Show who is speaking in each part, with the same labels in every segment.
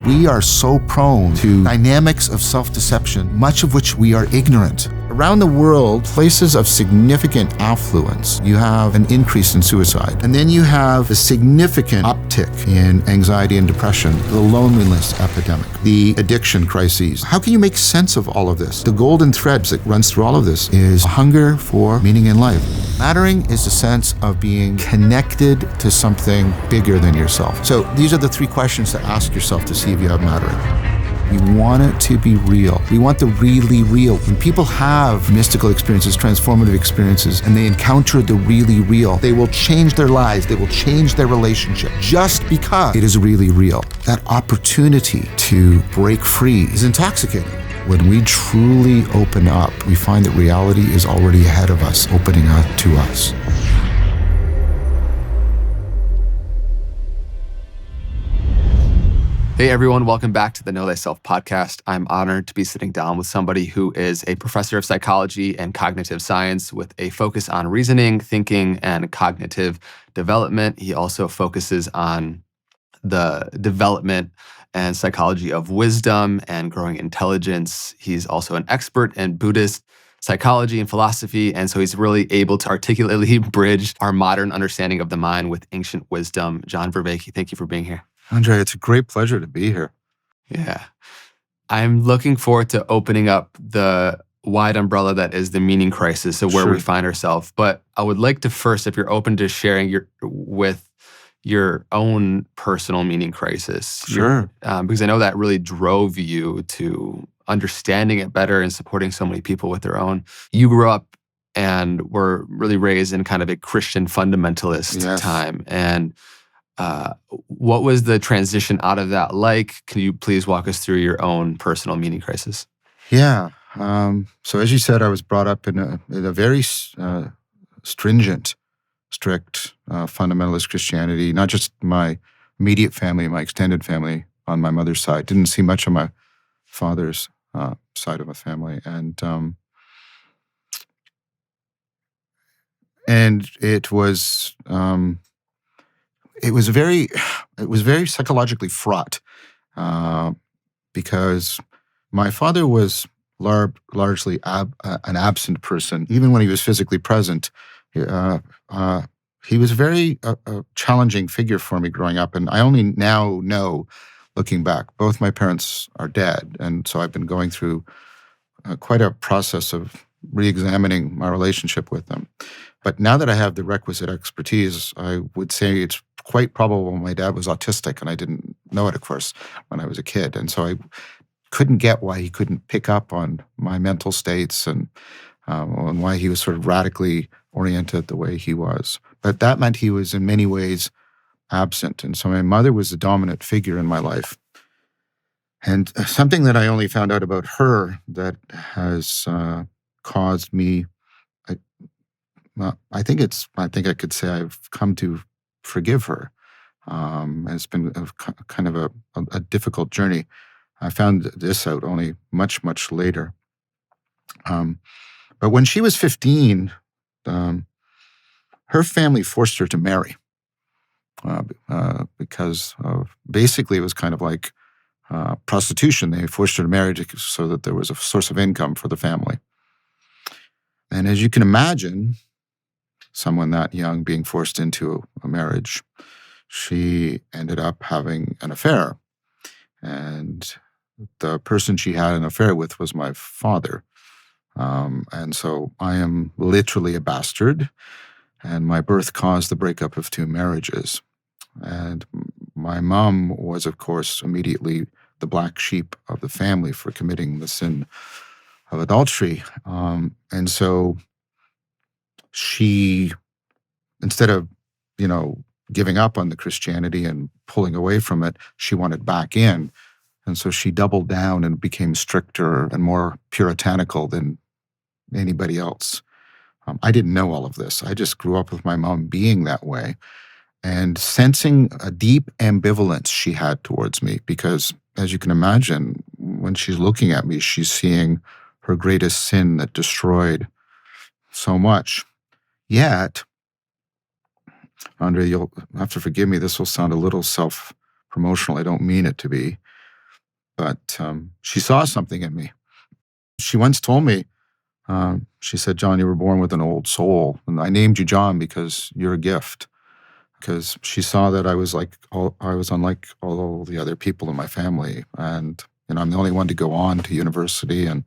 Speaker 1: We are so prone to dynamics of self-deception, much of which we are ignorant. Around the world, places of significant affluence, you have an increase in suicide. And then you have a significant uptick in anxiety and depression, the loneliness epidemic, the addiction crises. How can you make sense of all of this? The golden threads that runs through all of this is hunger for meaning in life. Mattering is a sense of being connected to something bigger than yourself. So these are the three questions to ask yourself to see if you have mattering. We want it to be real. We want the really real. When people have mystical experiences, transformative experiences, and they encounter the really real, they will change their lives. They will change their relationship just because it is really real. That opportunity to break free is intoxicating. When we truly open up, we find that reality is already ahead of us, opening up to us.
Speaker 2: Hey everyone, welcome back to the Know Thyself podcast. I'm honored to be sitting down with somebody who is a professor of psychology and cognitive science with a focus on reasoning, thinking, and cognitive development. He also focuses on the development and psychology of wisdom and growing intelligence. He's also an expert in Buddhist psychology and philosophy, and so he's really able to articulately bridge our modern understanding of the mind with ancient wisdom. John Vervaeke, thank you for being here.
Speaker 1: Andre, it's a great pleasure to be here.
Speaker 2: Yeah. I'm looking forward to opening up the wide umbrella that is the meaning crisis, so where we find ourselves. But I would like to first, if you're open to sharing with your own personal meaning crisis.
Speaker 1: Sure.
Speaker 2: Because I know that really drove you to understanding it better and supporting so many people with their own. You grew up and were really raised in kind of a Christian fundamentalist time. And what was the transition out of that like? Can you please walk us through your own personal meaning crisis?
Speaker 1: Yeah. So as you said, I was brought up in a very stringent, strict fundamentalist Christianity. Not just my immediate family, my extended family on my mother's side. Didn't see much of my father's side of the family, and it was. It was very psychologically fraught because my father was largely an absent person. Even when he was physically present, he was a very challenging figure for me growing up. And I only now know, looking back, both my parents are dead. And so I've been going through quite a process of re-examining my relationship with them. But now that I have the requisite expertise, I would say it's quite probable my dad was autistic, and I didn't know it, of course, when I was a kid. And so I couldn't get why he couldn't pick up on my mental states and why he was sort of radically oriented the way he was. But that meant he was in many ways absent. And so my mother was the dominant figure in my life. And something that I only found out about her that has caused me, I think I could say I've come to forgive her. And it's been kind of a difficult journey. I found this out only much, much later. But when she was 15, her family forced her to marry because of, basically it was kind of like prostitution. They forced her to marry so that there was a source of income for the family. And as you can imagine, someone that young being forced into a marriage, she ended up having an affair. And the person she had an affair with was my father. And so I am literally a bastard, and my birth caused the breakup of 2 marriages. And my mom was, of course, immediately the black sheep of the family for committing the sin of adultery. And so she, instead of, giving up on the Christianity and pulling away from it, she wanted back in. And so she doubled down and became stricter and more puritanical than anybody else. I didn't know all of this. I just grew up with my mom being that way and sensing a deep ambivalence she had towards me because, as you can imagine, when she's looking at me, she's seeing her greatest sin that destroyed so much. Yet, Andre, you'll have to forgive me, this will sound a little self-promotional. I don't mean it to be. But she saw something in me. She once told me, she said, "John, you were born with an old soul. And I named you John because you're a gift." Because she saw that I was unlike all the other people in my family. And, I'm the only one to go on to university and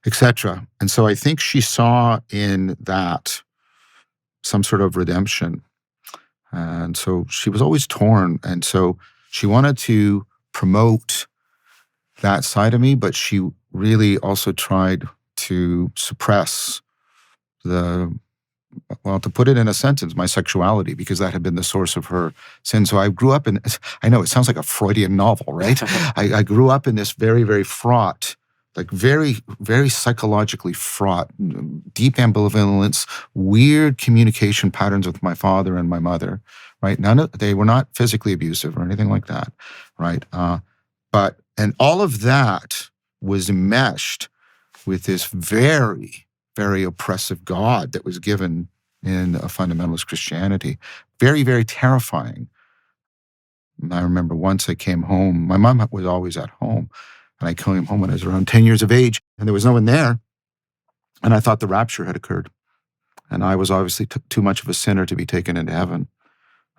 Speaker 1: etc. And so I think she saw in that some sort of redemption. And so she was always torn. And so she wanted to promote that side of me, but she really also tried to suppress to put it in a sentence, my sexuality, because that had been the source of her sin. So I grew up I know it sounds like a Freudian novel, right? I grew up in this very, very fraught, like very, very psychologically fraught, deep ambivalence, weird communication patterns with my father and my mother, right? They were not physically abusive or anything like that, right? And all of that was enmeshed with this very, very oppressive God that was given in a fundamentalist Christianity. Very, very terrifying. And I remember once I came home, my mom was always at home, and I came home when I was around 10 years of age, and there was no one there, and I thought the rapture had occurred. And I was obviously too much of a sinner to be taken into heaven,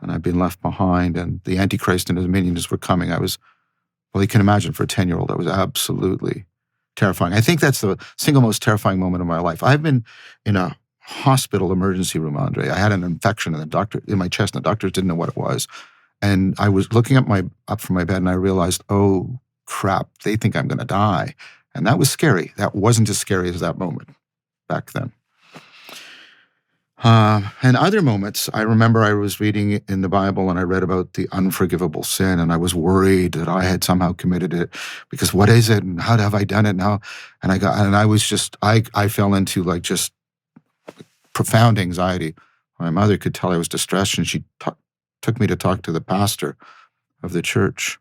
Speaker 1: and I'd been left behind, and the Antichrist and his minions were coming. You can imagine for a 10-year-old, that was absolutely terrifying. I think that's the single most terrifying moment of my life. I've been in a hospital emergency room, Andre. I had an infection in my chest, and the doctors didn't know what it was. And I was looking up from my bed, and I realized, oh crap, they think I'm going to die. And that was scary. That wasn't as scary as that moment back then. And other moments, I remember I was reading in the Bible and I read about the unforgivable sin, and I was worried that I had somehow committed it, because what is it and how have I done it now? And I fell into like just profound anxiety. My mother could tell I was distressed, and she took me to talk to the pastor of the church.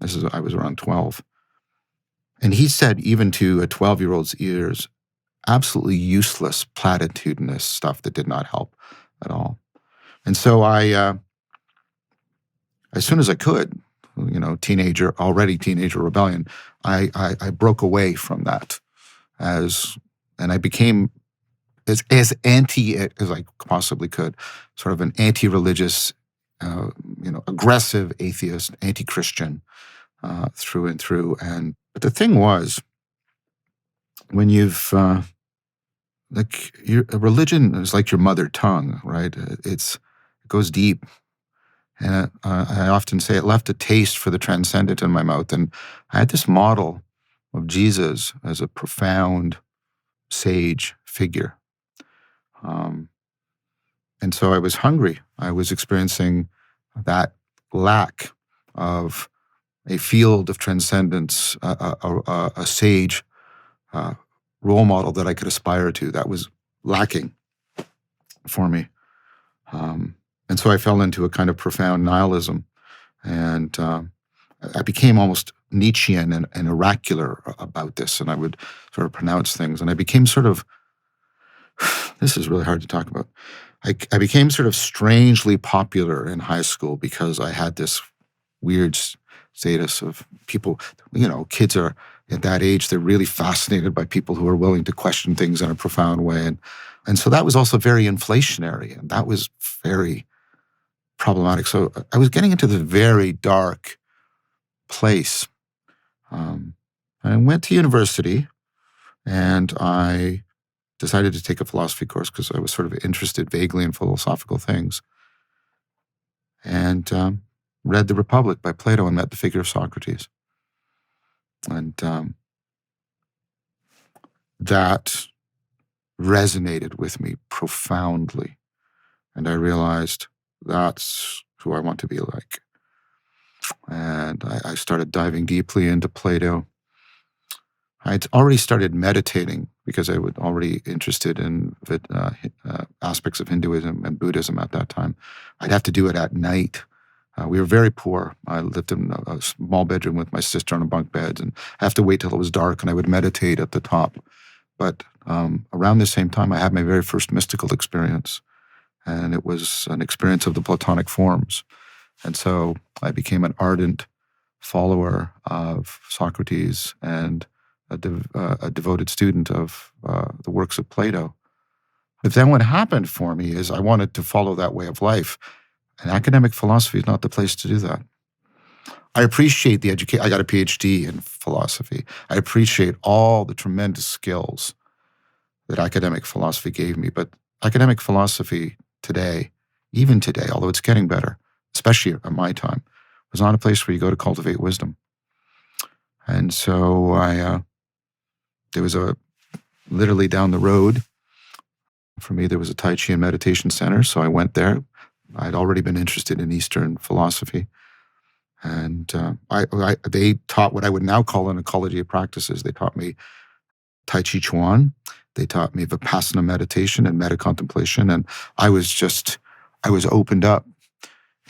Speaker 1: I was around 12. And he said, even to a 12-year-old's ears, absolutely useless, platitudinous stuff that did not help at all. And so I, as soon as I could, teenager rebellion, I broke away from that and I became as anti as I possibly could, sort of an anti-religious, aggressive atheist, anti-Christian through and through. But the thing was, when you've a religion is like your mother tongue, right? It goes deep. And I often say it left a taste for the transcendent in my mouth. And I had this model of Jesus as a profound sage figure. And so I was hungry. I was experiencing that lack of a field of transcendence, a sage role model that I could aspire to. That was lacking for me. And so I fell into a kind of profound nihilism, and I became almost Nietzschean and oracular about this, and I would sort of pronounce things, and I became sort of, this is really hard to talk about, I became sort of strangely popular in high school because I had this weird status of people, kids are at that age, they're really fascinated by people who are willing to question things in a profound way. And so that was also very inflationary, and that was very problematic. So I was getting into this very dark place. I went to university, and I decided to take a philosophy course because I was sort of interested vaguely in philosophical things. And read The Republic by Plato and met the figure of Socrates. And that resonated with me profoundly. And I realized that's who I want to be like. And I started diving deeply into Plato. I'd already started meditating because I was already interested in aspects of Hinduism and Buddhism at that time. I'd have to do it at night. We were very poor. I lived in a small bedroom with my sister on a bunk bed, and I have to wait till it was dark, and I would meditate at the top. But around the same time, I had my very first mystical experience, and it was an experience of the Platonic forms. And so I became an ardent follower of of Socrates and a devoted student of the works of Plato. But then what happened for me is I wanted to follow that way of life, and academic philosophy is not the place to do that. I appreciate the education. I got a PhD in philosophy. I appreciate all the tremendous skills that academic philosophy gave me. But academic philosophy today, even today, although it's getting better, especially at my time, was not a place where you go to cultivate wisdom. And so there was literally down the road, for me, there was a Tai Chi and meditation center. So I went there. I'd already been interested in Eastern philosophy. And they taught what I would now call an ecology of practices. They taught me Tai Chi Chuan. They taught me Vipassana meditation and meta contemplation. And I was opened up.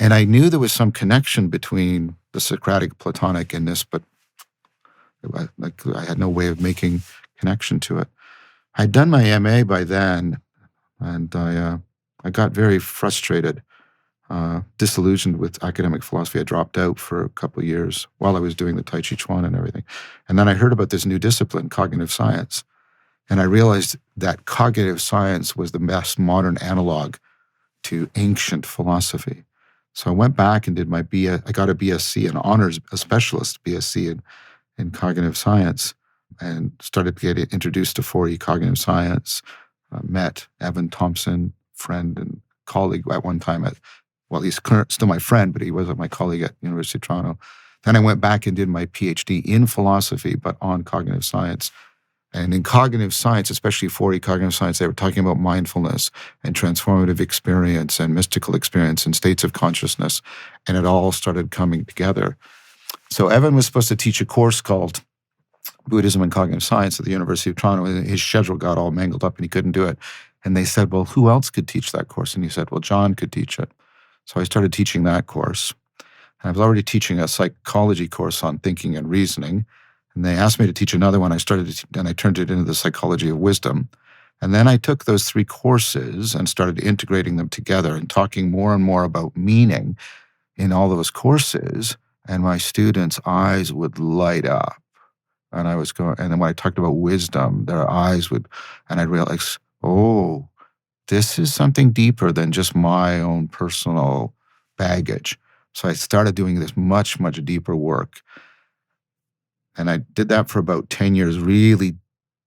Speaker 1: And I knew there was some connection between the Socratic, Platonic, and this, but I had no way of making connection to it. I'd done my MA by then, and I got very frustrated, disillusioned with academic philosophy. I dropped out for a couple of years while I was doing the Tai Chi Chuan and everything. And then I heard about this new discipline, cognitive science. And I realized that cognitive science was the best modern analog to ancient philosophy. So I went back and did my I got a BSc, an honors, a specialist BSc in cognitive science, and started to get introduced to 4E cognitive science. Met Evan Thompson, friend and colleague at one time he's still my friend, but he wasn't my colleague at University of Toronto. Then I went back and did my PhD in philosophy, but on cognitive science. And in cognitive science, especially 4E cognitive science, they were talking about mindfulness and transformative experience and mystical experience and states of consciousness. And it all started coming together. So Evan was supposed to teach a course called Buddhism and Cognitive Science at the University of Toronto, and his schedule got all mangled up and he couldn't do it. And they said, well, who else could teach that course? And he said, well, John could teach it. So I started teaching that course. And I was already teaching a psychology course on thinking and reasoning. And they asked me to teach another one. I turned it into the psychology of wisdom. And then I took those 3 courses and started integrating them together and talking more and more about meaning in all those courses. And my students' eyes would light up. And and then when I talked about wisdom, their eyes would, and I realized, oh, this is something deeper than just my own personal baggage. So I started doing this much, much deeper work. And I did that for about 10 years, really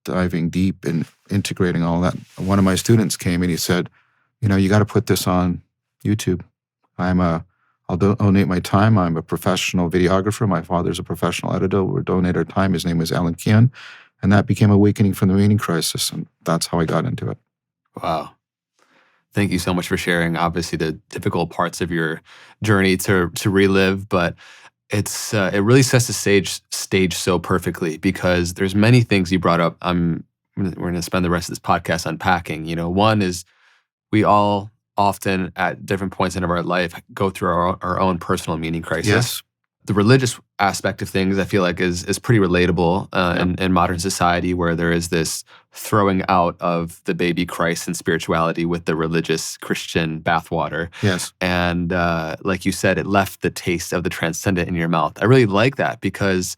Speaker 1: diving deep and integrating all that. One of my students came and he said, you got to put this on YouTube. I'll donate my time. I'm a professional videographer. My father's a professional editor. We'll donate our time. His name was Alan Kian. And that became Awakening from the Meaning Crisis. And that's how I got into it.
Speaker 2: Wow. Thank you so much for sharing, obviously, the difficult parts of your journey to relive, but it really sets the stage so perfectly, because there's many things you brought up. We're going to spend the rest of this podcast unpacking. One is we all often at different points in our life go through our own personal meaning crisis.
Speaker 1: Yes.
Speaker 2: The religious aspect of things, I feel like, is pretty relatable in modern society, where there is this throwing out of the baby Christ and spirituality with the religious Christian bathwater.
Speaker 1: Yes.
Speaker 2: And like you said, it left the taste of the transcendent in your mouth. I really like that, because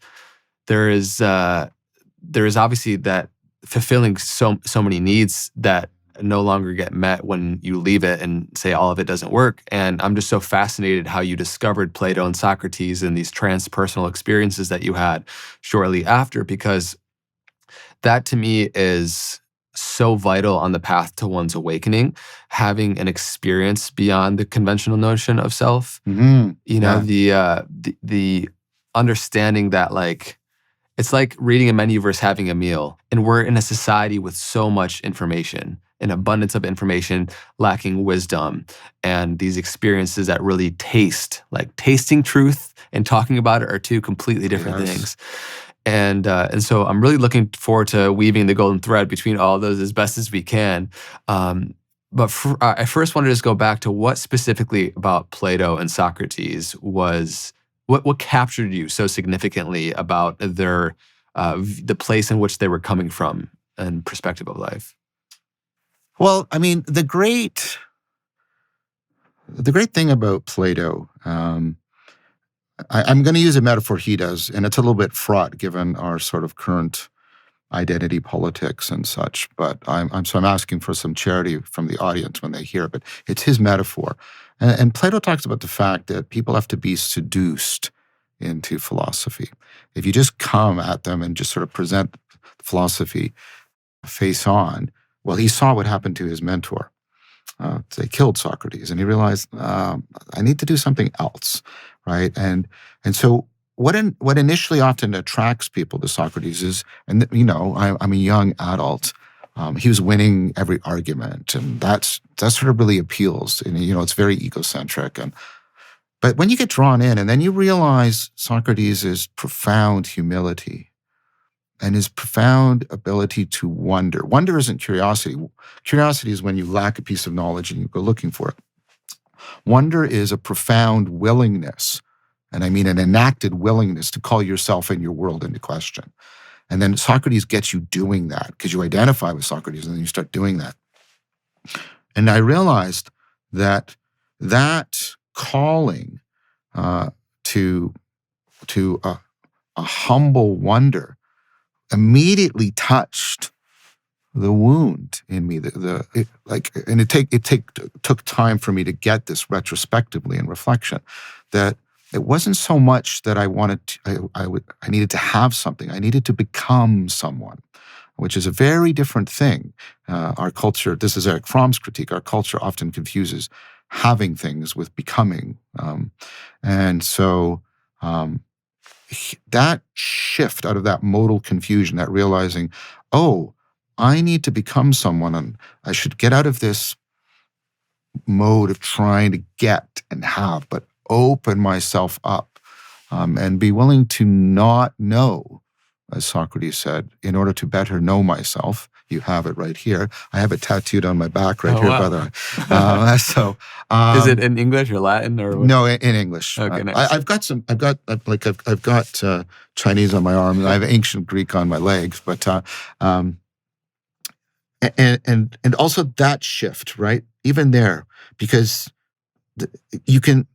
Speaker 2: there is obviously that fulfilling so many needs that no longer get met when you leave it and say all of it doesn't work. And I'm just so fascinated how you discovered Plato and Socrates and these transpersonal experiences that you had shortly after, because that to me is so vital on the path to one's awakening, having an experience beyond the conventional notion of self.
Speaker 1: Mm-hmm.
Speaker 2: The understanding that, it's like reading a menu versus having a meal. And we're in a society with so much information, an abundance of information, lacking wisdom, and these experiences that really taste, like tasting truth and talking about it are 2 completely different things. And so I'm really looking forward to weaving the golden thread between all of those as best as we can. But I first wanted to just go back to what specifically about Plato and Socrates was, what captured you so significantly about their the place in which they were coming from and perspective of life.
Speaker 1: Well, I mean, the great thing about Plato, I'm going to use a metaphor he does, and it's a little bit fraught given our sort of current identity politics and such. But I'm asking for some charity from the audience when they hear it. But it's his metaphor, and Plato talks about the fact that people have to be seduced into philosophy. If you just come at them and just sort of present philosophy face on, well, he saw what happened to his mentor. They killed Socrates, and he realized I need to do something else, right? And so what initially often attracts people to Socrates is, and I'm a young adult. He was winning every argument, and that sort of really appeals. And it's very egocentric. But when you get drawn in, and then you realize Socrates' profound humility and his profound ability to wonder. Wonder isn't curiosity. Curiosity is when you lack a piece of knowledge and you go looking for it. Wonder is a profound willingness, and I mean an enacted willingness to call yourself and your world into question. And then Socrates gets you doing that because you identify with Socrates and then you start doing that. And I realized that calling to a humble wonder immediately touched the wound in me. It took time for me to get this retrospectively in reflection. That it wasn't so much that I wanted to, I needed to have something. I needed to become someone, which is a very different thing. Our culture. This is Eric Fromm's critique. Our culture often confuses having things with becoming, and so. That shift out of that modal confusion, that realizing, oh, I need to become someone and I should get out of this mode of trying to get and have, but open myself up and be willing to not know, as Socrates said, in order to better know myself. You have it right here. I have it tattooed on my back right here,
Speaker 2: wow.
Speaker 1: by the way.
Speaker 2: Is it in English or Latin or what?
Speaker 1: No, in English.
Speaker 2: Okay, nice.
Speaker 1: I've got Chinese on my arm and I have ancient Greek on my legs, but and also that shift, right? Even there, because you can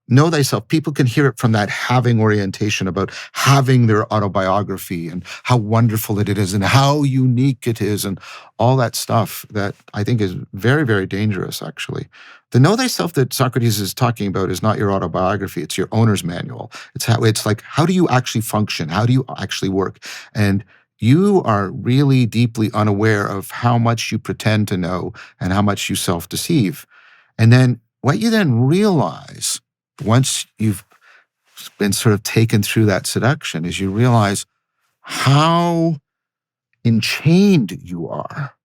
Speaker 1: know thyself. People can hear it from that having orientation about having their autobiography and how wonderful it is and how unique it is and all that stuff that I think is very, very dangerous, actually. The know thyself that Socrates is talking about is not your autobiography. It's your owner's manual. It's like, how do you actually function? How do you actually work? And you are really deeply unaware of how much you pretend to know and how much you self-deceive. And then what you then realize once you've been sort of taken through that seduction is you realize how enchained you are,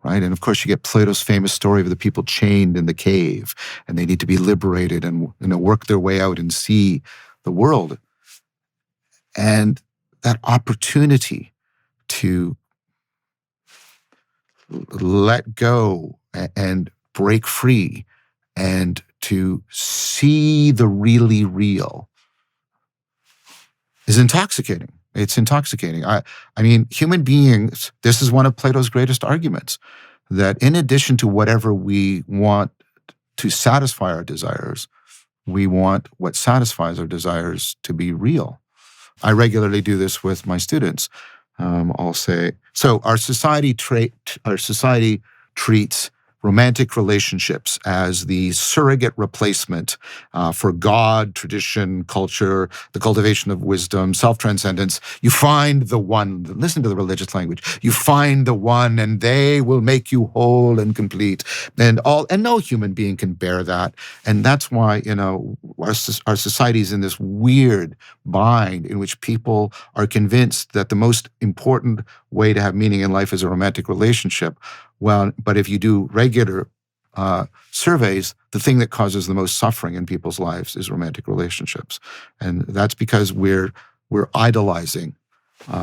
Speaker 1: right? And of course, you get Plato's famous story of the people chained in the cave, and they need to be liberated and work their way out and see the world. And that opportunity to let go and break free and to see the really real is intoxicating. It's intoxicating. I mean, human beings, this is one of Plato's greatest arguments, that in addition to whatever we want to satisfy our desires, we want what satisfies our desires to be real. I regularly do this with my students. I'll say, so our society treats romantic relationships as the surrogate replacement for God, tradition, culture, the cultivation of wisdom, self-transcendence. You find the one, listen to the religious language, you find the one and they will make you whole and complete. And no human being can bear that. And that's why, our society is in this weird bind in which people are convinced that the most important way to have meaning in life is a romantic relationship. Well, but if you do regular surveys, the thing that causes the most suffering in people's lives is romantic relationships. And that's because we're idolizing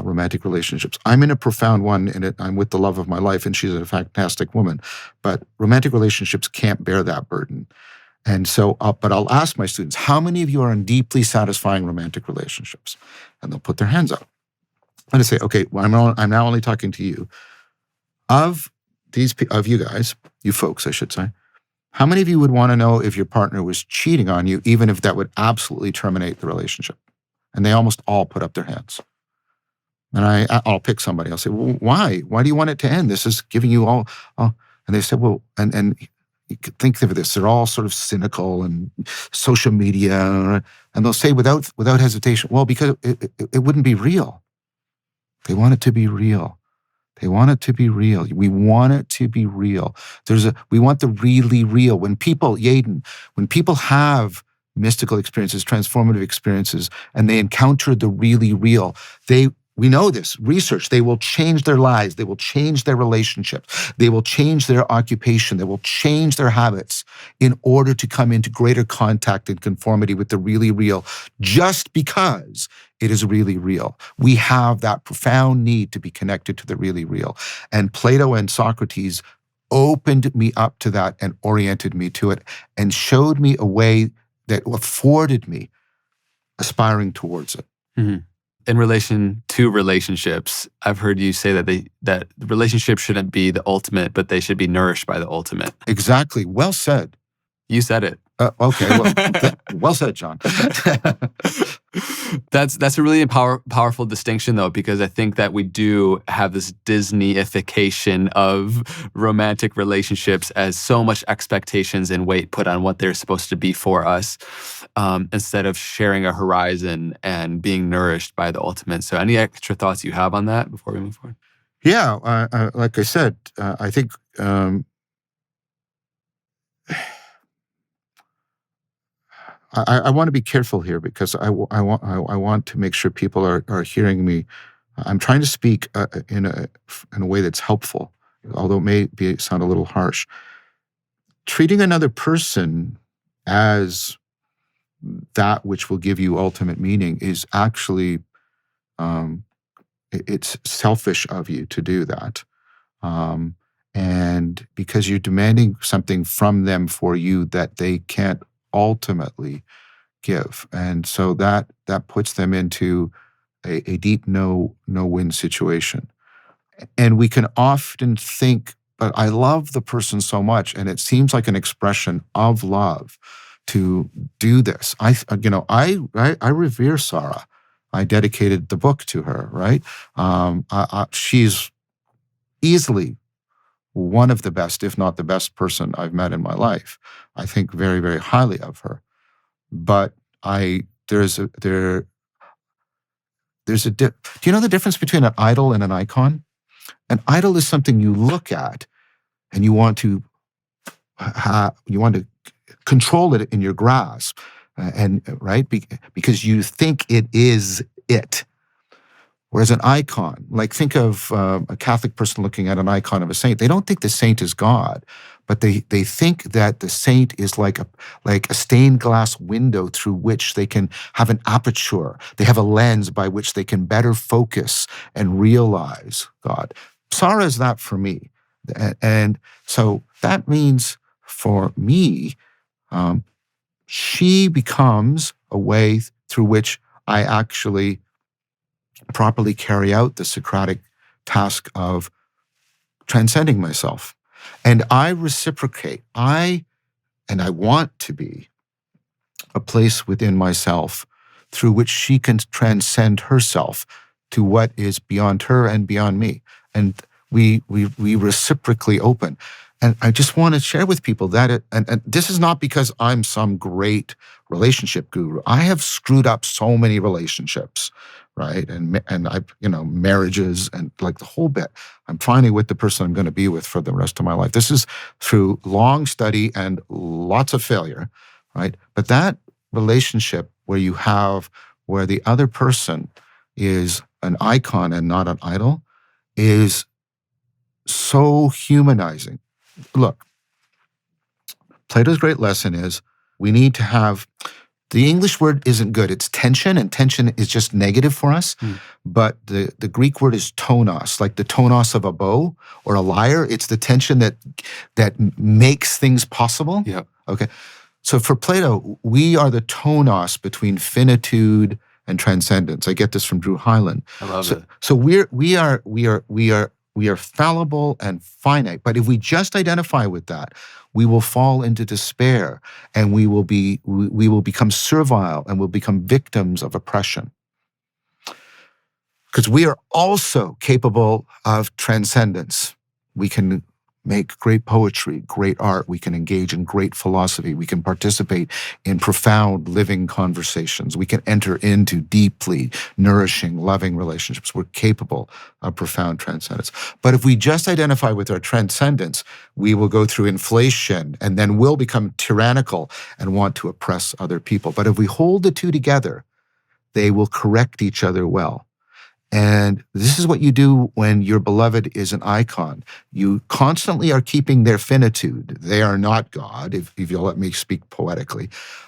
Speaker 1: romantic relationships. I'm in a profound one in it. I'm with the love of my life, and she's a fantastic woman. But romantic relationships can't bear that burden. And so, but I'll ask my students, how many of you are in deeply satisfying romantic relationships? And they'll put their hands up. And I say, okay, well, I'm now only talking to you. Of you guys, you folks, I should say, How many of you would want to know if your partner was cheating on you, even if that would absolutely terminate the relationship? And they almost all put up their hands. And I'll pick somebody. I'll say, well, why? Why do you want it to end? This is giving you all. And they said, well, and you could think of this. They're all sort of cynical and social media. And they'll say without hesitation, well, because it wouldn't be real. They want it to be real. They want it to be real. We want it to be real. We want the really real. When people have mystical experiences, transformative experiences, and they encounter the really real, we know this, research, they will change their lives, they will change their relationships, they will change their occupation, they will change their habits in order to come into greater contact and conformity with the really real, just because it is really real. We have that profound need to be connected to the really real. And Plato and Socrates opened me up to that and oriented me to it and showed me a way that afforded me aspiring towards it.
Speaker 2: Mm-hmm. In relation to relationships, I've heard you say that relationships shouldn't be the ultimate, but they should be nourished by the ultimate.
Speaker 1: Exactly. Well said.
Speaker 2: You said it.
Speaker 1: Okay. Well said, John.
Speaker 2: That's a really powerful distinction, though, because I think that we do have this Disneyification of romantic relationships as so much expectations and weight put on what they're supposed to be for us, instead of sharing a horizon and being nourished by the ultimate. So any extra thoughts you have on that before we move forward?
Speaker 1: Yeah, like I said, I think I want to be careful here because I want to make sure people are hearing me. I'm trying to speak in a way that's helpful, although it may sound a little harsh. Treating another person as that which will give you ultimate meaning is actually, it's selfish of you to do that. And because you're demanding something from them for you that they can't ultimately give. And so that puts them into a deep no-win situation. And we can often think, but I love the person so much, and it seems like an expression of love to do this. I revere Sarah. I dedicated the book to her, right? She's easily one of the best, if not the best person I've met in my life. I think very, very highly of her. But do you know the difference between an idol and an icon? An idol is something you look at and you want to control it in your grasp, because you think it is it. Whereas an icon, like think of a Catholic person looking at an icon of a saint, they don't think the saint is God, but they think that the saint is like a stained glass window through which they can have an aperture. They have a lens by which they can better focus and realize God. Sarah is that for me. And so that means for me, she becomes a way through which I actually properly carry out the Socratic task of transcending myself. And I reciprocate. I want to be a place within myself through which she can transcend herself to what is beyond her and beyond me. And we reciprocally open. And I just want to share with people that, and this is not because I'm some great relationship guru. I have screwed up so many relationships, right? And I, marriages and like the whole bit. I'm finally with the person I'm going to be with for the rest of my life. This is through long study and lots of failure, right? But that relationship where the other person is an icon and not an idol is so humanizing. Look, Plato's great lesson is we need to have, the English word isn't good. It's tension, and tension is just negative for us. But the Greek word is tonos, like the tonos of a bow or a lyre. It's the tension that makes things possible.
Speaker 2: Yeah.
Speaker 1: Okay. So for Plato, we are the tonos between finitude and transcendence. I get this from Drew Hyland.
Speaker 2: I love it.
Speaker 1: So we are we are fallible and finite. But if we just identify with that, we will fall into despair, and we will become servile, and we'll become victims of oppression. Because we are also capable of transcendence. We can make great poetry, great art. We can engage in great philosophy. We can participate in profound living conversations. We can enter into deeply nourishing, loving relationships. We're capable of profound transcendence. But if we just identify with our transcendence, we will go through inflation, and then we'll become tyrannical and want to oppress other people. But if we hold the two together, they will correct each other well. And this is what you do when your beloved is an icon. You constantly are keeping their finitude. They are not God, if you'll let me speak poetically.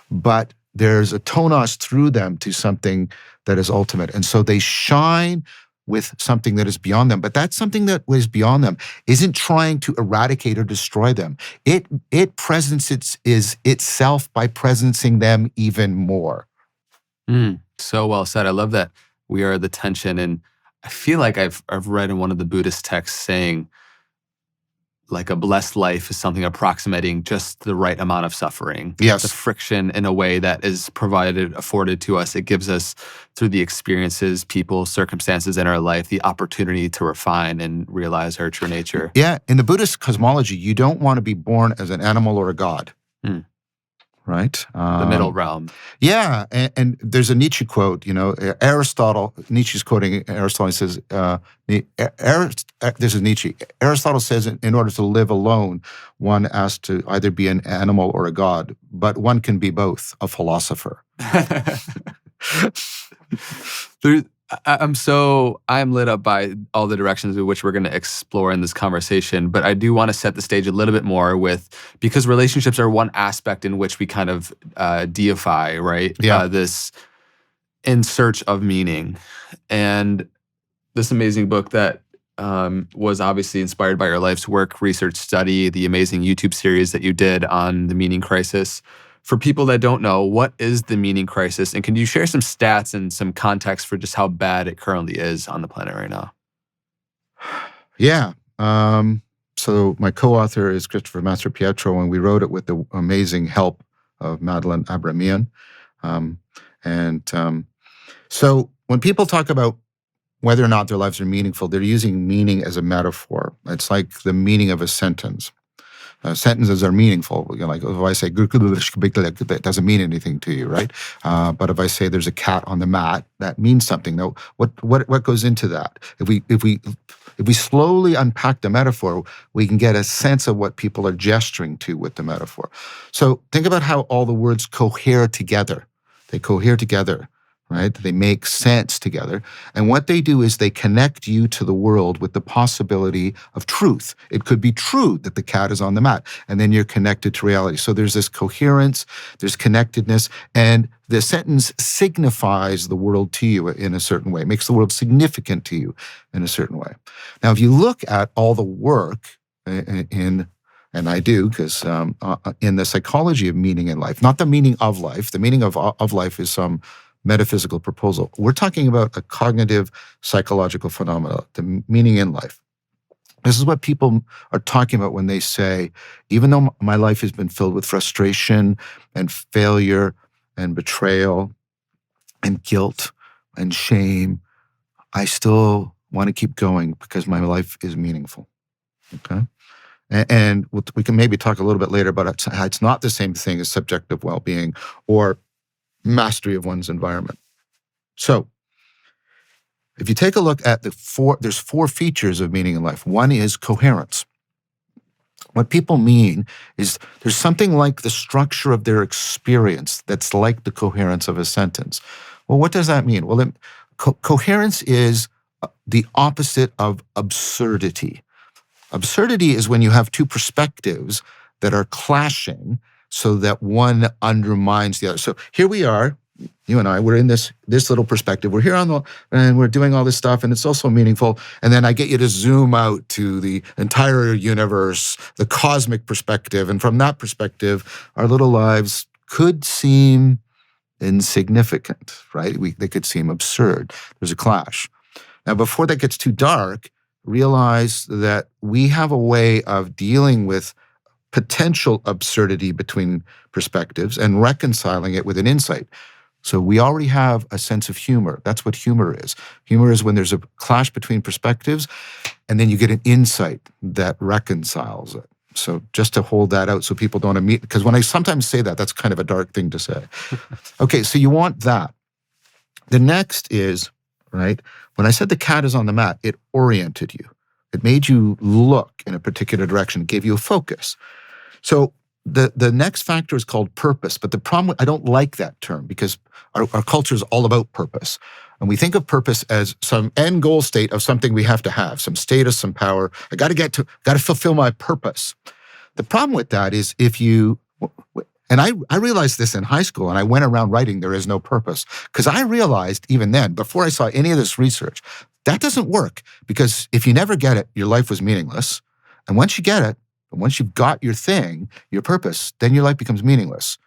Speaker 1: But there's a tonos through them to something that is ultimate. And so they shine with something that is beyond them. But that something that was beyond them isn't trying to eradicate or destroy them. It presences itself by presencing them even more.
Speaker 2: So well said. I love that. We are the tension. And I feel like I've read in one of the Buddhist texts saying, like, a blessed life is something approximating just the right amount of suffering.
Speaker 1: Yes.
Speaker 2: The friction in a way that is afforded to us. It gives us, through the experiences, people, circumstances in our life, the opportunity to refine and realize our true nature.
Speaker 1: Yeah. In the Buddhist cosmology, you don't want to be born as an animal or a god. Right?
Speaker 2: The middle realm.
Speaker 1: Yeah, and there's a Nietzsche quote, Aristotle, Nietzsche's quoting Aristotle, he says, this is Nietzsche, Aristotle says, in order to live alone, one has to either be an animal or a god, but one can be both, a philosopher.
Speaker 2: I'm lit up by all the directions in which we're going to explore in this conversation, but I do want to set the stage a little bit more because relationships are one aspect in which we kind of deify, right?
Speaker 1: Yeah.
Speaker 2: This in search of meaning. And this amazing book that was obviously inspired by your life's work, research, study, the amazing YouTube series that you did on the meaning crisis. For people that don't know, what is the meaning crisis? And can you share some stats and some context for just how bad it currently is on the planet right now?
Speaker 1: Yeah. So my co-author is Christopher Mastropietro, and we wrote it with the amazing help of Madeleine Abramian. So when people talk about whether or not their lives are meaningful, they're using meaning as a metaphor. It's like the meaning of a sentence. Sentences are meaningful. Like if I say, that doesn't mean anything to you, right? But if I say there's a cat on the mat, that means something. Now, what goes into that? If we slowly unpack the metaphor, we can get a sense of what people are gesturing to with the metaphor. So think about how all the words cohere together. They cohere together. Right? They make sense together. And what they do is they connect you to the world with the possibility of truth. It could be true that the cat is on the mat, and then you're connected to reality. So there's this coherence, there's connectedness, and the sentence signifies the world to you in a certain way. It makes the world significant to you in a certain way. Now, if you look at all the work and I do, because in the psychology of meaning in life, not the meaning of life, the meaning of life is some metaphysical proposal. We're talking about a cognitive psychological phenomena, the meaning in life. This is what people are talking about when they say, even though my life has been filled with frustration and failure and betrayal and guilt and shame, I still want to keep going because my life is meaningful. Okay? And we can maybe talk a little bit later about how it's not the same thing as subjective well-being or mastery of one's environment. So, if you take a look at there's four features of meaning in life. One is coherence. What people mean is there's something like the structure of their experience that's like the coherence of a sentence. Well, what does that mean? Well, coherence is the opposite of absurdity. Absurdity is when you have two perspectives that are clashing so that one undermines the other. So here we are, you and I, we're in this little perspective. We're here and we're doing all this stuff, and it's also meaningful. And then I get you to zoom out to the entire universe, the cosmic perspective. And from that perspective, our little lives could seem insignificant, right? They could seem absurd. There's a clash. Now, before that gets too dark, realize that we have a way of dealing with potential absurdity between perspectives and reconciling it with an insight. So we already have a sense of humor. That's what humor is. Humor is when there's a clash between perspectives, and then you get an insight that reconciles it. So just to hold that out so people don't immediately, because when I sometimes say that, that's kind of a dark thing to say. Okay, so you want that. The next is, right, when I said the cat is on the mat, it oriented you. It made you look in a particular direction, gave you a focus. So the next factor is called purpose. But the problem, I don't like that term because our culture is all about purpose. And we think of purpose as some end goal state of something we have to have, some status, some power. I got to fulfill my purpose. The problem with that is and I realized this in high school, and I went around writing there is no purpose, because I realized even then, before I saw any of this research, that doesn't work, because if you never get it, your life was meaningless. And once you get it, and once you've got your thing, your purpose, then your life becomes meaningless.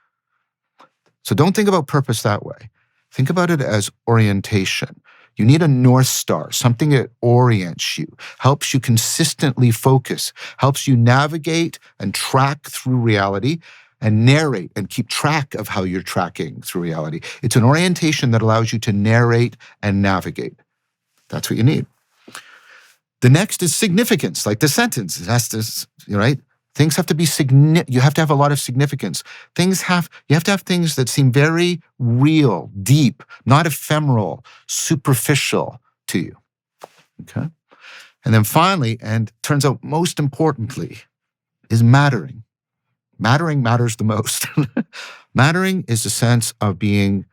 Speaker 1: So don't think about purpose that way. Think about it as orientation. You need a North Star, something that orients you, helps you consistently focus, helps you navigate and track through reality and narrate and keep track of how you're tracking through reality. It's an orientation that allows you to narrate and navigate. That's what you need. The next is significance, like the sentence. It has to, right? Things have to be you have to have a lot of significance. You have to have things that seem very real, deep, not ephemeral, superficial to you. Okay? And then finally, and turns out most importantly, is mattering. Mattering matters the most. Mattering is a sense of being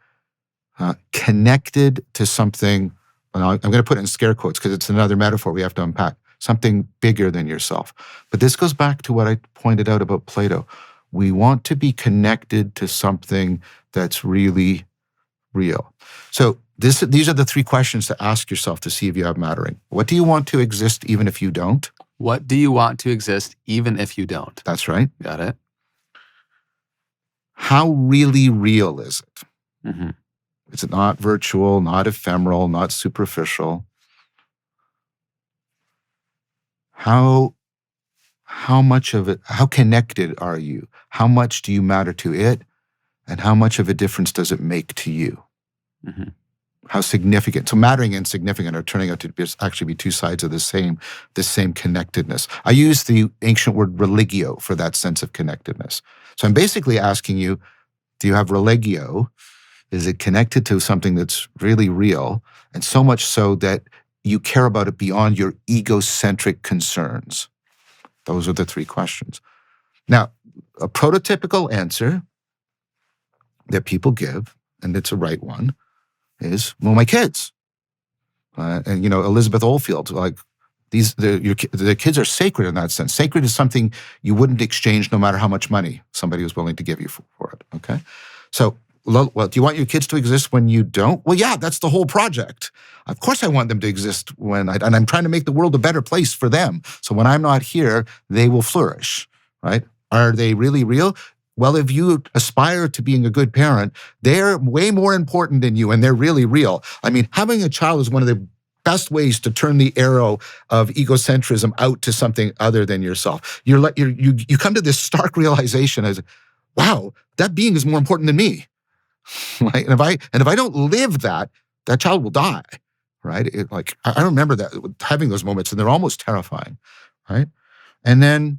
Speaker 1: connected to something. I'm going to put it in scare quotes because it's another metaphor we have to unpack. Something bigger than yourself. But this goes back to what I pointed out about Plato. We want to be connected to something that's really real. So these are the three questions to ask yourself to see if you have mattering. What do you want to exist even if you don't?
Speaker 2: What do you want to exist even if you don't?
Speaker 1: That's right.
Speaker 2: Got it.
Speaker 1: How really real is it?
Speaker 2: Mm-hmm.
Speaker 1: Is it not virtual, not ephemeral, not superficial? How much of it, how connected are you? How much do you matter to it? And how much of a difference does it make to you?
Speaker 2: Mm-hmm.
Speaker 1: How significant? So mattering and significant are turning out to actually be two sides of the same connectedness. I use the ancient word religio for that sense of connectedness. So I'm basically asking you, do you have religio? Is it connected to something that's really real? And so much so that you care about it beyond your egocentric concerns? Those are the three questions. Now, a prototypical answer that people give, and it's a right one, is, well, my kids. And, Elizabeth Oldfield, like, the kids are sacred in that sense. Sacred is something you wouldn't exchange no matter how much money somebody was willing to give you for it, okay? So, well, do you want your kids to exist when you don't? Well, yeah, that's the whole project. Of course I want them to exist and I'm trying to make the world a better place for them. So when I'm not here, they will flourish, right? Are they really real? Well, if you aspire to being a good parent, they're way more important than you and they're really real. I mean, having a child is one of the best ways to turn the arrow of egocentrism out to something other than yourself. You come to this stark realization as, wow, that being is more important than me. Right? And if I don't live that child will die, right? I remember that, having those moments, and they're almost terrifying, right? And then,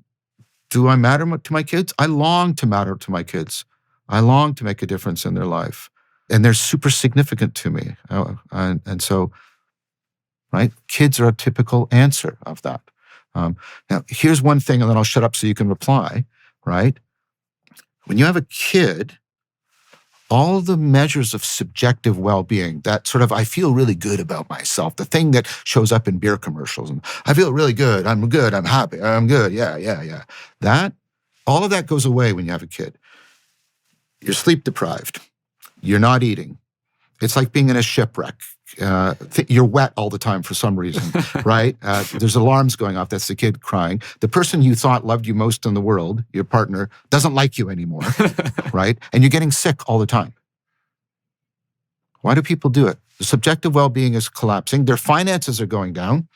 Speaker 1: do I matter to my kids? I long to matter to my kids. I long to make a difference in their life, and they're super significant to me. And so, right? Kids are a typical answer of that. Now, here's one thing, and then I'll shut up so you can reply, right? When you have a kid, all the measures of subjective well-being, that sort of, I feel really good about myself, the thing that shows up in beer commercials, and I feel really good, I'm happy, I'm good, yeah. All of that goes away when you have a kid. You're sleep deprived. You're not eating. It's like being in a shipwreck. You're wet all the time for some reason, right? There's alarms going off. That's the kid crying. The person you thought loved you most in the world, your partner, doesn't like you anymore, right? And you're getting sick all the time. Why do people do it? The subjective well-being is collapsing. Their finances are going down.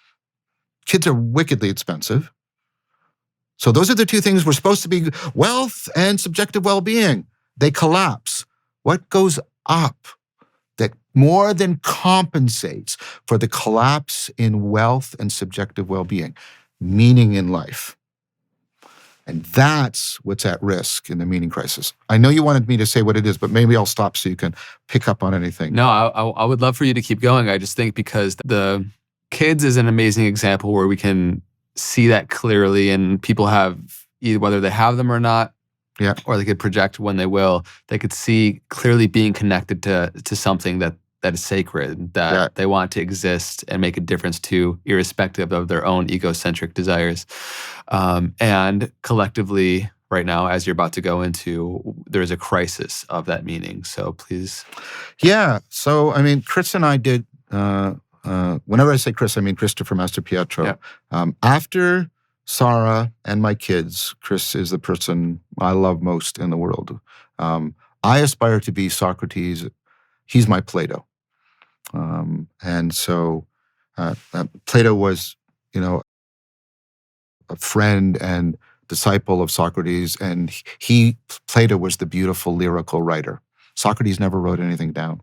Speaker 1: kids are wickedly expensive. So those are the two things we're supposed to be, wealth and subjective well-being. They collapse. What goes up that more than compensates for the collapse in wealth and subjective well-being? Meaning in life. And that's what's at risk in the meaning crisis. I know you wanted me to say what it is, but maybe I'll stop so you can pick up on anything.
Speaker 2: No, I would love for you to keep going. I just think because the kids is an amazing example where we can see that clearly, and people have, either whether they have them or not,
Speaker 1: yeah,
Speaker 2: or they could project when they will, they could see clearly being connected to something that is sacred, that they want to exist and make a difference to, irrespective of their own egocentric desires. And collectively, right now, as you're about to go into, there's a crisis of that meaning. So please.
Speaker 1: Yeah. So, I mean, Chris and I did, whenever I say Chris, I mean Christopher Master Pietro.
Speaker 2: Yeah.
Speaker 1: After Sarah and my kids, Chris is the person I love most in the world. I aspire to be Socrates. He's my Plato. And so Plato was, a friend and disciple of Socrates, and Plato was the beautiful lyrical writer. Socrates never wrote anything down.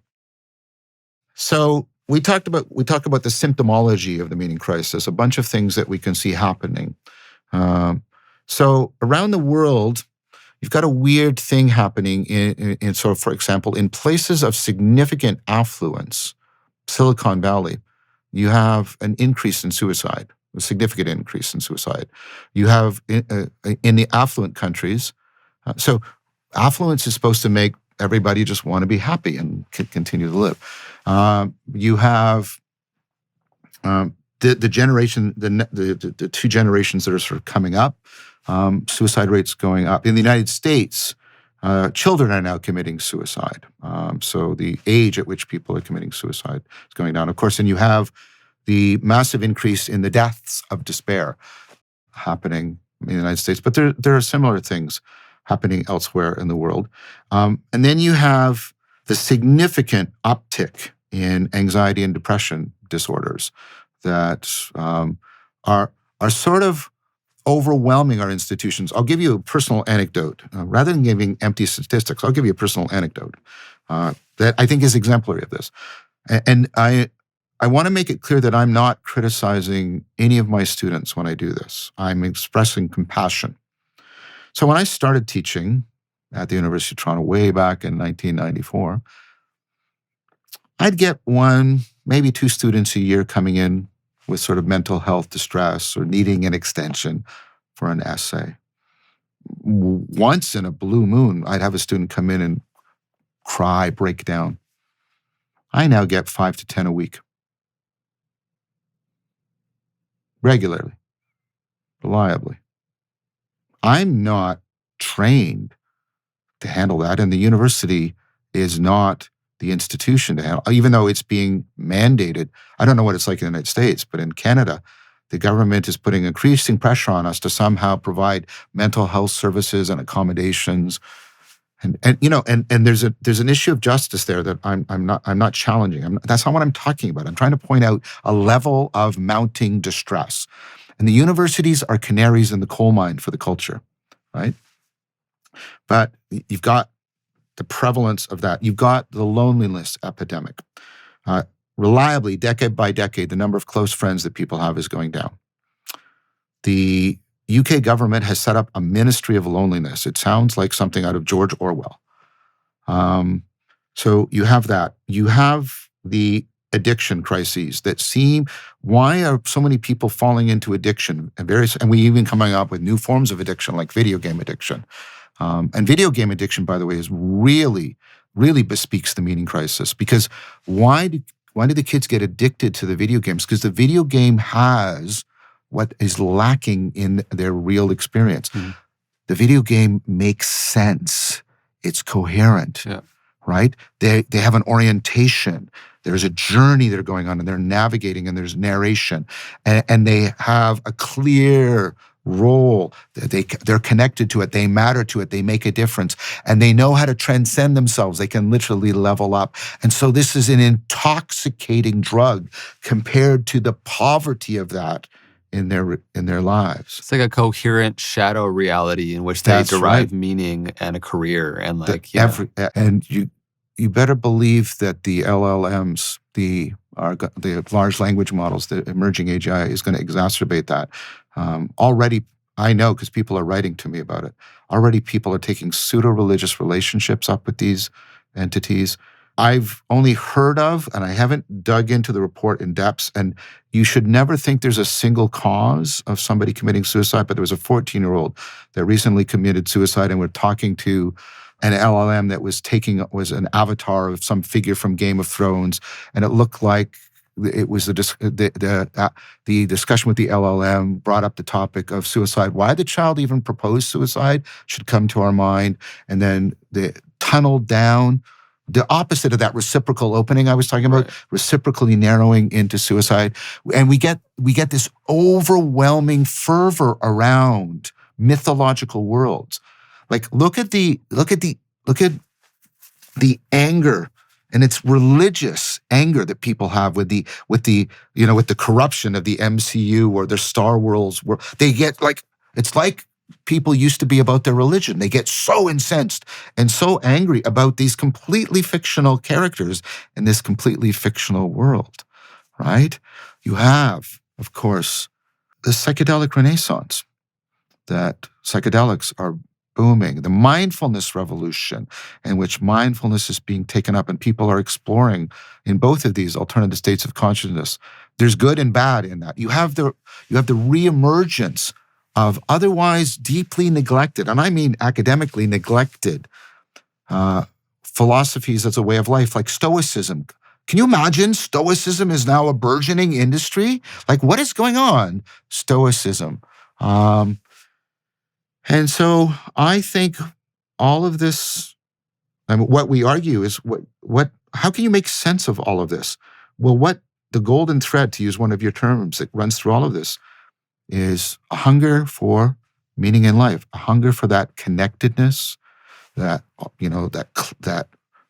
Speaker 1: So we talk about the symptomology of the meaning crisis, a bunch of things that we can see happening. So around the world, you've got a weird thing happening in sort of, for example, in places of significant affluence, Silicon Valley, you have an increase in suicide, a significant increase in suicide. You have in the affluent countries, so affluence is supposed to make everybody just want to be happy and continue to live. You have the generation, the two generations that are sort of coming up, suicide rates going up. In the United States, children are now committing suicide. So the age at which people are committing suicide is going down. Of course, and you have the massive increase in the deaths of despair happening in the United States. But there are similar things happening elsewhere in the world. And then you have the significant uptick in anxiety and depression disorders that are sort of overwhelming our institutions. I'll give you a personal anecdote. Rather than giving empty statistics, I'll give you a personal anecdote that I think is exemplary of this. And I want to make it clear that I'm not criticizing any of my students when I do this. I'm expressing compassion. So when I started teaching at the University of Toronto way back in 1994, I'd get one, maybe two students a year coming in with sort of mental health distress or needing an extension for an essay. Once in a blue moon, I'd have a student come in and cry, break down. I now get 5 to 10 a week. Regularly, reliably. I'm not trained to handle that, and the university is not the institution to handle, even though it's being mandated. I don't know what it's like in the United States, but in Canada, the government is putting increasing pressure on us to somehow provide mental health services and accommodations. And there's an issue of justice there that I'm not challenging. That's not what I'm talking about. I'm trying to point out a level of mounting distress. And the universities are canaries in the coal mine for the culture, right? But you've got the prevalence of that. You've got the loneliness epidemic. Reliably, decade by decade, the number of close friends that people have is going down. The UK government has set up a ministry of loneliness. It sounds like something out of George Orwell. So you have that. You have the addiction crises that seem, why are so many people falling into addiction? And we even coming up with new forms of addiction like video game addiction. And video game addiction, by the way, is really, really bespeaks the meaning crisis. Because why do the kids get addicted to the video games? Because the video game has what is lacking in their real experience. Mm-hmm. The video game makes sense. It's coherent, right? They have an orientation. There's a journey they're going on, and they're navigating, and there's narration, and they have a clear role. They're connected to it. They matter to it. They make a difference, and they know how to transcend themselves. They can literally level up. And so this is an intoxicating drug compared to the poverty of that in their lives.
Speaker 2: It's like a coherent shadow reality in which they
Speaker 1: That's
Speaker 2: derive
Speaker 1: right.
Speaker 2: meaning and a career, and
Speaker 1: And you better believe that the LLMs, the large language models, the emerging AGI is going to exacerbate that. Already, I know because people are writing to me about it. Already, people are taking pseudo-religious relationships up with these entities. I've only heard of, and I haven't dug into the report in depth, and you should never think there's a single cause of somebody committing suicide, but there was a 14-year-old that recently committed suicide, and we're talking to an LLM that was an avatar of some figure from Game of Thrones, and it looked like it was the discussion with the LLM brought up the topic of suicide. Why the child even proposed suicide should come to our mind, and then the tunneled down. The opposite of that reciprocal opening I was talking about,
Speaker 2: Right.
Speaker 1: reciprocally narrowing into suicide. And we get this overwhelming fervor around mythological worlds. Like look at the anger, and it's religious anger that people have with the corruption of the MCU or the Star Wars world. They get it's like people used to be about their religion. They get so incensed and so angry about these completely fictional characters in this completely fictional world, right? You have, of course, the psychedelic renaissance, that psychedelics are booming, the mindfulness revolution in which mindfulness is being taken up and people are exploring in both of these alternative states of consciousness. There's good and bad in that. You have the reemergence of otherwise deeply neglected, and I mean academically neglected, philosophies as a way of life, like Stoicism. Can you imagine Stoicism is now a burgeoning industry? Like, what is going on? Stoicism. And so I think all of this, what we argue is how can you make sense of all of this? Well, what the golden thread, to use one of your terms that runs through all of this, is a hunger for meaning in life, a hunger for that connectedness, that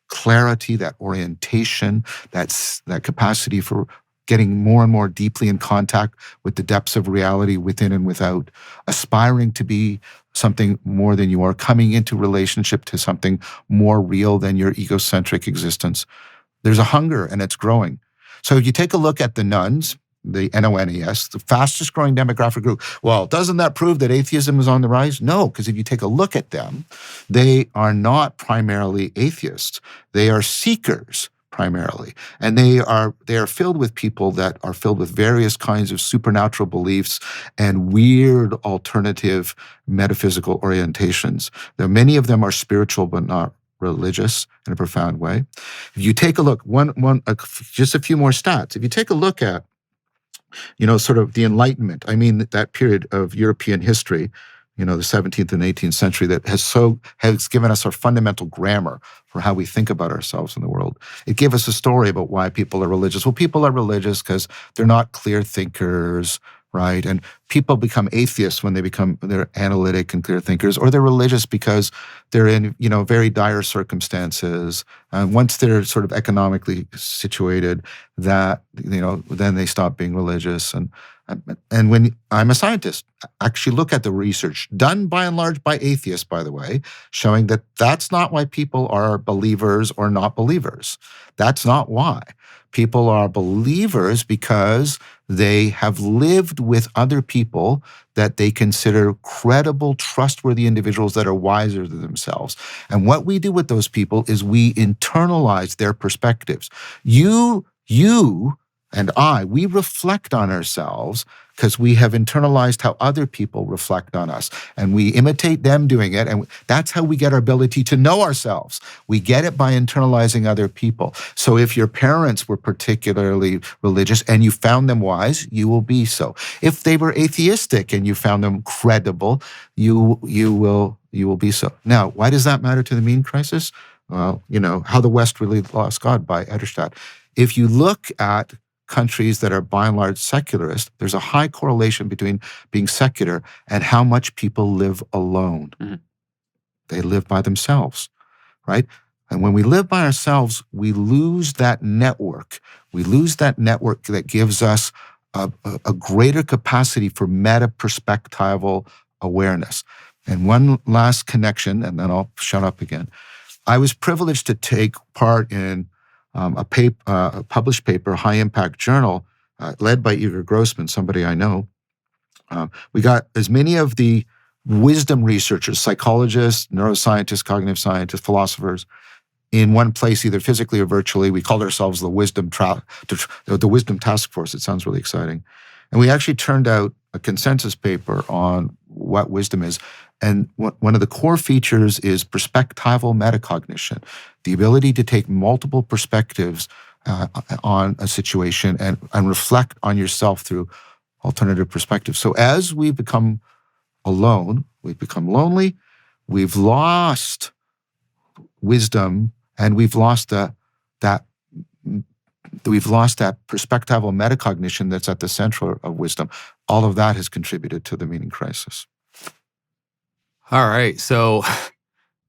Speaker 1: clarity, that orientation, that capacity for getting more and more deeply in contact with the depths of reality within and without, aspiring to be something more than you are, coming into relationship to something more real than your egocentric existence. There's a hunger, and it's growing. So if you take a look at the nuns, the NONES, the fastest growing demographic group. Well, doesn't that prove that atheism is on the rise? No, because if you take a look at them, they are not primarily atheists. They are seekers primarily. And they are filled with people that are filled with various kinds of supernatural beliefs and weird alternative metaphysical orientations. Though many of them are spiritual but not religious in a profound way. If you take a look, just a few more stats. If you take a look at sort of the Enlightenment, I mean, that period of European history, the 17th and 18th century that has given us our fundamental grammar for how we think about ourselves in the world. It gave us a story about why people are religious. Well, people are religious because they're not clear thinkers, right? And people become atheists when they're analytic and clear thinkers, or they're religious because they're in, very dire circumstances. And once they're sort of economically situated, that, then they stop being religious. And when I'm a scientist, actually look at the research done by and large by atheists, by the way, showing that that's not why people are believers or not believers. That's not why. People are believers because they have lived with other people that they consider credible, trustworthy individuals that are wiser than themselves. And what we do with those people is we internalize their perspectives. You and we reflect on ourselves because we have internalized how other people reflect on us. And we imitate them doing it. And that's how we get our ability to know ourselves. We get it by internalizing other people. So if your parents were particularly religious and you found them wise, you will be so. If they were atheistic and you found them credible, you will be so. Now, why does that matter to the mean crisis? Well, How the West Really Lost God by Edelstadt. If you look at countries that are by and large secularist, there's a high correlation between being secular and how much people live alone. Mm-hmm. They live by themselves, right? And when we live by ourselves, we lose that network. We lose that network that gives us a greater capacity for meta-perspectival awareness. And one last connection, and then I'll shut up again. I was privileged to take part in a published paper, High Impact Journal, led by Igor Grossman, somebody I know. We got as many of the wisdom researchers, psychologists, neuroscientists, cognitive scientists, philosophers, in one place, either physically or virtually. We called ourselves the Wisdom Task Force. It sounds really exciting. And we actually turned out a consensus paper on what wisdom is. And one of the core features is perspectival metacognition, the ability to take multiple perspectives on a situation and reflect on yourself through alternative perspectives. So as we become alone, we've become lonely, we've lost wisdom, and we've lost that perspectival metacognition that's at the center of wisdom. All of that has contributed to the meaning crisis.
Speaker 2: All right. So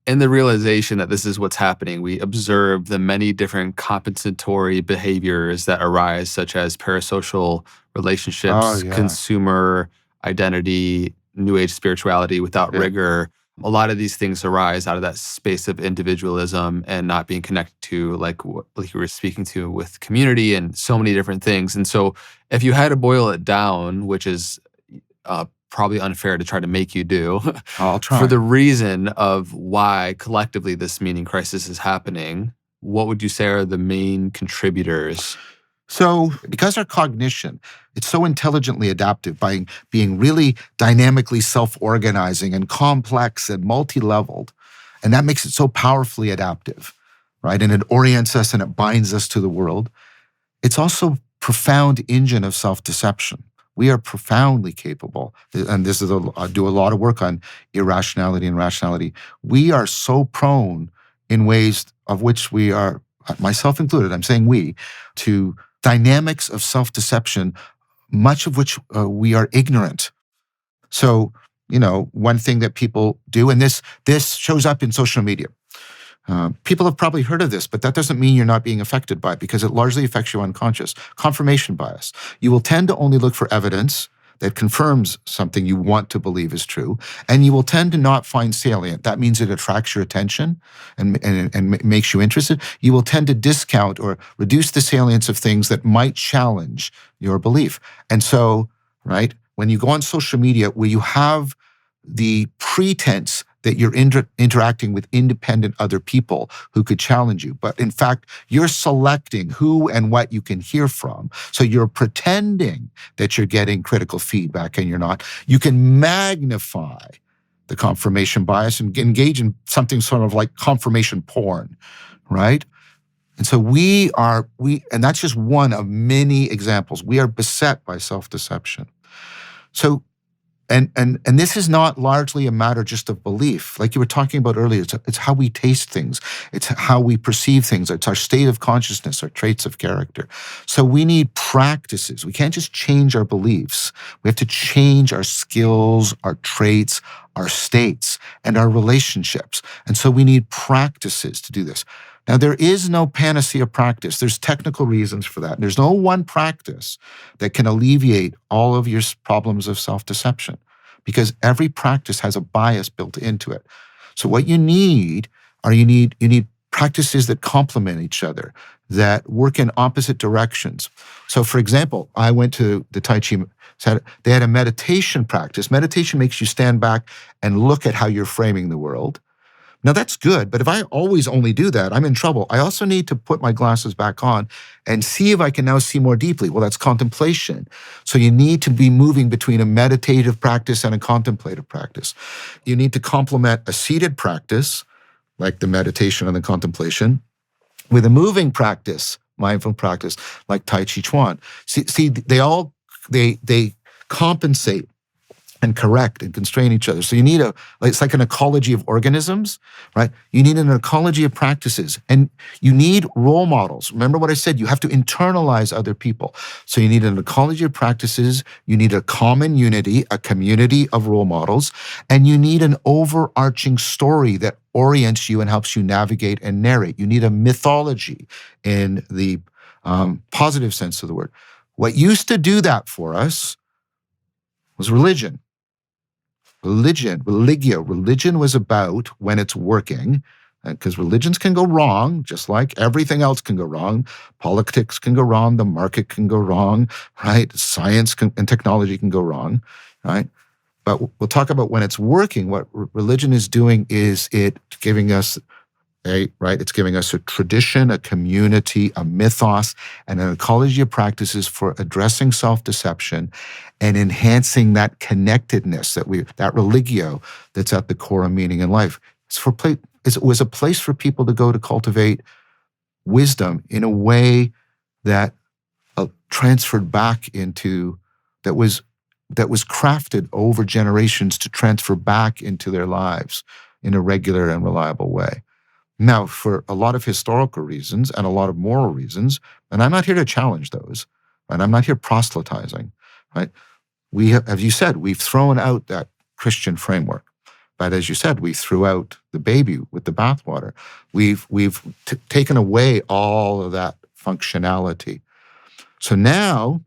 Speaker 2: in the realization that this is what's happening, we observe the many different compensatory behaviors that arise, such as parasocial relationships, consumer identity, New Age spirituality without rigor. A lot of these things arise out of that space of individualism and not being connected to, like you were speaking to, with community and so many different things. And so if you had to boil it down, which is probably unfair to try to make you do,
Speaker 1: I'll try.
Speaker 2: For the reason of why collectively this meaning crisis is happening, what would you say are the main contributors?
Speaker 1: So because our cognition, it's so intelligently adaptive by being really dynamically self-organizing and complex and multi-leveled, and that makes it so powerfully adaptive, right? And it orients us and it binds us to the world. It's also a profound engine of self-deception. We are profoundly capable, and this is I do a lot of work on irrationality and rationality. We are so prone in ways of which we are, myself included, I'm saying we, to dynamics of self-deception, much of which we are ignorant. So, one thing that people do, and this shows up in social media. People have probably heard of this, but that doesn't mean you're not being affected by it, because it largely affects you unconscious. Confirmation bias. You will tend to only look for evidence that confirms something you want to believe is true, and you will tend to not find salient. That means it attracts your attention and makes you interested. You will tend to discount or reduce the salience of things that might challenge your belief. And so, right, when you go on social media where you have the pretense that you're interacting with independent other people who could challenge you. But in fact, you're selecting who and what you can hear from. So you're pretending that you're getting critical feedback and you're not. You can magnify the confirmation bias and engage in something sort of like confirmation porn, right? And so and that's just one of many examples. We are beset by self-deception. So, And this is not largely a matter just of belief. Like you were talking about earlier, it's how we taste things. It's how we perceive things. It's our state of consciousness, our traits of character. So we need practices. We can't just change our beliefs. We have to change our skills, our traits, our states, and our relationships. And so we need practices to do this. Now, there is no panacea practice. There's technical reasons for that. There's no one practice that can alleviate all of your problems of self-deception, because every practice has a bias built into it. So what you need practices that complement each other, that work in opposite directions. So, for example, I went to the Tai Chi. They had a meditation practice. Meditation makes you stand back and look at how you're framing the world. Now, that's good, but if I always only do that, I'm in trouble. I also need to put my glasses back on and see if I can now see more deeply. Well, that's contemplation. So you need to be moving between a meditative practice and a contemplative practice. You need to complement a seated practice, like the meditation and the contemplation, with a moving practice, mindful practice, like Tai Chi Chuan. See, they compensate and correct and constrain each other. So you need it's like an ecology of organisms, right? You need an ecology of practices, and you need role models. Remember what I said, you have to internalize other people. So you need an ecology of practices, you need a common unity, a community of role models, and you need an overarching story that orients you and helps you navigate and narrate. You need a mythology in the positive sense of the word. What used to do that for us was religion. Religion was about when it's working, because religions can go wrong, just like everything else can go wrong. Politics can go wrong, the market can go wrong, right? Science and technology can go wrong, right? But we'll talk about when it's working. What religion is doing is giving us it's giving us a tradition, a community, a mythos, and an ecology of practices for addressing self-deception and enhancing that connectedness, that religio that's at the core of meaning in life. It was a place for people to go to cultivate wisdom in a way that transferred back into, that was crafted over generations to transfer back into their lives in a regular and reliable way. Now, for a lot of historical reasons and a lot of moral reasons, and I'm not here to challenge those, and I'm not here proselytizing, right? We have, as you said, we've thrown out that Christian framework. But as you said, we threw out the baby with the bathwater. We've taken away all of that functionality. So now,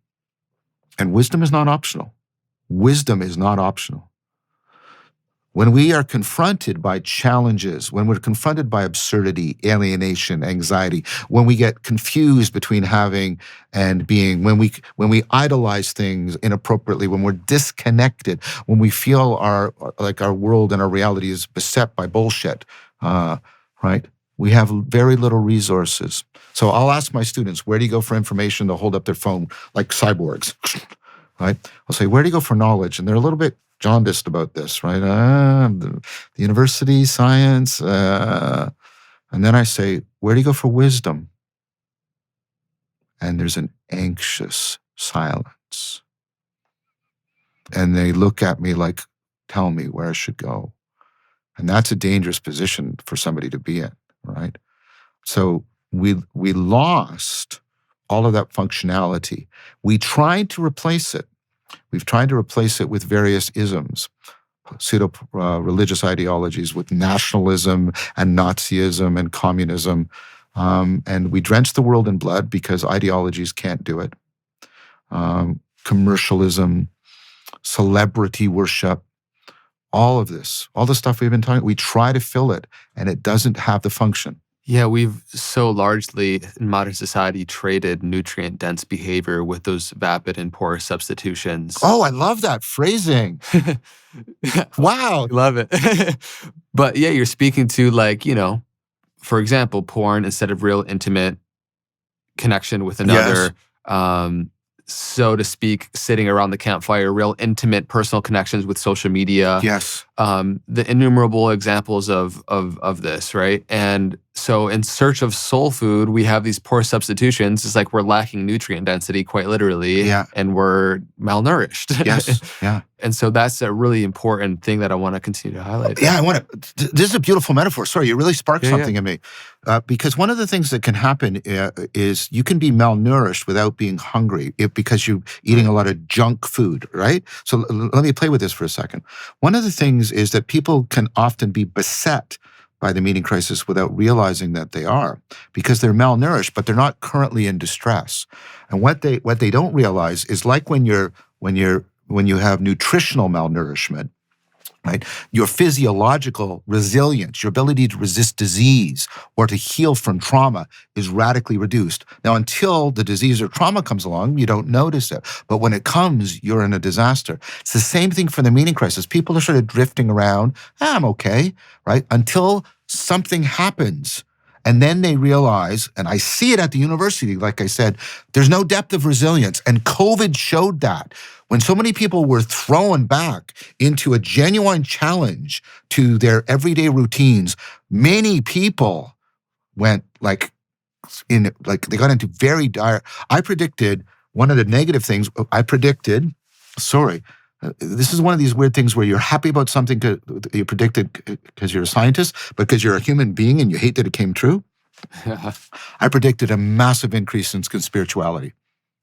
Speaker 1: and wisdom is not optional. Wisdom is not optional. When we are confronted by challenges, when we're confronted by absurdity, alienation, anxiety, when we get confused between having and being, when we idolize things inappropriately, when we're disconnected, when we feel our world and our reality is beset by bullshit, right? We have very little resources. So I'll ask my students, where do you go for information? They'll hold up their phone like cyborgs, right? I'll say, where do you go for knowledge? And they're a little bit jaundiced about this, right? The university, science. And then I say, where do you go for wisdom? And there's an anxious silence. And they look at me like, tell me where I should go. And that's a dangerous position for somebody to be in, right? So we lost all of that functionality. We tried to replace it. We've tried to replace it with various isms, pseudo-religious ideologies, with nationalism and Nazism and communism. And we drench the world in blood because ideologies can't do it. Commercialism, celebrity worship, all of this, all the stuff we've been talking, we try to fill it, and it doesn't have the function.
Speaker 2: Yeah, we've so largely in modern society traded nutrient-dense behavior with those vapid and poor substitutions.
Speaker 1: Oh, I love that phrasing. Wow.
Speaker 2: Love it. But yeah, you're speaking to, like, for example, porn instead of real intimate connection with another, so to speak, sitting around the campfire, real intimate personal connections with social media.
Speaker 1: Yes.
Speaker 2: The innumerable examples of this, right? And so in search of soul food, we have these poor substitutions. It's like we're lacking nutrient density, quite literally, and we're malnourished.
Speaker 1: Yes, yeah.
Speaker 2: And so that's a really important thing that I want to continue to highlight.
Speaker 1: Yeah, this is a beautiful metaphor. Sorry, you really sparked something in me. Because one of the things that can happen is you can be malnourished without being hungry because you're eating a lot of junk food, right? So let me play with this for a second. One of the things is that people can often be beset by the meaning crisis without realizing that they are, because they're malnourished, but they're not currently in distress. And what they don't realize is, like when you have nutritional malnourishment, right? Your physiological resilience, your ability to resist disease or to heal from trauma is radically reduced. Now, until the disease or trauma comes along, you don't notice it. But when it comes, you're in a disaster. It's the same thing for the meaning crisis. People are sort of drifting around, I'm okay, right? Until something happens. And then they realize, and I see it at the university, like I said, there's no depth of resilience. And COVID showed that. When so many people were thrown back into a genuine challenge to their everyday routines, many people went they got into very dire. I predicted one of the negative things. This is one of these weird things where you're happy about something you predicted because you're a scientist, but because you're a human being and you hate that it came true. I predicted a massive increase in spirituality,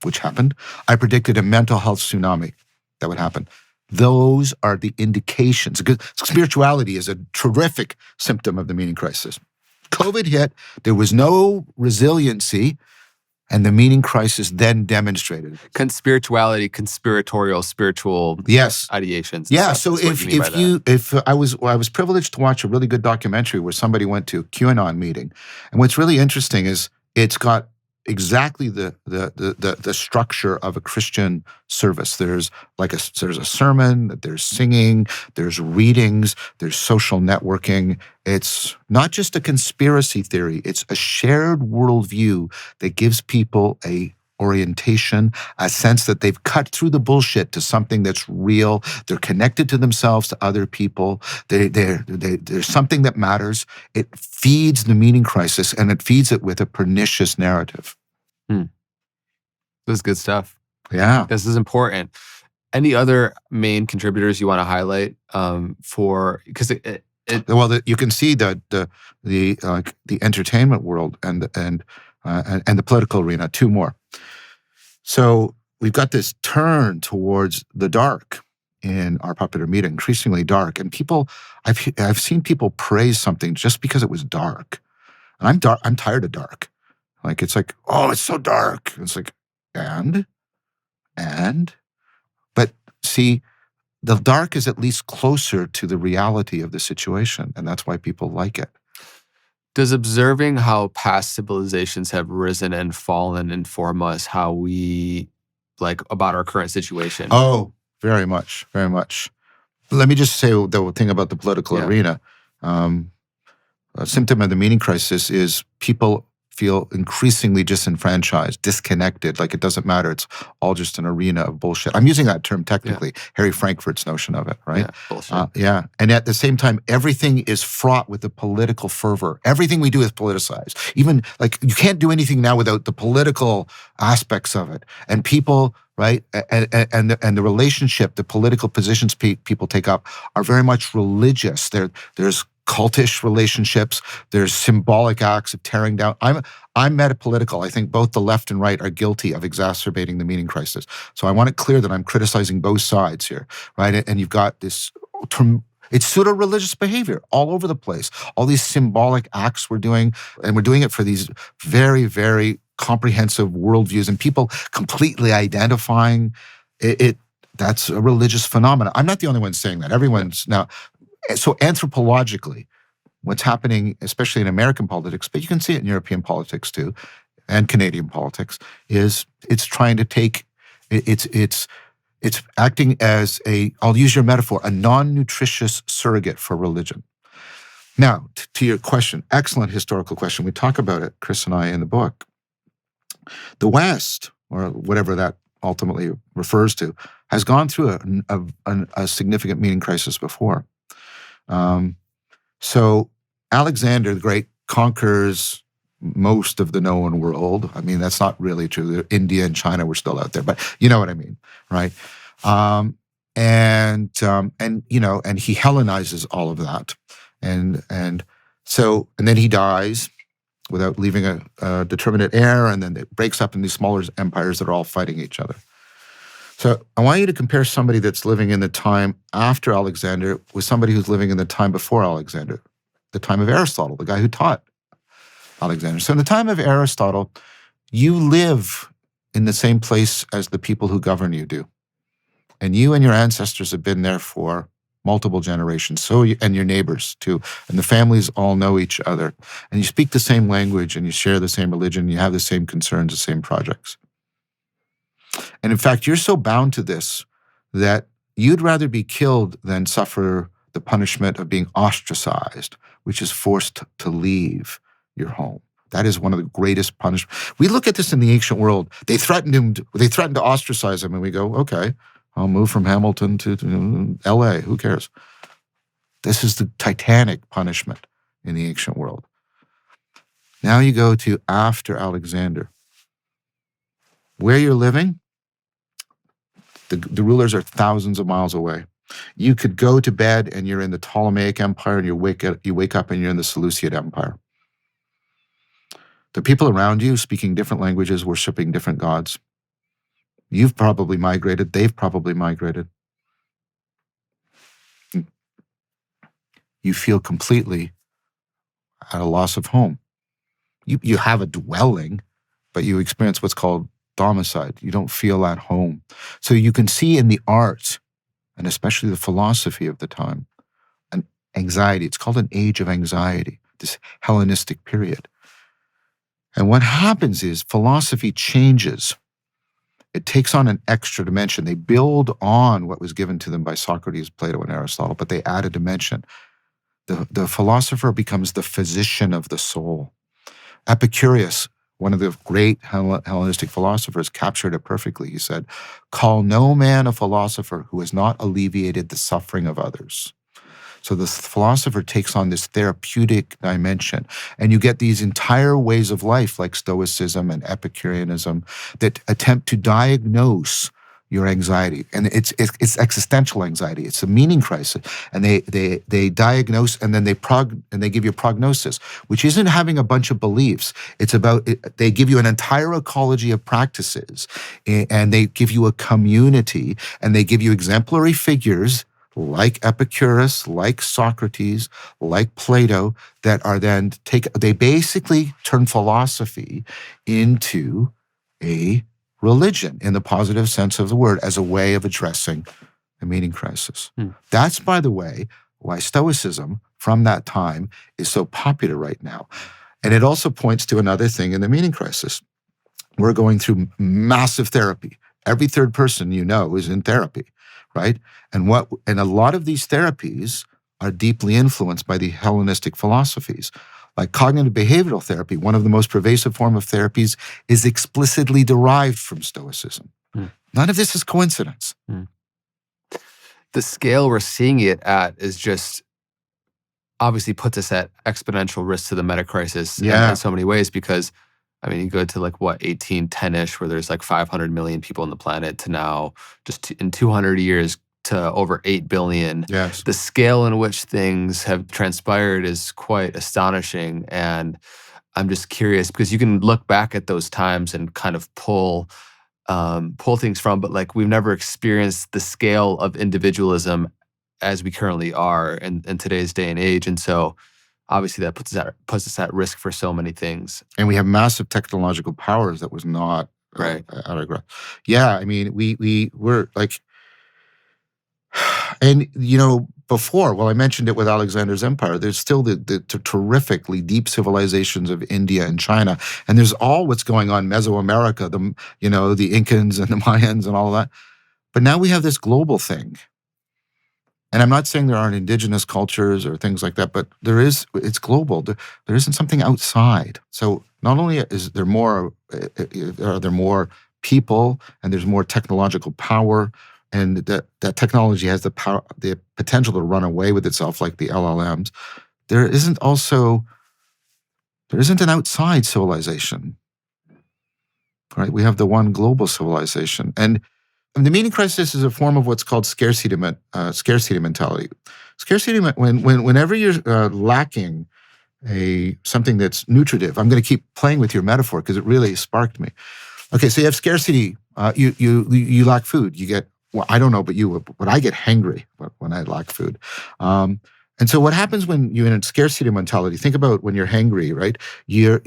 Speaker 1: which happened. I predicted a mental health tsunami that would happen. Those are the indications. Because spirituality is a terrific symptom of the meaning crisis. COVID hit, there was no resiliency, And the meaning crisis then demonstrated.
Speaker 2: Conspirituality, conspiratorial, spiritual
Speaker 1: Yes.
Speaker 2: ideations.
Speaker 1: Yeah. So I was privileged to watch a really good documentary where somebody went to a QAnon meeting, and what's really interesting is it's got exactly the structure of a Christian service. There's a sermon, there's singing, there's readings, there's social networking. It's not just a conspiracy theory, it's a shared worldview that gives people a orientation, a sense that they've cut through the bullshit to something that's real. They're connected to themselves, to other people. There's something that matters. It feeds the meaning crisis, and it feeds it with a pernicious narrative.
Speaker 2: This is good stuff.
Speaker 1: Yeah.
Speaker 2: This is important. Any other main contributors you want to highlight because
Speaker 1: you can see the entertainment world and the political arena. Two more. So we've got this turn towards the dark in our popular media, increasingly dark. And I've seen people praise something just because it was dark. And I'm tired of dark. Like, it's like, oh, it's so dark. It's like, and? But see, the dark is at least closer to the reality of the situation. And that's why people like it.
Speaker 2: Does observing how past civilizations have risen and fallen inform us how we, about our current situation?
Speaker 1: Oh, very much, very much. Let me just say the thing about the political arena. A symptom of the meaning crisis is people feel increasingly disenfranchised, disconnected, like it doesn't matter. It's all just an arena of bullshit. I'm using that term technically, Harry Frankfurt's notion of it, right?
Speaker 2: Yeah, bullshit.
Speaker 1: And at the same time, everything is fraught with the political fervor. Everything we do is politicized. Even, you can't do anything now without the political aspects of it. And people, right, and the relationship, the political positions people take up are very much religious. There's cultish relationships. There's symbolic acts of tearing down. I'm metapolitical. I think both the left and right are guilty of exacerbating the meaning crisis. So I want it clear that I'm criticizing both sides here, right? And you've got this, it's pseudo-religious behavior all over the place. All these symbolic acts we're doing, and we're doing it for these very, very comprehensive worldviews, and people completely identifying it. That's a religious phenomenon. I'm not the only one saying that. Everyone's now. So anthropologically, what's happening, especially in American politics, but you can see it in European politics too, and Canadian politics, is it's trying to take, it's acting as I'll use your metaphor, a non-nutritious surrogate for religion. Now, to your question, excellent historical question. We talk about it, Chris and I, in the book. The West, or whatever that ultimately refers to, has gone through a significant meaning crisis before. So Alexander the Great conquers most of the known world. I mean, that's not really true. India and China were still out there, but you know what I mean, right? And he Hellenizes all of that. And then he dies without leaving a determinate heir, and then it breaks up in these smaller empires that are all fighting each other. So I want you to compare somebody that's living in the time after Alexander with somebody who's living in the time before Alexander, the time of Aristotle, the guy who taught Alexander. So in the time of Aristotle, you live in the same place as the people who govern you do. And you and your ancestors have been there for multiple generations, and your neighbors too. And the families all know each other. And you speak the same language, and you share the same religion, you have the same concerns, the same projects. And in fact, you're so bound to this that you'd rather be killed than suffer the punishment of being ostracized, which is forced to leave your home. That is one of the greatest punishments. We look at this in the ancient world. They threatened to ostracize him, and we go, okay, I'll move from Hamilton to LA. Who cares? This is the titanic punishment in the ancient world. Now you go to after Alexander. Where you're living, the rulers are thousands of miles away. You could go to bed and you're in the Ptolemaic Empire, and you wake up and you're in the Seleucid Empire. The people around you speaking different languages, worshiping different gods. You've probably migrated. They've probably migrated. You feel completely at a loss of home. You have a dwelling, but you experience what's called domicide. You don't feel at home. So you can see in the arts, and especially the philosophy of the time, an anxiety. It's called an age of anxiety, this Hellenistic period. And what happens is philosophy changes. It takes on an extra dimension. They build on what was given to them by Socrates, Plato, and Aristotle, but they add a dimension. The philosopher becomes the physician of the soul. Epicurus, one of the great Hellenistic philosophers, captured it perfectly. He said, "Call no man a philosopher who has not alleviated the suffering of others." So the philosopher takes on this therapeutic dimension, and you get these entire ways of life like Stoicism and Epicureanism that attempt to diagnose your anxiety. And it's existential anxiety. It's a meaning crisis. And they diagnose, and then they give you a prognosis, which isn't having a bunch of beliefs. It's about, they give you an entire ecology of practices, and they give you a community, and they give you exemplary figures like Epicurus, like Socrates, like Plato, that are then they basically turn philosophy into a religion in the positive sense of the word, as a way of addressing a meaning crisis. That's, by the way, why Stoicism from that time is so popular right now. And it also points to another thing in the meaning crisis. We're going through massive therapy. Every third person you know is in therapy, right? And a lot of these therapies are deeply influenced by the Hellenistic philosophies. Like cognitive behavioral therapy, one of the most pervasive forms of therapies, is explicitly derived from Stoicism. None of this is coincidence.
Speaker 2: The scale we're seeing it at is just obviously puts us at exponential risk to the meta crisis in so many ways, because I mean, you go to like 1810-ish, where there's like 500 million people on the planet, to now just in 200 years to over 8 billion.
Speaker 1: Yes.
Speaker 2: The scale in which things have transpired is quite astonishing. And I'm just curious, because you can look back at those times and kind of pull things from, but like we've never experienced the scale of individualism as we currently are in today's day and age. And so obviously that puts us at risk for so many things.
Speaker 1: And we have massive technological powers that was not
Speaker 2: right
Speaker 1: out of grasp. Yeah, I mean, we're like, and before, well, I mentioned it with Alexander's empire, there's still the terrifically deep civilizations of India and China, and there's all what's going on Mesoamerica, the Incans and the Mayans and all of that. But now we have this global thing. And I'm not saying there aren't indigenous cultures or things like that, but it's global. There isn't something outside. So not only is there more, are there more people, and there's more technological power, and that technology has the power, the potential to run away with itself, like the LLMs. There isn't an outside civilization, right? We have the one global civilization. And the meaning crisis is a form of what's called scarcity mentality. Scarcity, whenever you're lacking something that's nutritive, I'm going to keep playing with your metaphor because it really sparked me. Okay, so you have scarcity. You lack food. You get, well, I don't know about you, but I get hangry when I lack food. And so what happens when you're in a scarcity mentality, think about when you're hangry, right? You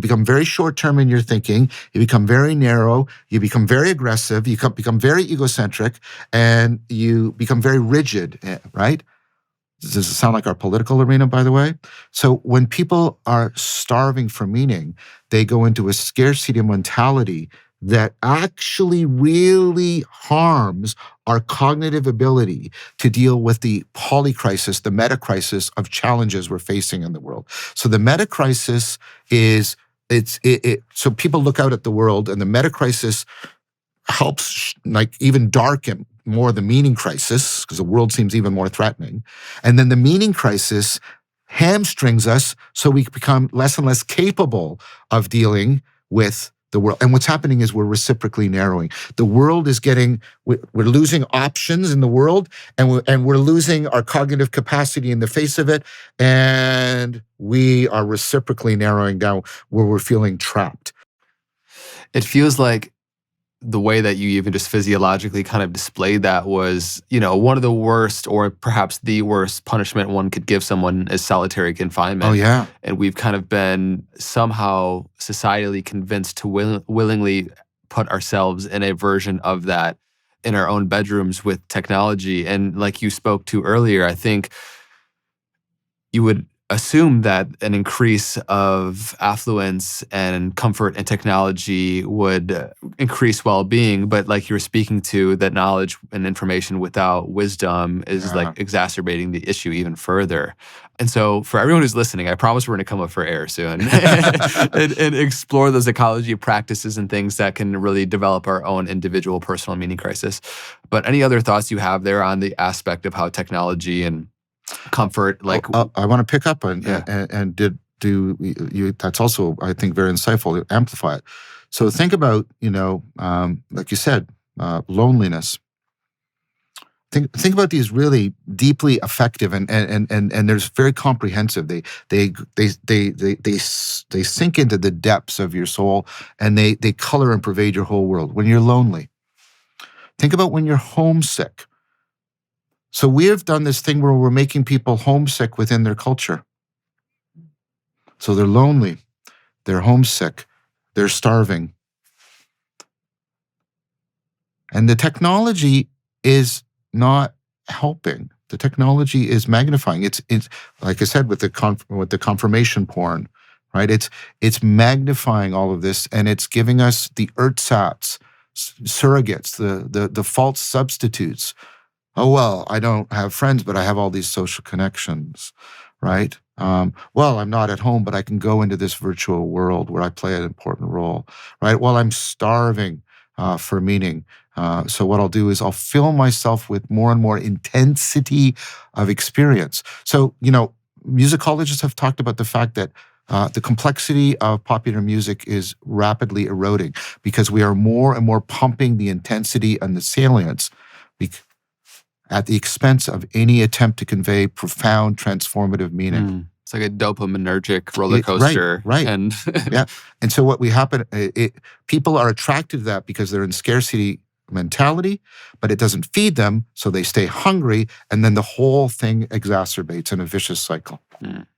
Speaker 1: become very short-term in your thinking, you become very narrow, you become very aggressive, you become very egocentric, and you become very rigid, right? Does it sound like our political arena, by the way? So when people are starving for meaning, they go into a scarcity mentality that actually really harms our cognitive ability to deal with the polycrisis, the meta-crisis of challenges we're facing in the world. So the meta-crisis is, so people look out at the world, and the meta-crisis helps like even darken more the meaning crisis, because the world seems even more threatening. And then the meaning crisis hamstrings us, so we become less and less capable of dealing with the world. And what's happening is we're reciprocally narrowing. The world is we're losing options in the world, and we're losing our cognitive capacity in the face of it, and we are reciprocally narrowing down where we're feeling trapped.
Speaker 2: It feels like the way that you even just physiologically kind of displayed that was, one of the worst or perhaps the worst punishment one could give someone is solitary confinement.
Speaker 1: Oh, yeah.
Speaker 2: And we've kind of been somehow societally convinced to willingly put ourselves in a version of that in our own bedrooms with technology. And like you spoke to earlier, I think you would assume that an increase of affluence and comfort and technology would increase well-being, but like you were speaking to, that knowledge and information without wisdom is like exacerbating the issue even further. And so for everyone who's listening, I promise we're going to come up for air soon and explore those ecology practices and things that can really develop our own individual personal meaning crisis. But any other thoughts you have there on the aspect of how technology and comfort, like
Speaker 1: I want to pick up on and did do you? That's also, I think, very insightful to amplify it. So think about like you said, loneliness. Think about these really deeply effective and there's very comprehensive. They sink into the depths of your soul and they color and pervade your whole world. When you're lonely, think about when you're homesick. So we have done this thing where we're making people homesick within their culture. So they're lonely, they're homesick, they're starving. And the technology is not helping. The technology is magnifying. It's like I said with the confirmation porn, right? It's magnifying all of this, and it's giving us the ersatz, surrogates, the false substitutes. Oh, well, I don't have friends, but I have all these social connections, right? Well, I'm not at home, but I can go into this virtual world where I play an important role, right? Well, I'm starving for meaning. So what I'll do is I'll fill myself with more and more intensity of experience. So, musicologists have talked about the fact that the complexity of popular music is rapidly eroding because we are more and more pumping the intensity and the salience at the expense of any attempt to convey profound, transformative meaning.
Speaker 2: It's like a dopaminergic roller coaster.
Speaker 1: Right.
Speaker 2: And
Speaker 1: yeah. And so what people are attracted to that because they're in scarcity mentality, but it doesn't feed them, so they stay hungry, and then the whole thing exacerbates in a vicious cycle.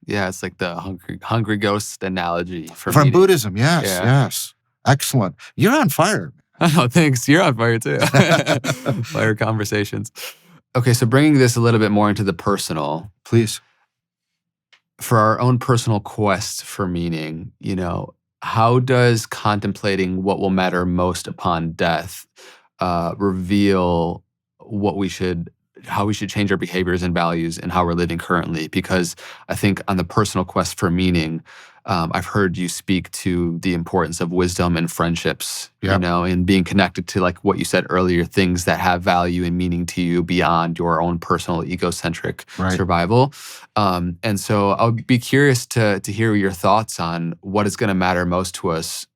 Speaker 2: Yeah, it's like the hungry ghost analogy from
Speaker 1: meaning. Buddhism. Yes. Excellent. You're on fire.
Speaker 2: Oh, thanks. You're on fire too. Fire conversations. Okay, so bringing this a little bit more into the personal.
Speaker 1: Please.
Speaker 2: For our own personal quest for meaning, how does contemplating what will matter most upon death reveal how we should change our behaviors and values and how we're living currently? Because I think on the personal quest for meaning, I've heard you speak to the importance of wisdom and friendships, and being connected to, like what you said earlier, things that have value and meaning to you beyond your own personal egocentric survival. And so I would be curious to hear your thoughts on what is going to matter most to us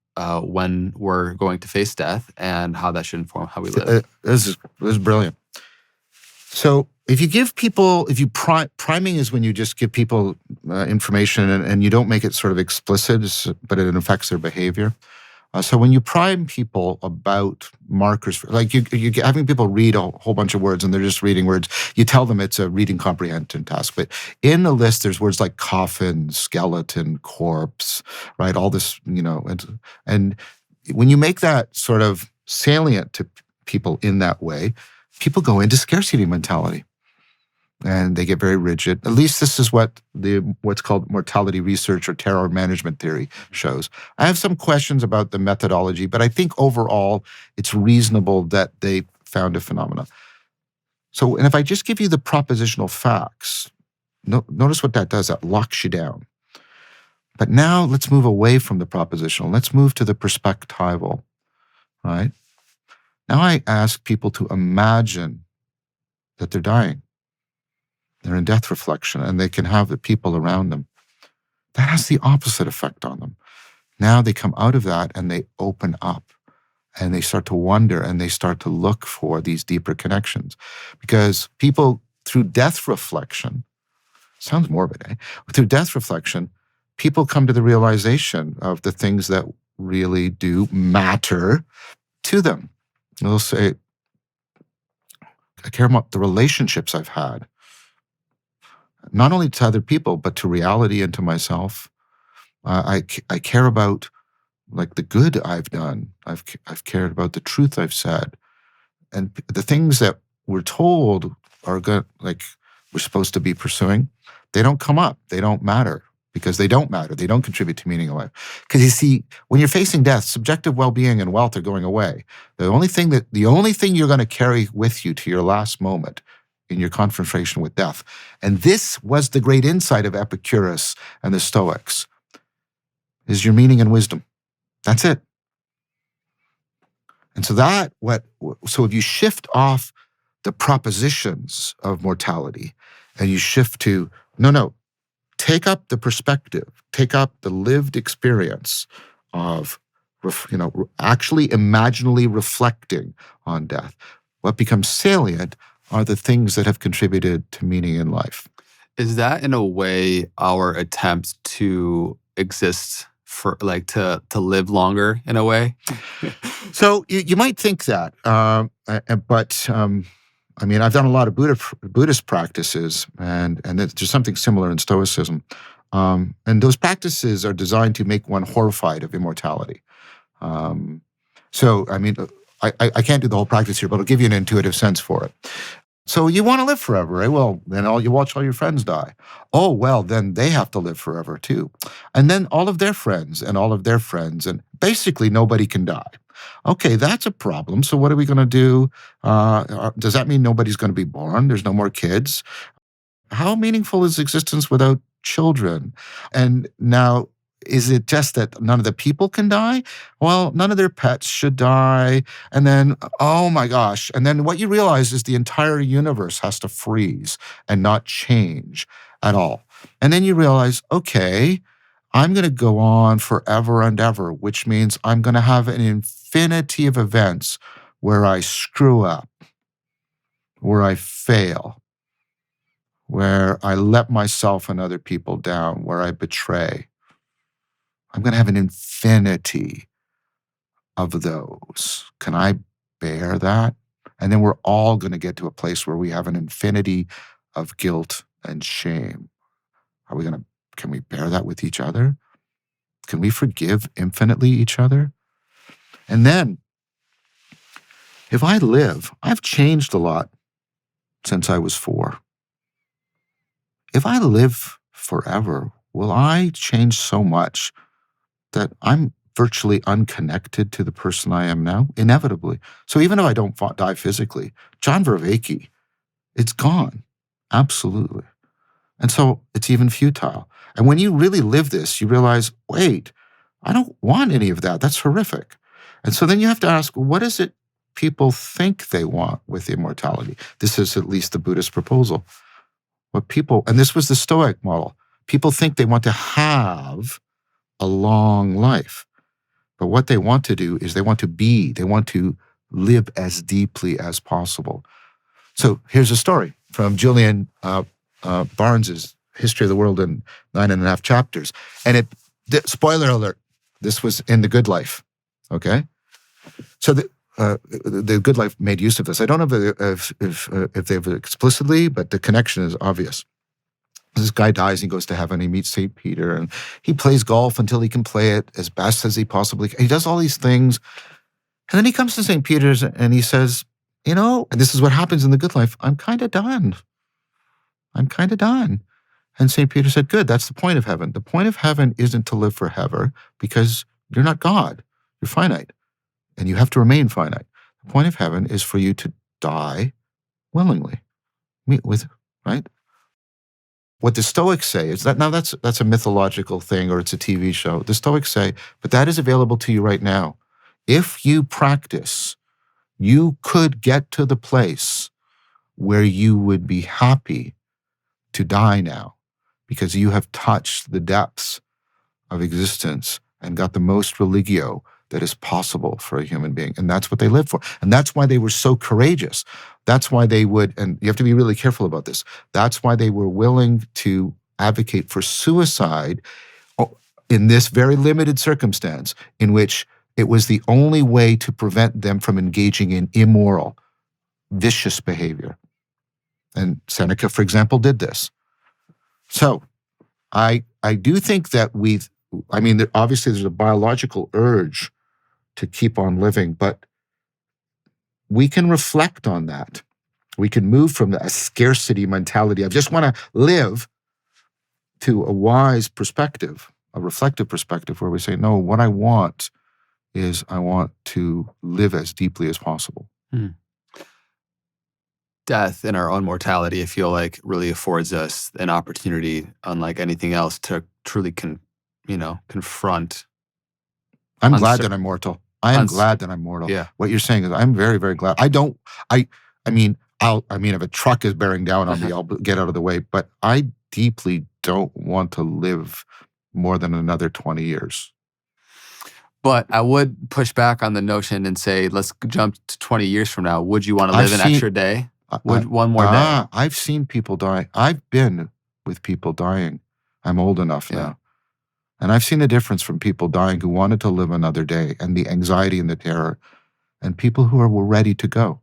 Speaker 2: when we're going to face death and how that should inform how we live.
Speaker 1: This is brilliant. So priming is when you just give people information and you don't make it sort of explicit, but it affects their behavior. So when you prime people about markers, like you're having people read a whole bunch of words and they're just reading words, you tell them it's a reading comprehension task. But in the list, there's words like coffin, skeleton, corpse, right? All this, and when you make that sort of salient to people in that way, people go into scarcity mentality and they get very rigid. At least this is what what's called mortality research or terror management theory shows. I have some questions about the methodology, but I think overall it's reasonable that they found a phenomenon. So, and if I just give you the propositional facts, notice what that does. That locks you down. But now let's move away from the propositional. Let's move to the perspectival, right? Now I ask people to imagine that they're dying. They're in death reflection, and they can have the people around them. That has the opposite effect on them. Now they come out of that and they open up and they start to wonder and they start to look for these deeper connections. Because people, through death reflection, sounds morbid, eh? Through death reflection, people come to the realization of the things that really do matter to them. They'll say, I care about the relationships I've had, not only to other people, but to reality and to myself. I care about like the good I've done. I've cared about the truth I've said, and the things that we're told are good, like we're supposed to be pursuing. They don't come up. They don't matter because they don't matter. They don't contribute to meaning of life. Because you see, when you're facing death, subjective well-being and wealth are going away. The only thing you're going to carry with you to your last moment in your confrontation with death, and this was the great insight of Epicurus and the Stoics, is your meaning and wisdom. That's it. And so if you shift off the propositions of mortality and you shift to, no, take up the perspective, take up the lived experience of, actually imaginally reflecting on death. What becomes salient are the things that have contributed to meaning in life.
Speaker 2: Is that in a way our attempt to exist for to live longer in a way?
Speaker 1: So you might think that, but I've done a lot of Buddhist practices, and there's something similar in Stoicism, and those practices are designed to make one horrified of immortality. I can't do the whole practice here, but I'll give you an intuitive sense for it. So you want to live forever, right? Well, then you watch all your friends die. Oh, well, then they have to live forever too. And then all of their friends and all of their friends, and basically nobody can die. Okay, that's a problem. So what are we going to do? Does that mean nobody's going to be born? There's no more kids? How meaningful is existence without children? And now, is it just that none of the people can die? Well, none of their pets should die. And then, oh my gosh. And then what you realize is the entire universe has to freeze and not change at all. And then you realize, okay, I'm going to go on forever and ever, which means I'm going to have an infinity of events where I screw up, where I fail, where I let myself and other people down, where I betray. I'm going to have an infinity of those. Can I bear that? And then we're all going to get to a place where we have an infinity of guilt and shame. Can we bear that with each other? Can we forgive infinitely each other? And then, if I live, I've changed a lot since I was 4. If I live forever, will I change so much that I'm virtually unconnected to the person I am now? Inevitably. So even if I don't die physically, John Vervaeke, it's gone. Absolutely. And so it's even futile. And when you really live this, you realize, wait, I don't want any of that. That's horrific. And so then you have to ask, what is it people think they want with immortality? This is at least the Buddhist proposal. And this was the Stoic model. People think they want to have a long life. But what they want to do is they want to live as deeply as possible. So here's a story from Julian Barnes's History of the World in 9.5 chapters. And spoiler alert, this was in The Good Life, okay? So the Good Life made use of this. I don't know if they've explicitly, but the connection is obvious. This guy dies, he goes to heaven, he meets St. Peter, and he plays golf until he can play it as best as he possibly can. He does all these things. And then he comes to St. Peter's and he says, and this is what happens in The Good Life, I'm kind of done. And St. Peter said, good, that's the point of heaven. The point of heaven isn't to live forever because you're not God. You're finite. And you have to remain finite. The point of heaven is for you to die willingly. Right? What the Stoics say is that, now that's a mythological thing or it's a TV show. The Stoics say, but that is available to you right now. If you practice, you could get to the place where you would be happy to die now because you have touched the depths of existence and got the most religio that is possible for a human being. And that's what they lived for. And that's why they were so courageous. That's why they would, and you have to be really careful about this, that's why they were willing to advocate for suicide in this very limited circumstance in which It was the only way to prevent them from engaging in immoral, vicious behavior. And Seneca, for example, did this. So I do think that obviously there's a biological urge to keep on living, but we can reflect on that. We can move from a scarcity mentality of just want to live to a wise perspective, a reflective perspective where we say, no, what I want is I want to live as deeply as possible.
Speaker 2: Death and our own mortality, I feel like, really affords us an opportunity, unlike anything else, to truly confront.
Speaker 1: I'm glad that I'm mortal. I am glad that I'm mortal.
Speaker 2: Yeah.
Speaker 1: What you're saying is I'm very, very glad. If a truck is bearing down on me, I'll get out of the way. But I deeply don't want to live more than another 20 years.
Speaker 2: But I would push back on the notion and say, let's jump to 20 years from now. Would you want to live an extra day? One more day?
Speaker 1: I've seen people die. I've been with people dying. I'm old enough now. And I've seen the difference from people dying who wanted to live another day and the anxiety and the terror, and people who were ready to go.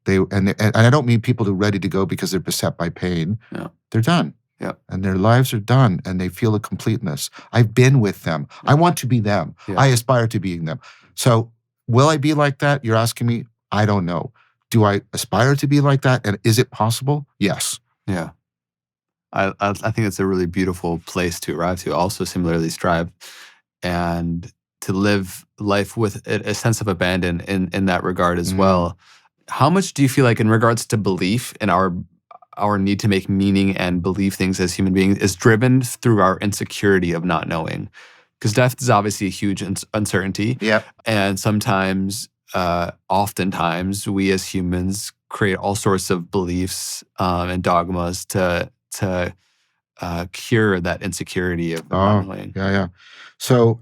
Speaker 1: And I don't mean people who are ready to go because they're beset by pain.
Speaker 2: Yeah.
Speaker 1: They're done.
Speaker 2: Yeah.
Speaker 1: And their lives are done and they feel a completeness. I've been with them. I want to be them. I aspire to being them. So will I be like that? You're asking me? I don't know. Do I aspire to be like that? And is it possible? Yes.
Speaker 2: Yeah. I think it's a really beautiful place to arrive to. Also similarly strive and to live life with a sense of abandon in that regard as well. How much do you feel like in regards to belief and our need to make meaning and believe things as human beings is driven through our insecurity of not knowing? Because death is obviously a huge uncertainty.
Speaker 1: Yeah.
Speaker 2: And sometimes, oftentimes, we as humans create all sorts of beliefs and dogmas to cure that insecurity of not knowing.
Speaker 1: Yeah. So,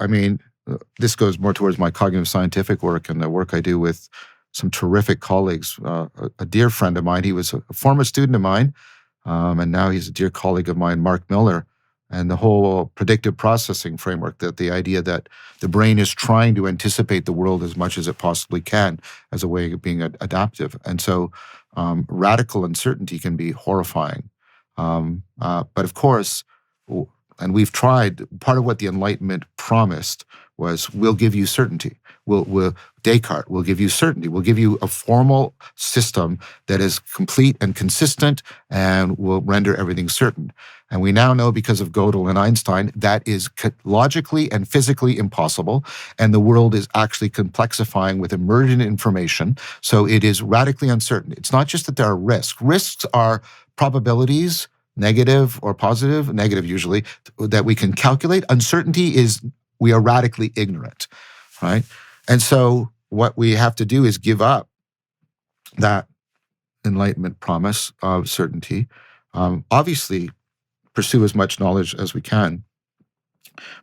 Speaker 1: this goes more towards my cognitive scientific work and the work I do with some terrific colleagues. A dear friend of mine, he was a former student of mine, and now he's a dear colleague of mine, Mark Miller, and the whole predictive processing framework, that the idea that the brain is trying to anticipate the world as much as it possibly can as a way of being adaptive. And so radical uncertainty can be horrifying. But of course, and we've tried, part of what the Enlightenment promised was, we'll give you certainty. Descartes will give you certainty. We'll give you a formal system that is complete and consistent and will render everything certain. And we now know, because of Gödel and Einstein, that is logically and physically impossible. And the world is actually complexifying with emergent information. So it is radically uncertain. It's not just that there are risks. Risks are probabilities, negative or positive, negative usually, that we can calculate. Uncertainty is we are radically ignorant, right? And so what we have to do is give up that Enlightenment promise of certainty. Obviously, pursue as much knowledge as we can.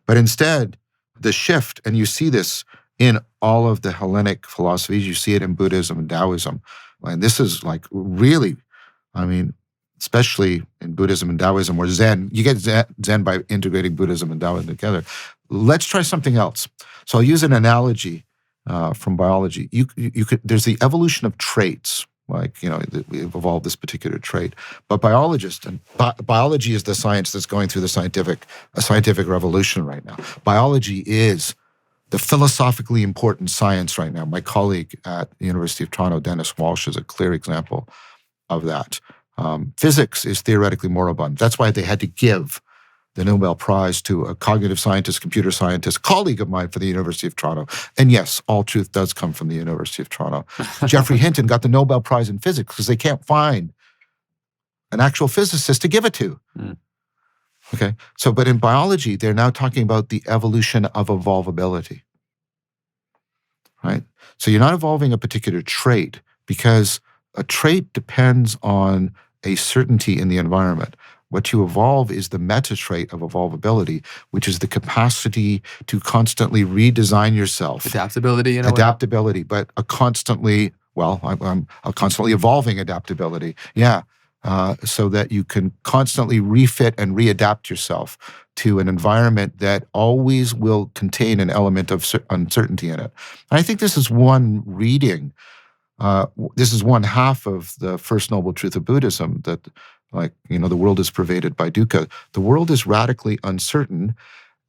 Speaker 1: But instead, the shift, and you see this in all of the Hellenic philosophies, you see it in Buddhism and Taoism. And this is like really, especially in Buddhism and Taoism, or Zen, you get Zen by integrating Buddhism and Taoism together. Let's try something else. So I'll use an analogy from biology. There's the evolution of traits, like, we've evolved this particular trait. But biologists, and biology is the science that's going through a scientific revolution right now. Biology is the philosophically important science right now. My colleague at the University of Toronto, Dennis Walsh, is a clear example of that. Physics is theoretically moribund. That's why they had to give the Nobel Prize to a cognitive scientist, computer scientist, colleague of mine for the University of Toronto. And yes, all truth does come from the University of Toronto. Geoffrey Hinton got the Nobel Prize in physics because they can't find an actual physicist to give it to. Okay, so but in biology, they're now talking about the evolution of evolvability, right? So you're not evolving a particular trait because a trait depends on a certainty in the environment. What you evolve is the meta trait of evolvability, which is the capacity to constantly redesign yourself.
Speaker 2: Adaptability,
Speaker 1: but a constantly evolving adaptability. Yeah. so that you can constantly refit and readapt yourself to an environment that always will contain an element of uncertainty in it. And I think this is one reading. This is one half of the first noble truth of Buddhism, that, the world is pervaded by dukkha. The world is radically uncertain,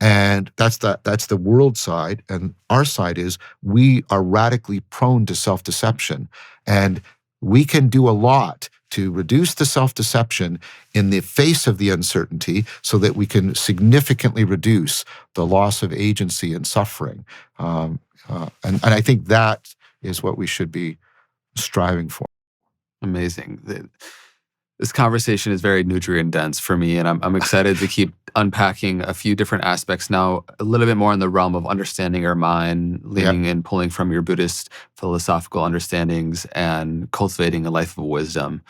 Speaker 1: and that's the world side. And our side is we are radically prone to self-deception, and we can do a lot to reduce the self-deception in the face of the uncertainty so that we can significantly reduce the loss of agency and suffering. And I think that is what we should be striving for.
Speaker 2: Amazing. This conversation is very nutrient dense for me, and I'm excited to keep unpacking a few different aspects now, a little bit more in the realm of understanding our mind, leaning and pulling from your Buddhist philosophical understandings and cultivating a life of wisdom.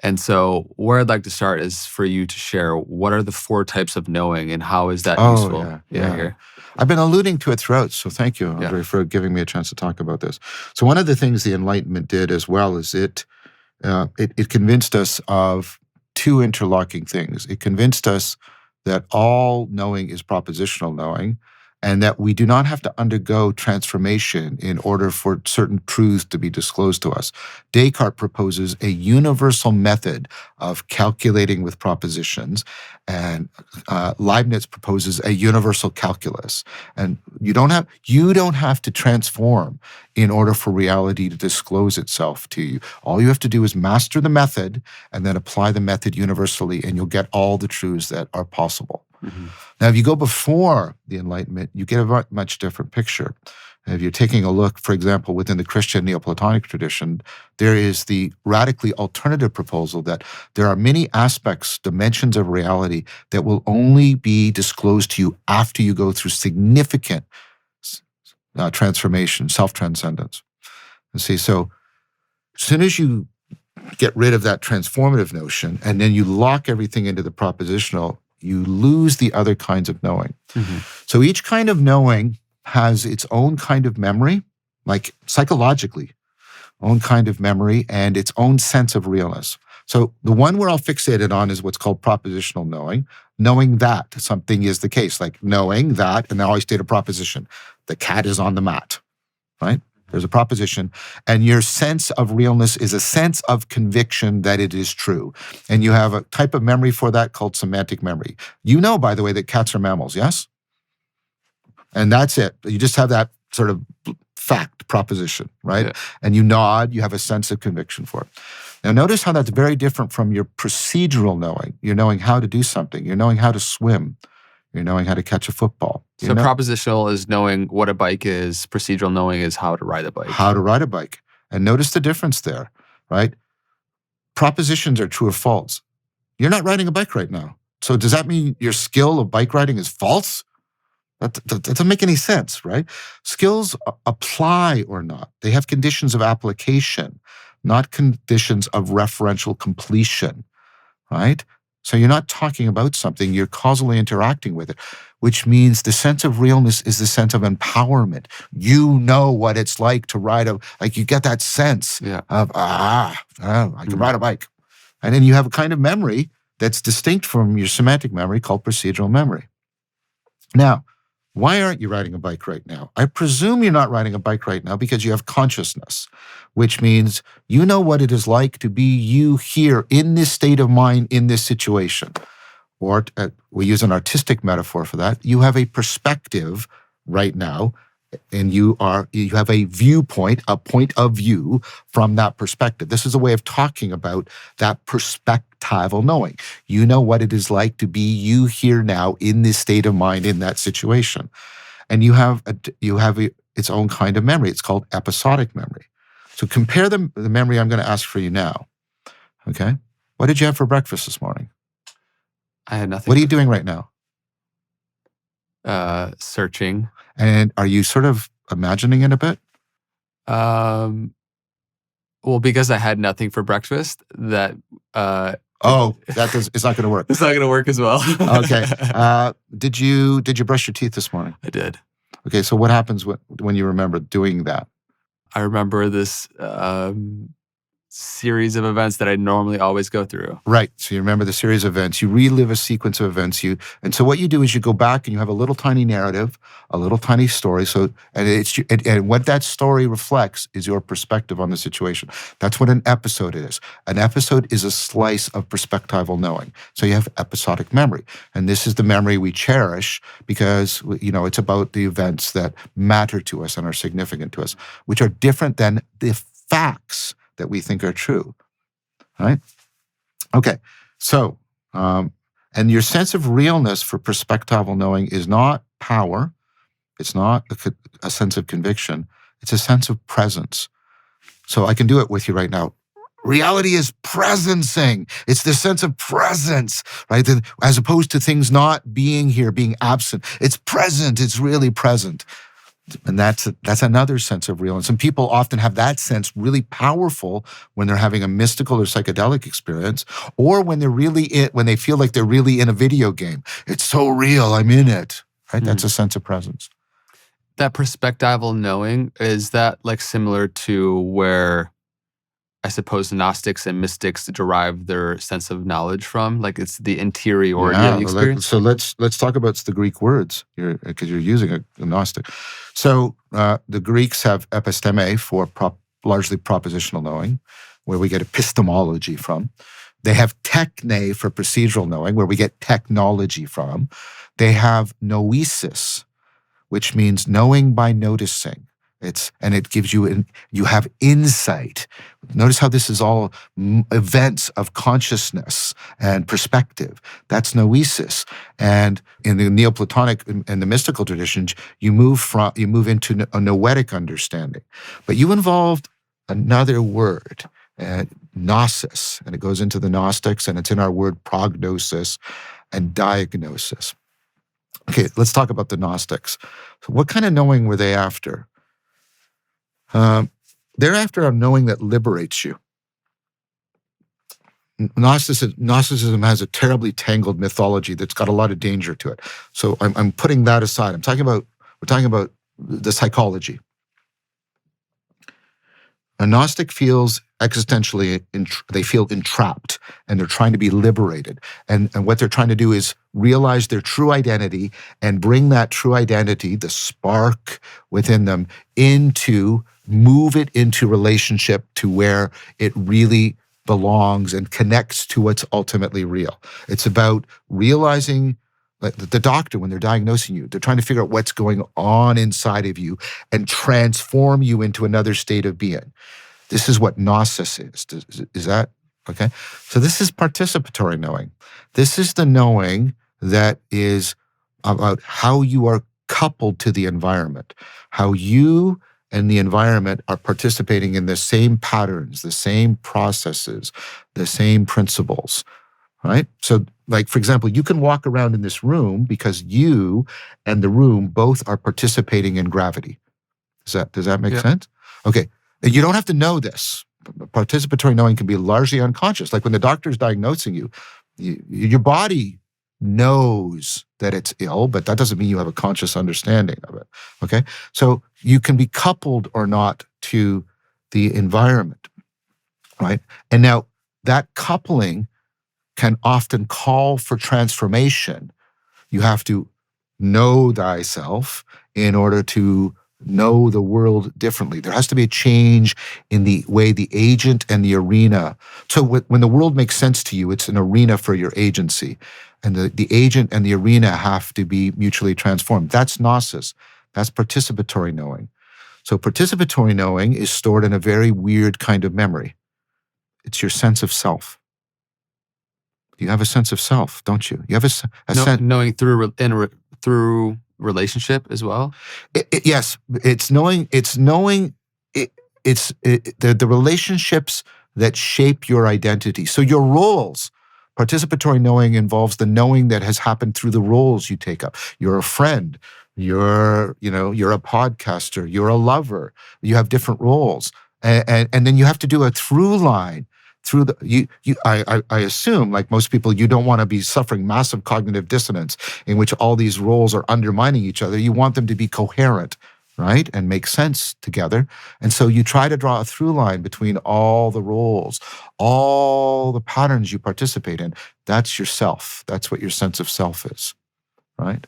Speaker 2: And so where I'd like to start is for you to share, what are the 4 types of knowing and how is that useful? Here.
Speaker 1: I've been alluding to it throughout, so thank you, Andre, for giving me a chance to talk about this. So one of the things the Enlightenment did as well is it convinced us of 2 interlocking things. It convinced us that all knowing is propositional knowing, and that we do not have to undergo transformation in order for certain truths to be disclosed to us. Descartes proposes a universal method of calculating with propositions, and Leibniz proposes a universal calculus. And you don't have to transform in order for reality to disclose itself to you. All you have to do is master the method and then apply the method universally, and you'll get all the truths that are possible. Mm-hmm. Now, if you go before the Enlightenment, you get a much different picture. If you're taking a look, for example, within the Christian Neoplatonic tradition, there is the radically alternative proposal that there are many aspects, dimensions of reality that will only be disclosed to you after you go through significant transformation, self-transcendence. And see, so as soon as you get rid of that transformative notion and then you lock everything into the propositional, you lose the other kinds of knowing. Mm-hmm. So each kind of knowing has its own kind of memory, like psychologically, own kind of memory and its own sense of realness. So the one we're all fixated on is what's called propositional knowing that something is the case, like knowing that, and I always state a proposition, the cat is on the mat, right? There's a proposition, and your sense of realness is a sense of conviction that it is true. And you have a type of memory for that called semantic memory. You know, by the way, that cats are mammals, yes? And that's it. You just have that sort of fact proposition, right? Yeah. And you nod, you have a sense of conviction for it. Now, notice how that's very different from your procedural knowing. You're knowing how to do something. You're knowing how to swim. You're knowing how to catch a football.
Speaker 2: So propositional is knowing what a bike is. Procedural knowing is how to ride a bike.
Speaker 1: How to ride a bike. And notice the difference there, right? Propositions are true or false. You're not riding a bike right now. So does that mean your skill of bike riding is false? That doesn't make any sense, right? Skills apply or not. They have conditions of application, not conditions of referential completion, right? So you're not talking about something, you're causally interacting with it, which means the sense of realness is the sense of empowerment. You know what it's like to ride you get that sense of, I can ride a bike. And then you have a kind of memory that's distinct from your semantic memory called procedural memory. Now, why aren't you riding a bike right now? I presume you're not riding a bike right now because you have consciousness, which means you know what it is like to be you here in this state of mind, in this situation. Or we use an artistic metaphor for that. You have a perspective right now, and you have a viewpoint, a point of view from that perspective. This is a way of talking about that perspectival knowing. You know what it is like to be you here now in this state of mind in that situation. And you have its own kind of memory. It's called episodic memory. So compare the memory I'm going to ask for you now. Okay? What did you have for breakfast this morning?
Speaker 2: I had nothing.
Speaker 1: What are you doing right now?
Speaker 2: Searching.
Speaker 1: And are you sort of imagining it a bit?
Speaker 2: Well, because I had nothing for breakfast, that...
Speaker 1: it's not going to work.
Speaker 2: It's not going to work as well.
Speaker 1: Okay. Did you brush your teeth this morning?
Speaker 2: I did.
Speaker 1: Okay, so what happens when you remember doing that?
Speaker 2: I remember this series of events that I normally always go through.
Speaker 1: Right. So you remember the series of events. You relive a sequence of events. And so what you do is you go back and you have a little tiny narrative, a little tiny story. And what that story reflects is your perspective on the situation. That's what an episode is. An episode is a slice of perspectival knowing. So you have episodic memory. And this is the memory we cherish because, it's about the events that matter to us and are significant to us, which are different than the facts that we think are true, right? Okay, so, and your sense of realness for perspectival knowing is not power. It's not a sense of conviction. It's a sense of presence. So I can do it with you right now. Reality is presencing. It's this sense of presence, right? As opposed to things not being here, being absent. It's present. It's really present. And that's another sense of realness. And people often have that sense really powerful when they're having a mystical or psychedelic experience, or when when they feel like they're really in a video game. It's so real, I'm in it, right? That's a sense of presence.
Speaker 2: That perspectival knowing, is that like similar to where I suppose Gnostics and mystics derive their sense of knowledge from? Like it's the interiority of the experience?
Speaker 1: So let's talk about the Greek words here, because you're using a Gnostic. So the Greeks have episteme for largely propositional knowing, where we get epistemology from. They have techne for procedural knowing, where we get technology from. They have noesis, which means knowing by noticing. It gives you have insight. Notice how this is all events of consciousness and perspective. That's noesis. And in the Neoplatonic and the mystical traditions, you move into a noetic understanding. But you involved another word, gnosis, and it goes into the Gnostics, and it's in our word prognosis and diagnosis. Okay, let's talk about the Gnostics. So what kind of knowing were they after? They're after a knowing that liberates you. Gnosticism has a terribly tangled mythology that's got a lot of danger to it. So I'm putting that aside. We're talking about the psychology. A Gnostic feels existentially, they feel entrapped, and they're trying to be liberated. And what they're trying to do is realize their true identity and bring that true identity, the spark within them, move it into relationship to where it really belongs and connects to what's ultimately real. It's about realizing, like the doctor, when they're diagnosing you, they're trying to figure out what's going on inside of you and transform you into another state of being. This is what gnosis is. Is that okay? So this is participatory knowing. This is the knowing that is about how you are coupled to the environment, how you and the environment are participating in the same patterns, the same processes, the same principles, right? So, like, for example, you can walk around in this room because you and the room both are participating in gravity. Does that make sense? Okay. You don't have to know this. Participatory knowing can be largely unconscious. Like when the doctor's diagnosing you, your body knows that it's ill, but that doesn't mean you have a conscious understanding of it, okay? So you can be coupled or not to the environment, right? And now that coupling can often call for transformation. You have to know thyself in order to know the world differently. There has to be a change in the way the agent and the arena. So when the world makes sense to you, it's an arena for your agency. And the agent and the arena have to be mutually transformed. That's gnosis. That's participatory knowing. So participatory knowing is stored in a very weird kind of memory. It's your sense of self. You have a sense of self, don't you? You have a sense.
Speaker 2: Knowing through relationship as well?
Speaker 1: Yes, it's knowing. It's knowing. It's the relationships that shape your identity. So your roles. Participatory knowing involves the knowing that has happened through the roles you take up. You're a friend. You're a podcaster. You're a lover. You have different roles, and then you have to do a through line. Through I assume, like most people, you don't want to be suffering massive cognitive dissonance in which all these roles are undermining each other. You want them to be coherent. right? And make sense together. And so you try to draw a through line between all the roles, all the patterns you participate in. That's yourself. That's what your sense of self is, right?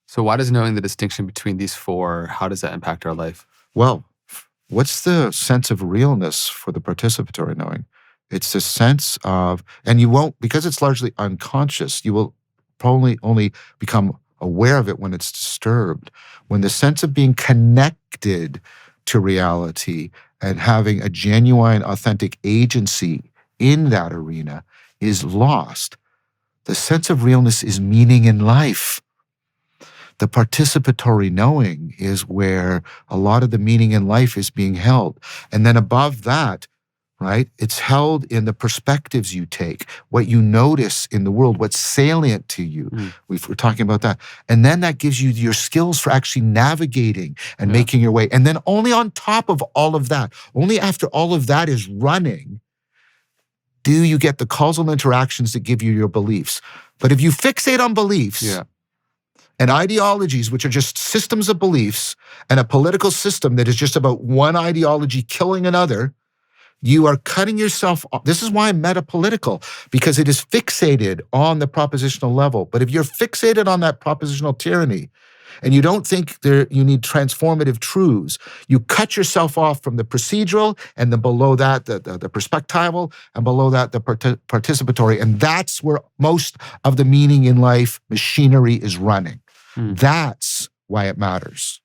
Speaker 2: So why does knowing the distinction between these four, how does that impact our life?
Speaker 1: Well, what's the sense of realness for the participatory knowing? It's the sense of, and you won't, because it's largely unconscious, you will probably only become aware of it when it's disturbed, when the sense of being connected to reality and having a genuine, authentic agency in that arena is lost. The sense of realness is meaning in life. The participatory knowing is where a lot of the meaning in life is being held. And then above that, right, it's held in the perspectives you take, what you notice in the world, what's salient to you. We're talking about that. And then that gives you your skills for actually navigating and making your way. And then only on top of all of that, only after all of that is running, do you get the causal interactions that give you your beliefs. But if you fixate on beliefs, and ideologies, which are just systems of beliefs, and a political system that is just about one ideology killing another, you are cutting yourself off. This is why I'm metapolitical, because it is fixated on the propositional level. But if you're fixated on that propositional tyranny, and you don't think you need transformative truths, you cut yourself off from the procedural, and then below that, the perspectival, and below that, the participatory. And that's where most of the meaning in life machinery is running. That's why it matters.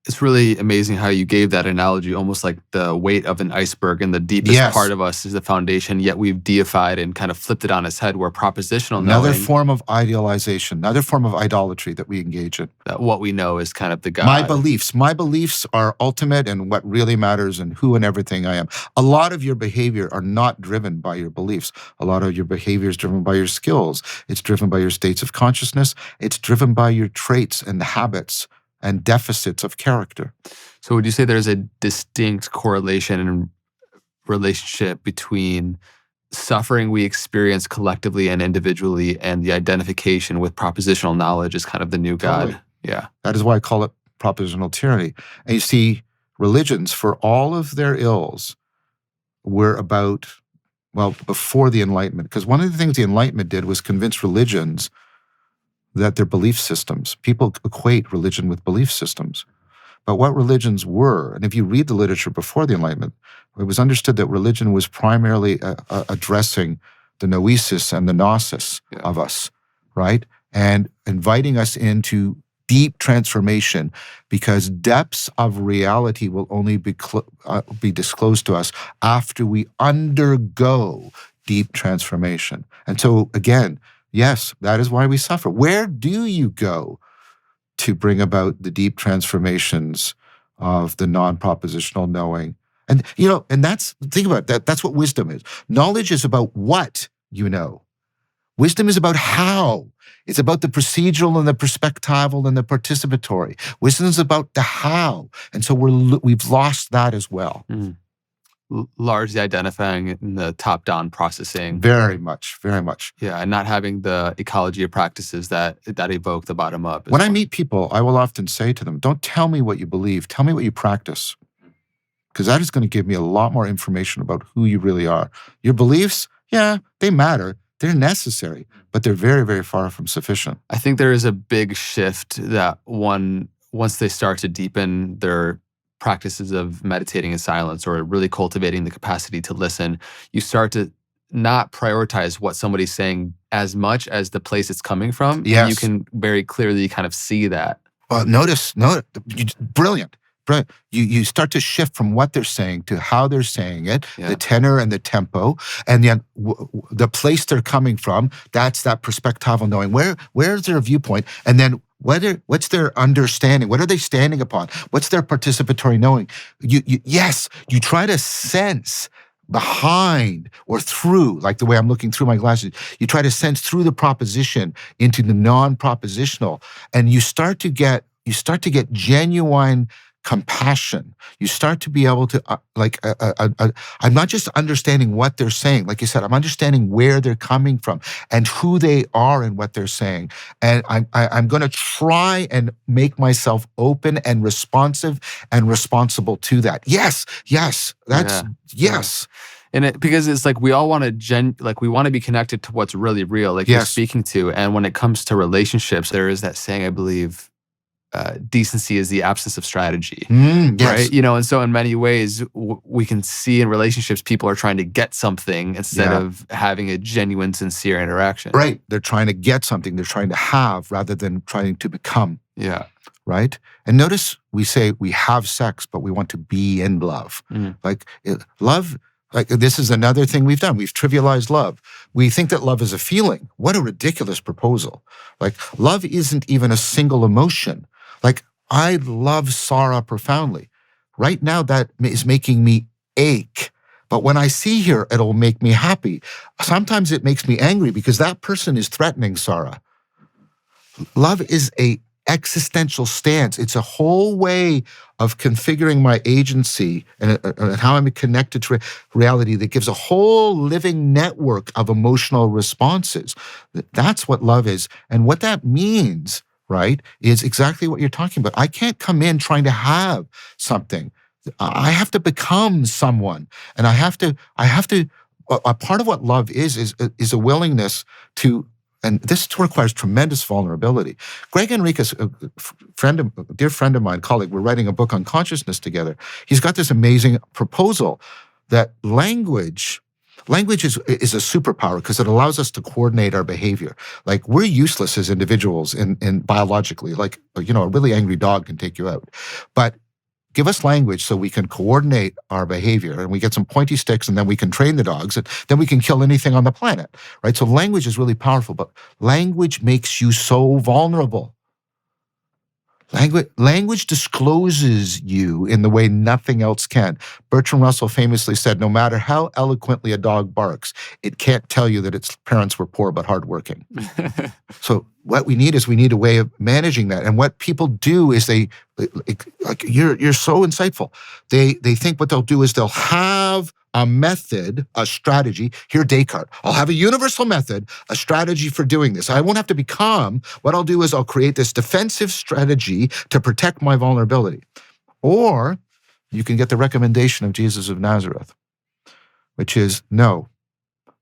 Speaker 2: It's really amazing how you gave that analogy, almost like the weight of an iceberg, and the deepest part of us is the foundation, yet we've deified and kind of flipped it on its head, where propositional
Speaker 1: another
Speaker 2: knowing,
Speaker 1: form of idealization, another form of idolatry that we engage in.
Speaker 2: That what we know is kind of the God.
Speaker 1: My beliefs are ultimate and what really matters and who and everything I am. A lot of your behavior are not driven by your beliefs. A lot of your behavior is driven by your skills. It's driven by your states of consciousness. It's driven by your traits and habits and deficits of character.
Speaker 2: So would you say there's a distinct correlation and relationship between suffering we experience collectively and individually and the identification with propositional knowledge as kind of the new God? Yeah.
Speaker 1: That is why I call it propositional tyranny. And you see, religions, for all of their ills, were about, well, before the Enlightenment. Because one of the things the Enlightenment did was convince religions that they're belief systems. People equate religion with belief systems. But what religions were, and if you read the literature before the Enlightenment, it was understood that religion was primarily addressing the noesis and the gnosis of us, right? And inviting us into deep transformation, because depths of reality will only be disclosed to us after we undergo deep transformation. And so again, yes, that is why we suffer. Where do you go to bring about the deep transformations of the non-propositional knowing? And, and think about that. That's what wisdom is. Knowledge is about what you know. Wisdom is about how. It's about the procedural and the perspectival and the participatory. Wisdom is about the how. And so we've lost that as well.
Speaker 2: Largely identifying in the top-down processing.
Speaker 1: Very much, very much.
Speaker 2: Yeah, and not having the ecology of practices that evoke the bottom-up.
Speaker 1: When I meet people, I will often say to them, don't tell me what you believe, tell me what you practice. Because that is going to give me a lot more information about who you really are. Your beliefs, yeah, they matter. They're necessary, but they're very, very far from sufficient.
Speaker 2: I think there is a big shift that once they start to deepen their practices of meditating in silence or really cultivating the capacity to listen, you start to not prioritize what somebody's saying as much as the place it's coming from.
Speaker 1: Yes.
Speaker 2: And you can very clearly kind of see that.
Speaker 1: Well, brilliant. You start to shift from what they're saying to how they're saying it, the tenor and the tempo, and then the place they're coming from. That's that perspectival knowing. Where's their viewpoint? And then what's their understanding? What are they standing upon? What's their participatory knowing? You try to sense behind or through, like the way I'm looking through my glasses, you try to sense through the proposition into the non-propositional, and you start to get genuine compassion. You start to be able to, I'm not just understanding what they're saying. Like you said, I'm understanding where they're coming from and who they are and what they're saying. And I'm going to try and make myself open and responsive and responsible to that. Yes, that's, yes.
Speaker 2: And because it's like we all want to we want to be connected to what's really real, like you're speaking to. And when it comes to relationships, there is that saying, I believe, decency is the absence of strategy, right? And so in many ways, we can see in relationships, people are trying to get something instead of having a genuine, sincere interaction.
Speaker 1: Right. They're trying to get something. They're trying to have rather than trying to become.
Speaker 2: Yeah.
Speaker 1: Right? And notice we say we have sex, but we want to be in love. Like love, like this is another thing we've done. We've trivialized love. We think that love is a feeling. What a ridiculous proposal. Like love isn't even a single emotion. Like, I love Sarah profoundly. Right now, that is making me ache. But when I see her, it'll make me happy. Sometimes it makes me angry because that person is threatening Sarah. Love is a existential stance. It's a whole way of configuring my agency and how I'm connected to reality that gives a whole living network of emotional responses. That's what love is. And what that means, right, is exactly what you're talking about. I can't come in trying to have something. I have to become someone. And I have to, a part of what love is a willingness to, and this requires tremendous vulnerability. Greg Enriquez, a dear friend of mine, colleague, we're writing a book on consciousness together. He's got this amazing proposal that language is a superpower because it allows us to coordinate our behavior. Like we're useless as individuals in biologically. Like, a really angry dog can take you out. But give us language so we can coordinate our behavior and we get some pointy sticks and then we can train the dogs and then we can kill anything on the planet, right? So language is really powerful, but language makes you so vulnerable. Language discloses you in the way nothing else can. Bertrand Russell famously said, no matter how eloquently a dog barks, it can't tell you that its parents were poor but hardworking. So what we need a way of managing that. And what people do is you're so insightful. They think what they'll do is they'll have a method, a strategy. Here, Descartes. I'll have a universal method, a strategy for doing this. I won't have to become. What I'll do is I'll create this defensive strategy to protect my vulnerability. Or you can get the recommendation of Jesus of Nazareth, which is, no,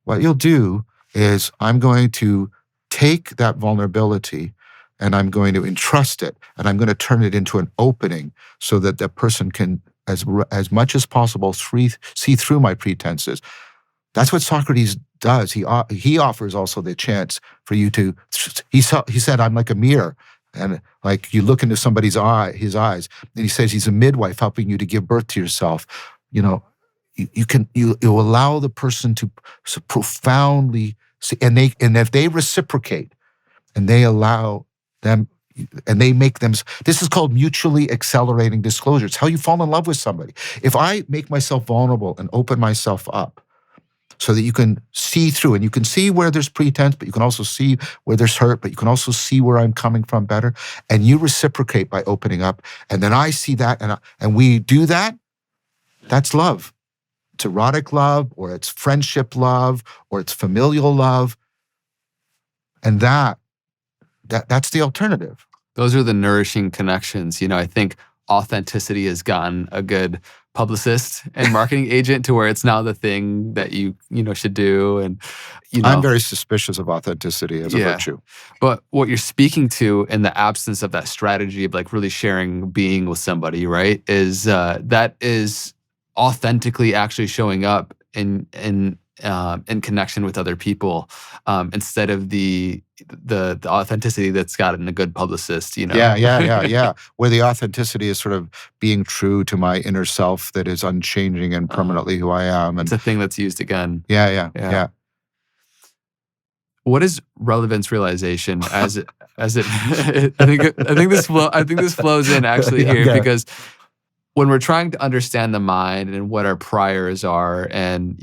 Speaker 1: what you'll do is I'm going to take that vulnerability and I'm going to entrust it and I'm going to turn it into an opening so that that person can, as much as possible, see through my pretenses. That's what Socrates does. He offers also the chance for you to, he said, I'm like a mirror. And like you look into somebody's his eyes, and he says he's a midwife helping you to give birth to yourself. You allow the person to so profoundly see, and if they reciprocate and they allow them, and they make them, this is called mutually accelerating disclosure. It's how you fall in love with somebody. If I make myself vulnerable and open myself up so that you can see through, and you can see where there's pretense, but you can also see where there's hurt, but you can also see where I'm coming from better, and you reciprocate by opening up, and then I see that, and we do that, that's love. It's erotic love, or it's friendship love, or it's familial love, and that's the alternative.
Speaker 2: Those are the nourishing connections. I think authenticity has gotten a good publicist and marketing agent to where it's now the thing that you should do. And
Speaker 1: I'm very suspicious of authenticity as a virtue.
Speaker 2: But what you're speaking to in the absence of that strategy of like really sharing being with somebody, right, is that is authentically actually showing up in connection with other people, instead of the authenticity that's gotten a good publicist,
Speaker 1: Yeah. Where the authenticity is sort of being true to my inner self that is unchanging and permanently who I am. And
Speaker 2: it's a thing that's used again.
Speaker 1: Yeah.
Speaker 2: What is relevance realization as it? I think this flows in actually here because when we're trying to understand the mind and what our priors are, and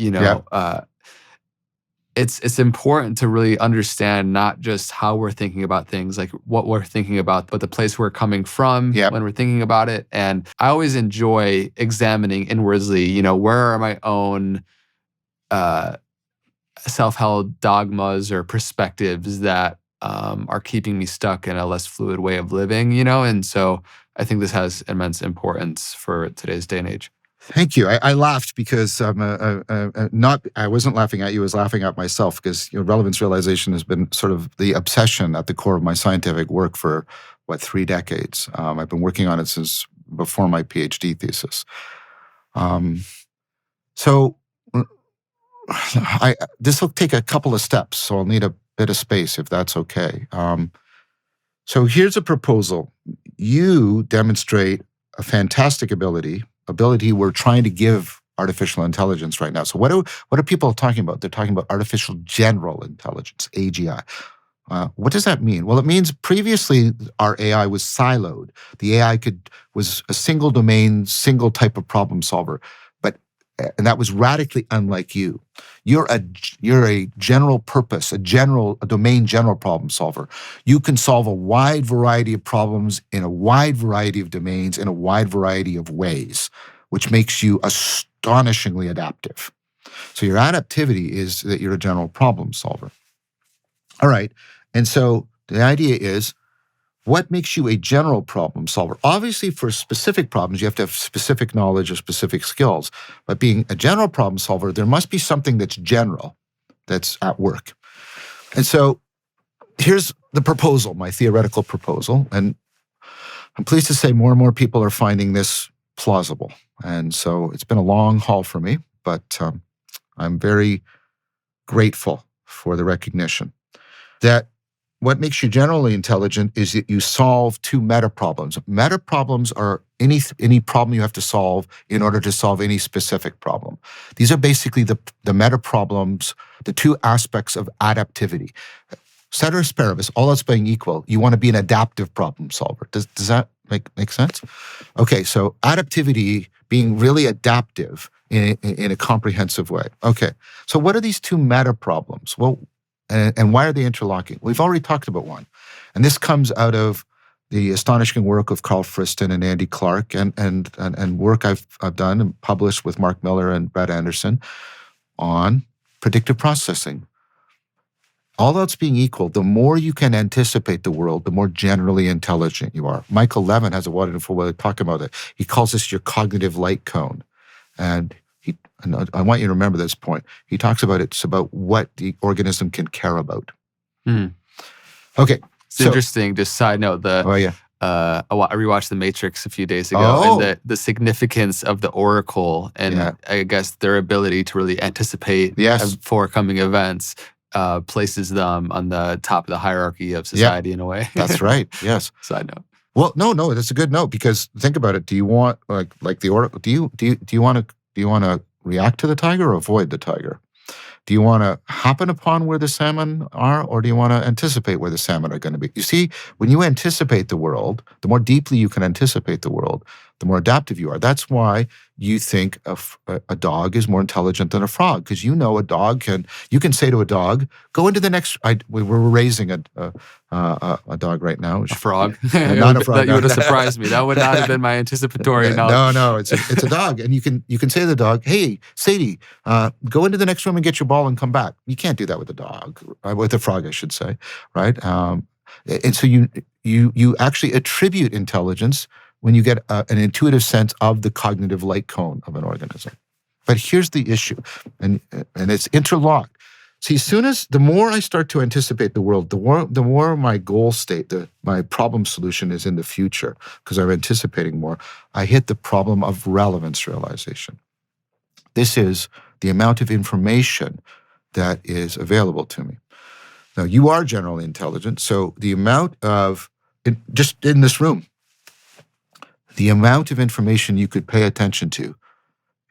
Speaker 2: it's important to really understand not just how we're thinking about things, like what we're thinking about, but the place we're coming from when we're thinking about it. And I always enjoy examining inwardly, where are my own self-held dogmas or perspectives that are keeping me stuck in a less fluid way of living, And so I think this has immense importance for today's day and age.
Speaker 1: Thank you. I laughed because I wasn't laughing at you, I was laughing at myself because relevance realization has been sort of the obsession at the core of my scientific work for, 3 decades. I've been working on it since before my PhD thesis. So this will take a couple of steps, so I'll need a bit of space if that's okay. So here's a proposal. You demonstrate a fantastic ability we're trying to give artificial intelligence right now. So what are people talking about? They're talking about artificial general intelligence, AGI. What does that mean? Well, it means previously our AI was siloed. The AI was a single domain, single type of problem solver, and that was radically unlike you. You're a general purpose, a domain general problem solver. You can solve a wide variety of problems in a wide variety of domains in a wide variety of ways, which makes you astonishingly adaptive. So your adaptivity is that you're a general problem solver. All right. And so the idea is, what makes you a general problem solver? Obviously, for specific problems, you have to have specific knowledge or specific skills. But being a general problem solver, there must be something that's general, that's at work. And so here's the proposal, my theoretical proposal. And I'm pleased to say more and more people are finding this plausible. And so it's been a long haul for me, but I'm very grateful for the recognition that what makes you generally intelligent is that you solve 2 meta problems. Meta problems are any problem you have to solve in order to solve any specific problem. These are basically the meta problems, the 2 aspects of adaptivity. Ceteris paribus, all else being equal, you want to be an adaptive problem solver. Does that make sense? Okay, so adaptivity, being really adaptive in a comprehensive way. Okay, so what are these 2 meta problems? Well, and why are they interlocking? We've already talked about one. And this comes out of the astonishing work of Carl Friston and Andy Clark and work I've done and published with Mark Miller and Brett Anderson on predictive processing. All else being equal, the more you can anticipate the world, the more generally intelligent you are. Michael Levin has a wonderful way of talking about it. He calls this your cognitive light cone. And I want you to remember this point. He talks about it's about what the organism can care about. Okay.
Speaker 2: It's interesting. Just side note, I rewatched The Matrix a few days ago, and the significance of the oracle and I guess their ability to really anticipate forthcoming events places them on the top of the hierarchy of society in a way.
Speaker 1: That's right. Yes.
Speaker 2: Side note.
Speaker 1: Well, no, that's a good note because think about it. Do you want like the oracle? Do you want to react to the tiger or avoid the tiger? Do you want to happen upon where the salmon are, or do you want to anticipate where the salmon are going to be? You see, when you anticipate the world, the more deeply you can anticipate the world, the more adaptive you are. That's why you think a dog is more intelligent than a frog, because you know you can say to a dog, go into the next, we're raising a dog right now.
Speaker 2: A frog?
Speaker 1: Not a frog.
Speaker 2: That would have surprised me. That would not have been my anticipatory knowledge.
Speaker 1: No, it's a dog. And you can say to the dog, hey, Sadie, go into the next room and get your ball and come back. You can't do that with a dog, with a frog, I should say, right? And so you actually attribute intelligence when you get an intuitive sense of the cognitive light cone of an organism. But here's the issue, and it's interlocked. See, the more I start to anticipate the world, the more my goal state, my problem solution is in the future, because I'm anticipating more, I hit the problem of relevance realization. This is the amount of information that is available to me. Now, you are generally intelligent, so the amount of, just in this room, the amount of information you could pay attention to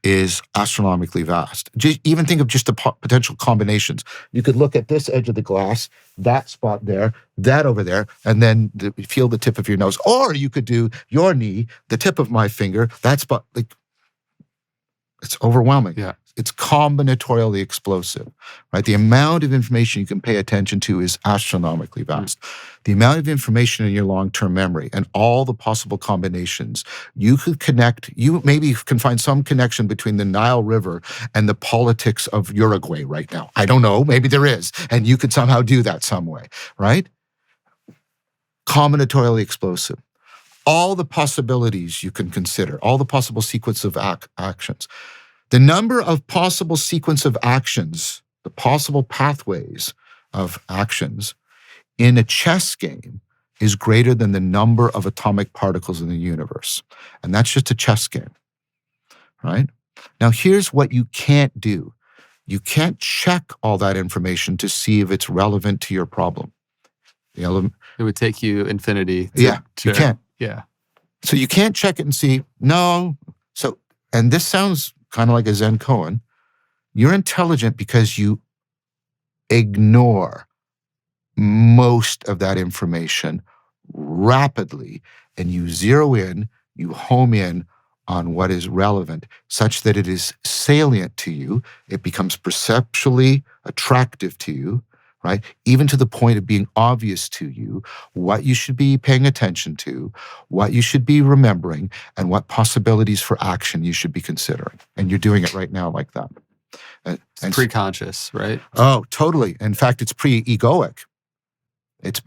Speaker 1: is astronomically vast. Even think of just the potential combinations. You could look at this edge of the glass, that spot there, that over there, and then feel the tip of your nose. Or you could do your knee, the tip of my finger, that spot. Like, it's overwhelming.
Speaker 2: Yeah.
Speaker 1: it's combinatorially explosive, right? The amount of information you can pay attention to is astronomically vast. The amount of information in your long-term memory and all the possible combinations, you maybe can find some connection between the Nile River and the politics of Uruguay right now. I don't know, maybe there is, and you could somehow do that some way, right? Combinatorially explosive. All the possibilities you can consider, all the possible sequence of actions. The number of possible sequence of actions, the possible pathways of actions in a chess game is greater than the number of atomic particles in the universe. And that's just a chess game, right? Now, here's what you can't do. You can't check all that information to see if it's relevant to your problem.
Speaker 2: It would take you infinity.
Speaker 1: You can't.
Speaker 2: Yeah.
Speaker 1: So you can't check it and see, no. So, and this sounds kind of like a Zen koan. You're intelligent because you ignore most of that information rapidly, and you zero in, you home in on what is relevant, such that it is salient to you, it becomes perceptually attractive to you, right? Even to the point of being obvious to you what you should be paying attention to, what you should be remembering, and what possibilities for action you should be considering. And you're doing it right now like that.
Speaker 2: It's pre-conscious, right?
Speaker 1: Oh, totally. In fact, it's pre-egoic. It's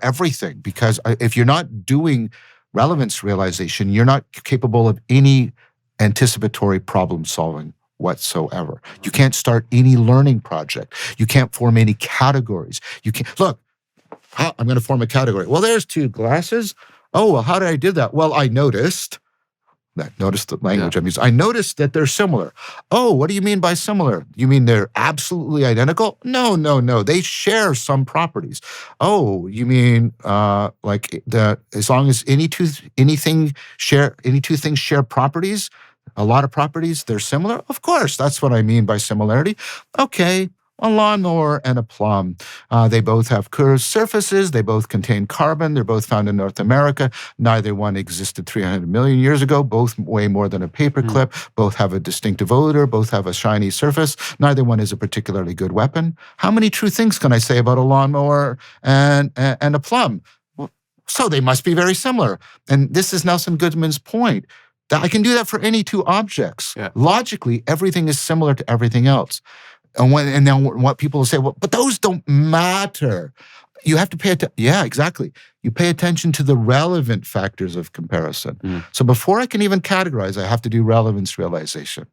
Speaker 1: everything, because if you're not doing relevance realization, you're not capable of any anticipatory problem solving whatsoever. You can't start any learning project. You can't form any categories. You can't, look, I'm going to form a category. Well, there's two glasses. Oh, well, how did I do that? Well, I noticed the language I'm using. I noticed that they're similar. Oh, what do you mean by similar? You mean they're absolutely identical? No. They share some properties. Oh, you mean like that? As long as any two things share properties, a lot of properties, they're similar? Of course, that's what I mean by similarity. Okay, a lawnmower and a plum. They both have curved surfaces. They both contain carbon. They're both found in North America. Neither one existed 300 million years ago. Both weigh more than a paperclip. Both have a distinctive odor. Both have a shiny surface. Neither one is a particularly good weapon. How many true things can I say about a lawnmower and a plum? Well, so they must be very similar. And this is Nelson Goodman's point. I can do that for any two objects.
Speaker 2: Yeah.
Speaker 1: Logically, everything is similar to everything else. And then what people will say, well, but those don't matter. You have to pay attention. Yeah, exactly. You pay attention to the relevant factors of comparison. So before I can even categorize, I have to do relevance realization.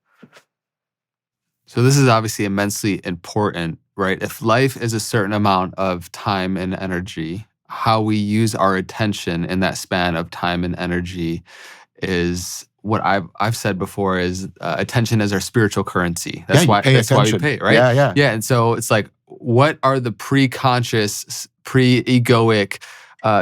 Speaker 2: So this is obviously immensely important, right? If life is a certain amount of time and energy, how we use our attention in that span of time and energy is what I've said before is attention is our spiritual currency. That's why we pay, right? Yeah. And so it's like, what are the pre-conscious, pre-egoic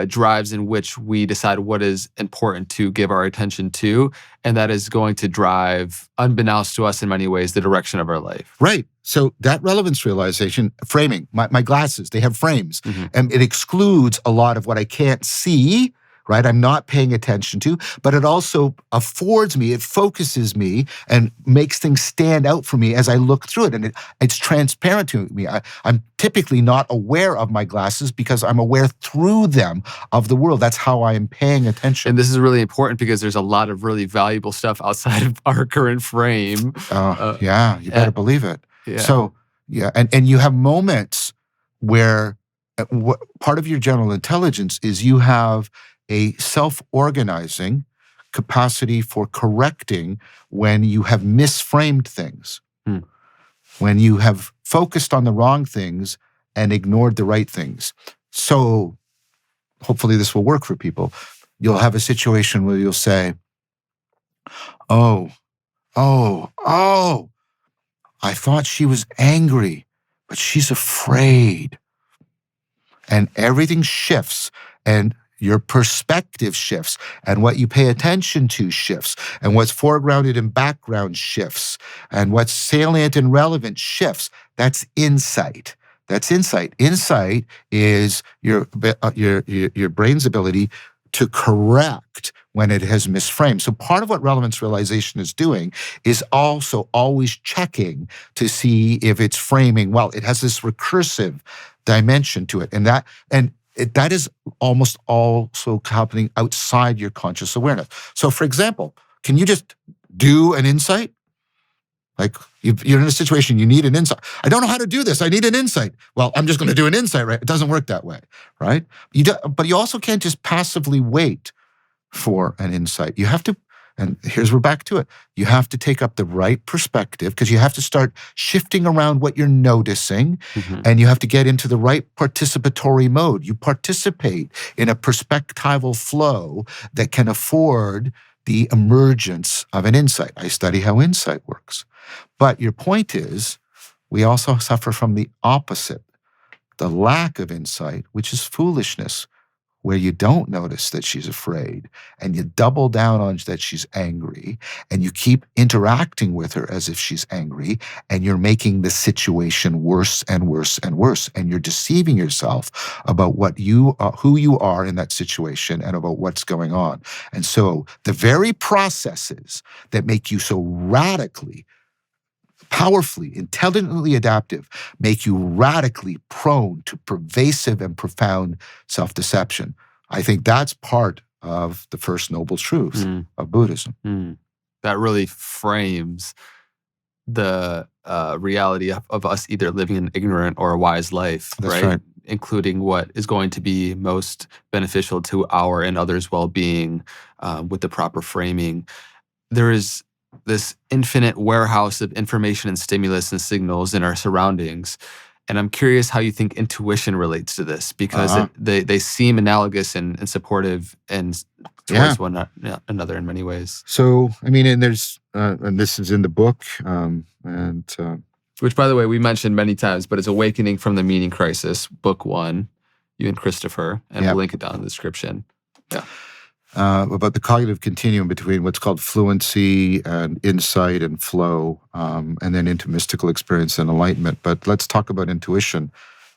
Speaker 2: drives in which we decide what is important to give our attention to, and that is going to drive, unbeknownst to us in many ways, the direction of our life.
Speaker 1: Right. So that relevance realization, framing, my glasses, they have frames, and it excludes a lot of what I can't see, right? I'm not paying attention to, but it also affords me, it focuses me and makes things stand out for me as I look through it. And it's transparent to me. I'm typically not aware of my glasses because I'm aware through them of the world. That's how I am paying attention.
Speaker 2: And this is really important because there's a lot of really valuable stuff outside of our current frame.
Speaker 1: Yeah, you better believe it.
Speaker 2: Yeah.
Speaker 1: So, yeah, and you have moments where part of your general intelligence is you have a self-organizing capacity for correcting when you have misframed things, when you have focused on the wrong things and ignored the right things. So hopefully this will work for people. You'll have a situation where you'll say, oh, I thought she was angry, but she's afraid. And everything shifts, and your perspective shifts, and what you pay attention to shifts, and what's foregrounded and background shifts, and what's salient and relevant shifts. That's insight. Insight is your brain's ability to correct when it has misframed. So part of what relevance realization is doing is also always checking to see if it's framing well. It has this recursive dimension to it. And that is almost also happening outside your conscious awareness. So for example, can you just do an insight? Like you're in a situation, you need an insight. I don't know how to do this. I need an insight. Well, I'm just going to do an insight, right? It doesn't work that way, right? But you also can't just passively wait for an insight. You have to, and we're back to it. You have to take up the right perspective because you have to start shifting around what you're noticing, and you have to get into the right participatory mode. You participate in a perspectival flow that can afford the emergence of an insight. I study how insight works. But your point is, we also suffer from the opposite, the lack of insight, which is foolishness, where you don't notice that she's afraid and you double down on that she's angry and you keep interacting with her as if she's angry and you're making the situation worse and worse and worse and you're deceiving yourself about who you are in that situation and about what's going on. And so the very processes that make you so radically powerfully, intelligently adaptive, make you radically prone to pervasive and profound self-deception. I think that's part of the first noble truth of Buddhism.
Speaker 2: That really frames the reality of us either living an ignorant or a wise life,
Speaker 1: right?
Speaker 2: Including what is going to be most beneficial to our and others' well-being with the proper framing. There is this infinite warehouse of information and stimulus and signals in our surroundings. And I'm curious how you think intuition relates to this, because they seem analogous and supportive and towards one another in many ways.
Speaker 1: So, I mean, and there's, and this is in the book,
Speaker 2: which, by the way, we mentioned many times, but it's Awakening from the Meaning Crisis, book 1, you and Christopher, and we'll link it down in the description. Yeah.
Speaker 1: About the cognitive continuum between what's called fluency and insight and flow, and then into mystical experience and enlightenment. But let's talk about intuition.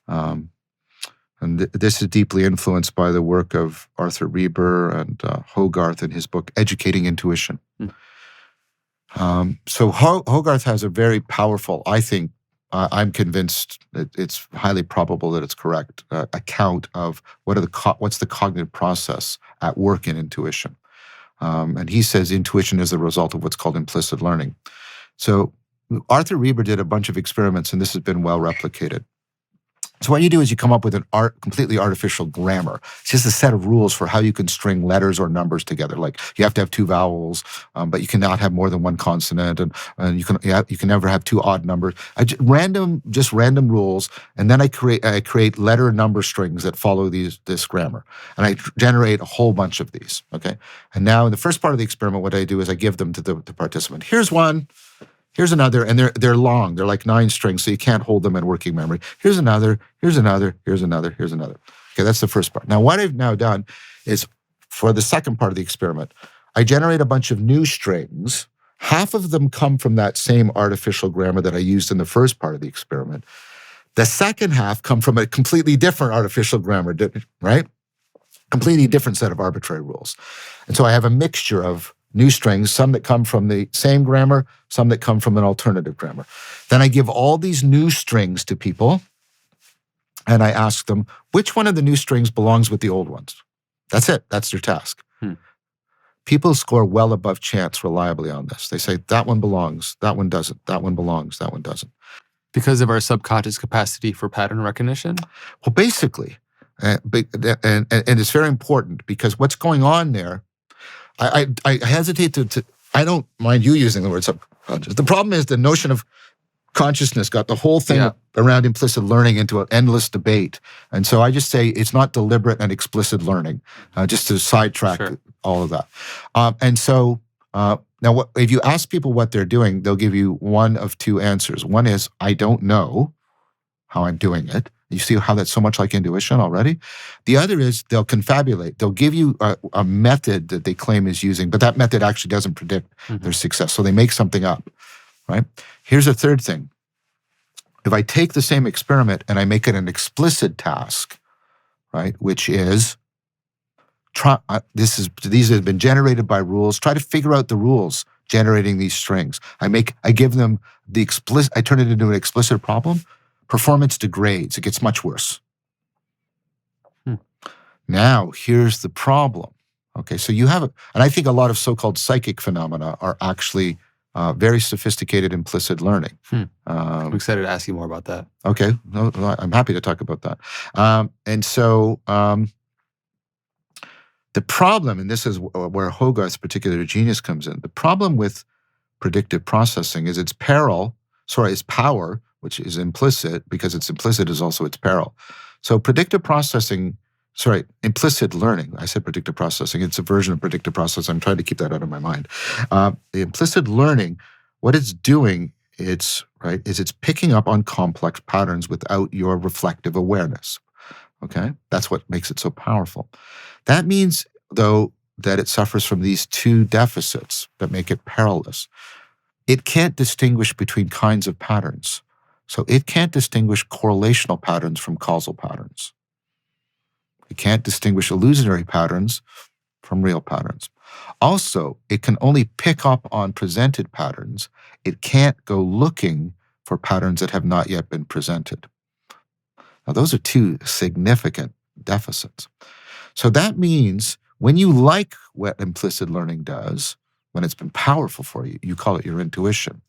Speaker 1: And this is deeply influenced by the work of Arthur Reber and Hogarth in his book, Educating Intuition. So Hogarth has a very powerful, I think, I'm convinced that it's highly probable that it's correct, account of what's the cognitive process at work in intuition. And he says intuition is the result of what's called implicit learning. So Arthur Reber did a bunch of experiments, and this has been well replicated. So what you do is you come up with an completely artificial grammar. It's just a set of rules for how you can string letters or numbers together. Like you have to have 2 vowels, but you cannot have more than 1 consonant, and you can never have 2 odd numbers. Just random rules, and then I create letter and number strings that follow this grammar, and I generate a whole bunch of these. Okay, and now in the first part of the experiment, what I do is I give them to the participant. Here's one. Here's another, and they're long. They're like 9 strings, so you can't hold them in working memory. Here's another, here's another, here's another, here's another. Okay, that's the first part. Now, what I've now done is, for the second part of the experiment, I generate a bunch of new strings. Half of them come from that same artificial grammar that I used in the first part of the experiment. The second half come from a completely different artificial grammar, right? Completely different set of arbitrary rules. And so I have a mixture of new strings, some that come from the same grammar, some that come from an alternative grammar. Then I give all these new strings to people, and I ask them, which one of the new strings belongs with the old ones? That's it. That's their task. People score well above chance reliably on this. They say, that one belongs, that one doesn't, that one belongs, that one doesn't.
Speaker 2: Because of our subconscious capacity for pattern recognition?
Speaker 1: Well, basically, and it's very important, because what's going on there, I hesitate to, I don't mind you using the word subconscious. The problem is the notion of consciousness got the whole thing around implicit learning into an endless debate. And so I just say it's not deliberate and explicit learning, just to sidetrack all of that. And so now if you ask people what they're doing, they'll give you one of 2 answers. One is, I don't know how I'm doing it. You see how that's so much like intuition already? The other is they'll confabulate. They'll give you a method that they claim is using, but that method actually doesn't predict their success. So they make something up, right? Here's a third thing. If I take the same experiment and I make it an explicit task, right, which is these have been generated by rules. Try to figure out the rules generating these strings. I give them the explicit. I turn it into an explicit problem. Performance degrades. It gets much worse. Now, here's the problem. Okay, so you have, and I think a lot of so-called psychic phenomena are actually very sophisticated implicit learning.
Speaker 2: I'm excited to ask you more about that.
Speaker 1: Okay, no, I'm happy to talk about that. And so the problem, and this is where Hogarth's particular genius comes in, the problem with predictive processing is its power, which is implicit, because it's implicit is also its peril. So predictive processing, implicit learning. I said predictive processing. It's a version of predictive processing. I'm trying to keep that out of my mind. The implicit learning, what it's doing, is it's picking up on complex patterns without your reflective awareness. Okay? That's what makes it so powerful. That means, though, that it suffers from these two deficits that make it perilous. It can't distinguish between kinds of patterns. So it can't distinguish correlational patterns from causal patterns. It can't distinguish illusionary patterns from real patterns. Also, it can only pick up on presented patterns. It can't go looking for patterns that have not yet been presented. Now, those are two significant deficits. So that means when you like what implicit learning does, when it's been powerful for you, you call it your intuition.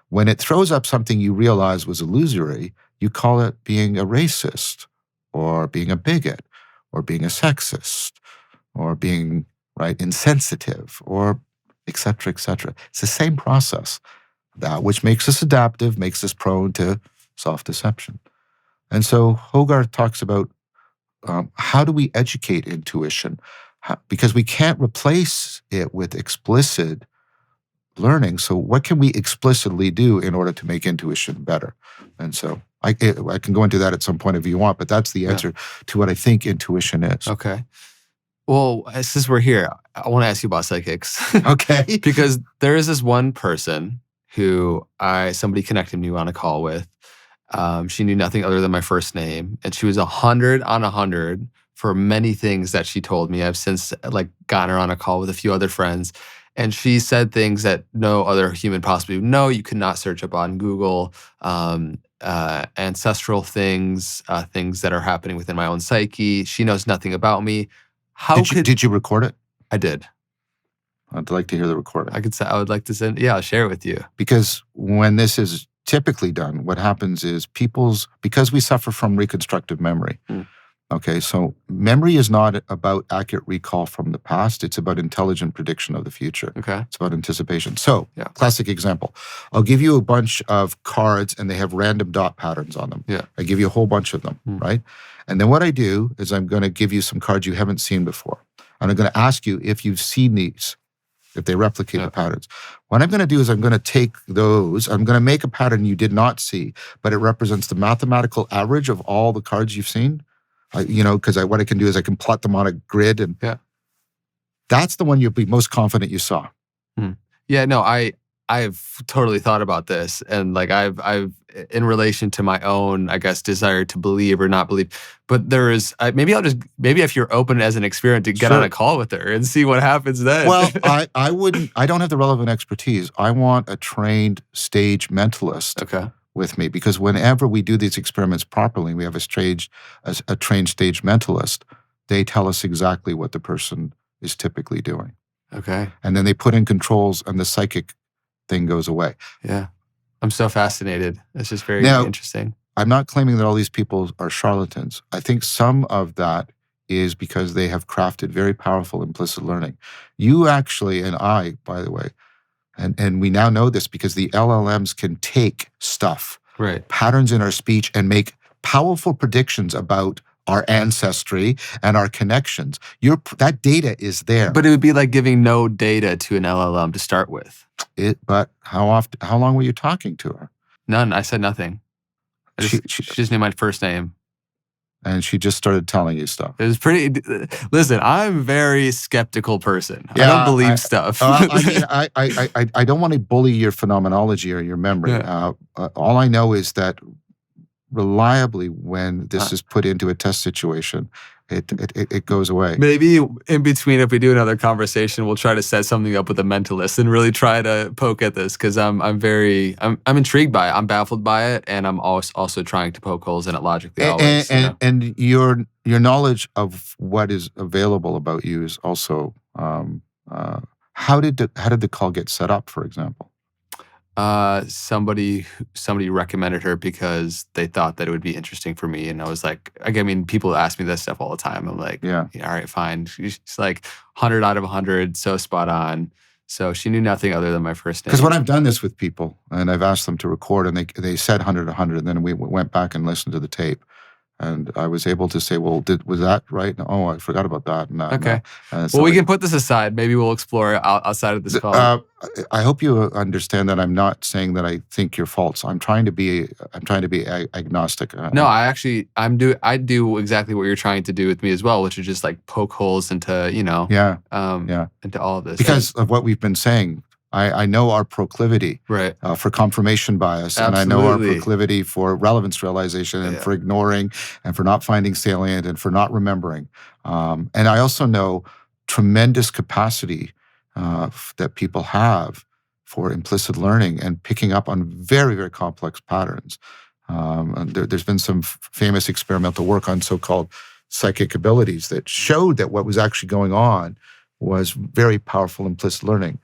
Speaker 1: When it throws up something you realize was illusory, you call it being a racist or being a bigot or being a sexist or being insensitive or et cetera, et cetera. It's the same process. That which makes us adaptive, makes us prone to self-deception. And so Hogarth talks about how do we educate intuition? Because we can't replace it with explicit learning. So what can we explicitly do in order to make intuition better? And so I can go into that at some point if you want, but that's the answer to what I think intuition is.
Speaker 2: Okay. Well, since we're here, I want to ask you about psychics.
Speaker 1: Okay.
Speaker 2: Because there is this one person who somebody connected me on a call with. She knew nothing other than my first name, and she was 100 on 100 for many things that she told me. I've since gotten her on a call with a few other friends, and she said things that no other human possibly would know. You could not search up on Google. Ancestral things, things that are happening within my own psyche. She knows nothing about me.
Speaker 1: Did you record it?
Speaker 2: I did.
Speaker 1: I'd like to hear the recording.
Speaker 2: I would like to send. Yeah, I'll share it with you.
Speaker 1: Because when this is typically done, what happens is because we suffer from reconstructive memory. Okay, so memory is not about accurate recall from the past. It's about intelligent prediction of the future.
Speaker 2: Okay.
Speaker 1: It's about anticipation. So, classic example. I'll give you a bunch of cards and they have random dot patterns on them.
Speaker 2: Yeah.
Speaker 1: I give you a whole bunch of them, right? And then what I do is I'm going to give you some cards you haven't seen before. And I'm going to ask you if you've seen these, if they replicate the patterns. What I'm going to do is I'm going to take those, I'm going to make a pattern you did not see, but it represents the mathematical average of all the cards you've seen. Because what I can do is I can plot them on a grid, and that's the one you'll be most confident you saw.
Speaker 2: Yeah, no, I've totally thought about this, and I've in relation to my own, I guess, desire to believe or not believe. But there is maybe if you're open as an experiment to get on a call with her and see what happens then.
Speaker 1: Well, I wouldn't. I don't have the relevant expertise. I want a trained stage mentalist.
Speaker 2: Okay.
Speaker 1: With me, because whenever we do these experiments properly, we have a trained stage mentalist. They tell us exactly what the person is typically doing.
Speaker 2: Okay.
Speaker 1: And then they put in controls and the psychic thing goes away.
Speaker 2: Yeah. I'm so fascinated. It's just very interesting.
Speaker 1: I'm not claiming that all these people are charlatans. I think some of that is because they have crafted very powerful implicit learning. You actually, and I, by the way, and we now know this because the LLMs can take stuff, patterns in our speech, and make powerful predictions about our ancestry and our connections. That data is there.
Speaker 2: But it would be like giving no data to an LLM to start with.
Speaker 1: But how long were you talking to her?
Speaker 2: None. I said nothing. She just knew my first name.
Speaker 1: And she just started telling you stuff.
Speaker 2: It was pretty. Listen, I'm a very skeptical person. I don't believe stuff.
Speaker 1: I don't want to bully your phenomenology or your memory.
Speaker 2: Yeah.
Speaker 1: All I know is that reliably, when this is put into a test situation, It goes away.
Speaker 2: Maybe in between, if we do another conversation, we'll try to set something up with a mentalist and really try to poke at this, because I'm intrigued by it. I'm baffled by it, and I'm also trying to poke holes in it logically always.
Speaker 1: And your knowledge of what is available about you is also how did the call get set up, for example?
Speaker 2: Somebody recommended her because they thought that it would be interesting for me, and I was like, I mean, people ask me this stuff all the time. I'm like, yeah, all right, fine. She's like 100 out of 100, so spot on. So she knew nothing other than my first name.
Speaker 1: Because when I've done this with people, and I've asked them to record, and they said 100, 100, and then we went back and listened to the tape. And I was able to say, well, was that right? Oh, I forgot about that. And
Speaker 2: okay. Well, we can put this aside. Maybe we'll explore outside of this call.
Speaker 1: I hope you understand that I'm not saying that I think you're false. I'm trying to be agnostic.
Speaker 2: No, I do exactly what you're trying to do with me as well, which is just like poke holes into, into all of this.
Speaker 1: Because of what we've been saying. I know our proclivity for confirmation bias,
Speaker 2: Absolutely.
Speaker 1: And I know our proclivity for relevance realization and for ignoring and for not finding salient and for not remembering. And I also know tremendous capacity that people have for implicit learning and picking up on very, very complex patterns. There's been some famous experimental work on so-called psychic abilities that showed that what was actually going on was very powerful implicit learning.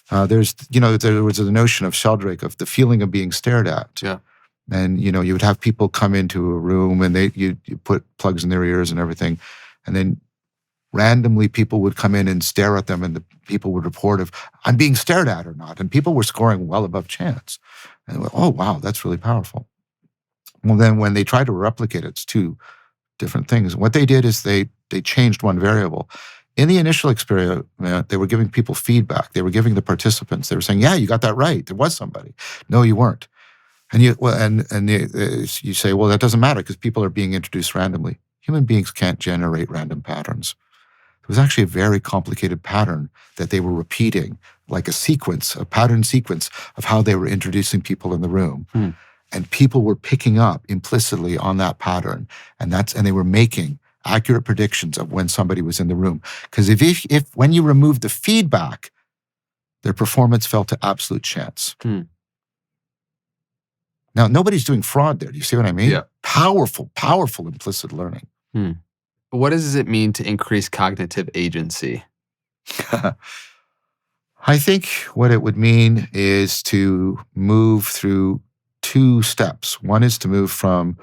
Speaker 1: There was the notion of Sheldrake of the feeling of being stared at.
Speaker 2: Yeah.
Speaker 1: And, you would have people come into a room and you put plugs in their ears and everything. And then randomly people would come in and stare at them, and the people would report if I'm being stared at or not. And people were scoring well above chance. And they went, oh, wow, that's really powerful. Well, then when they tried to replicate it, it's two different things. What they did is they changed one variable. In the initial experiment, they were giving people feedback. They were giving the participants. They were saying, "Yeah, you got that right. There was somebody." No, you weren't. And you say, "Well, that doesn't matter because people are being introduced randomly." Human beings can't generate random patterns. It was actually a very complicated pattern that they were repeating, like a pattern sequence of how they were introducing people in the room. And people were picking up implicitly on that pattern, and they were making accurate predictions of when somebody was in the room. Because if when you remove the feedback, their performance fell to absolute chance. Now, nobody's doing fraud there. Do you see what I mean?
Speaker 2: Yeah.
Speaker 1: Powerful implicit learning.
Speaker 2: What does it mean to increase cognitive agency?
Speaker 1: I think what it would mean is to move through two steps. One is to move from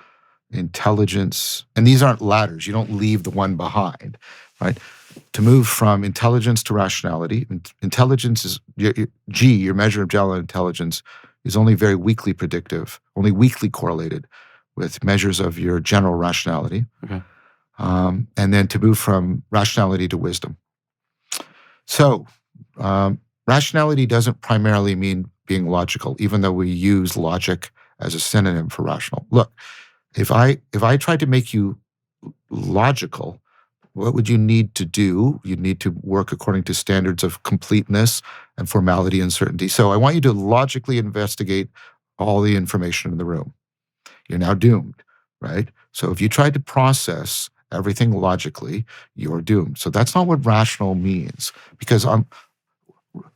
Speaker 1: intelligence, and these aren't ladders. You don't leave the one behind, right? To move from intelligence to rationality. Intelligence is, your measure of general intelligence is only very weakly predictive, only weakly correlated with measures of your general rationality.
Speaker 2: Okay.
Speaker 1: And then to move from rationality to wisdom. So rationality doesn't primarily mean being logical, even though we use logic as a synonym for rational. Look, if I tried to make you logical, what would you need to do? You'd need to work according to standards of completeness and formality and certainty. So I want you to logically investigate all the information in the room. You're now doomed, right? So if you tried to process everything logically, you're doomed. So that's not what rational means, because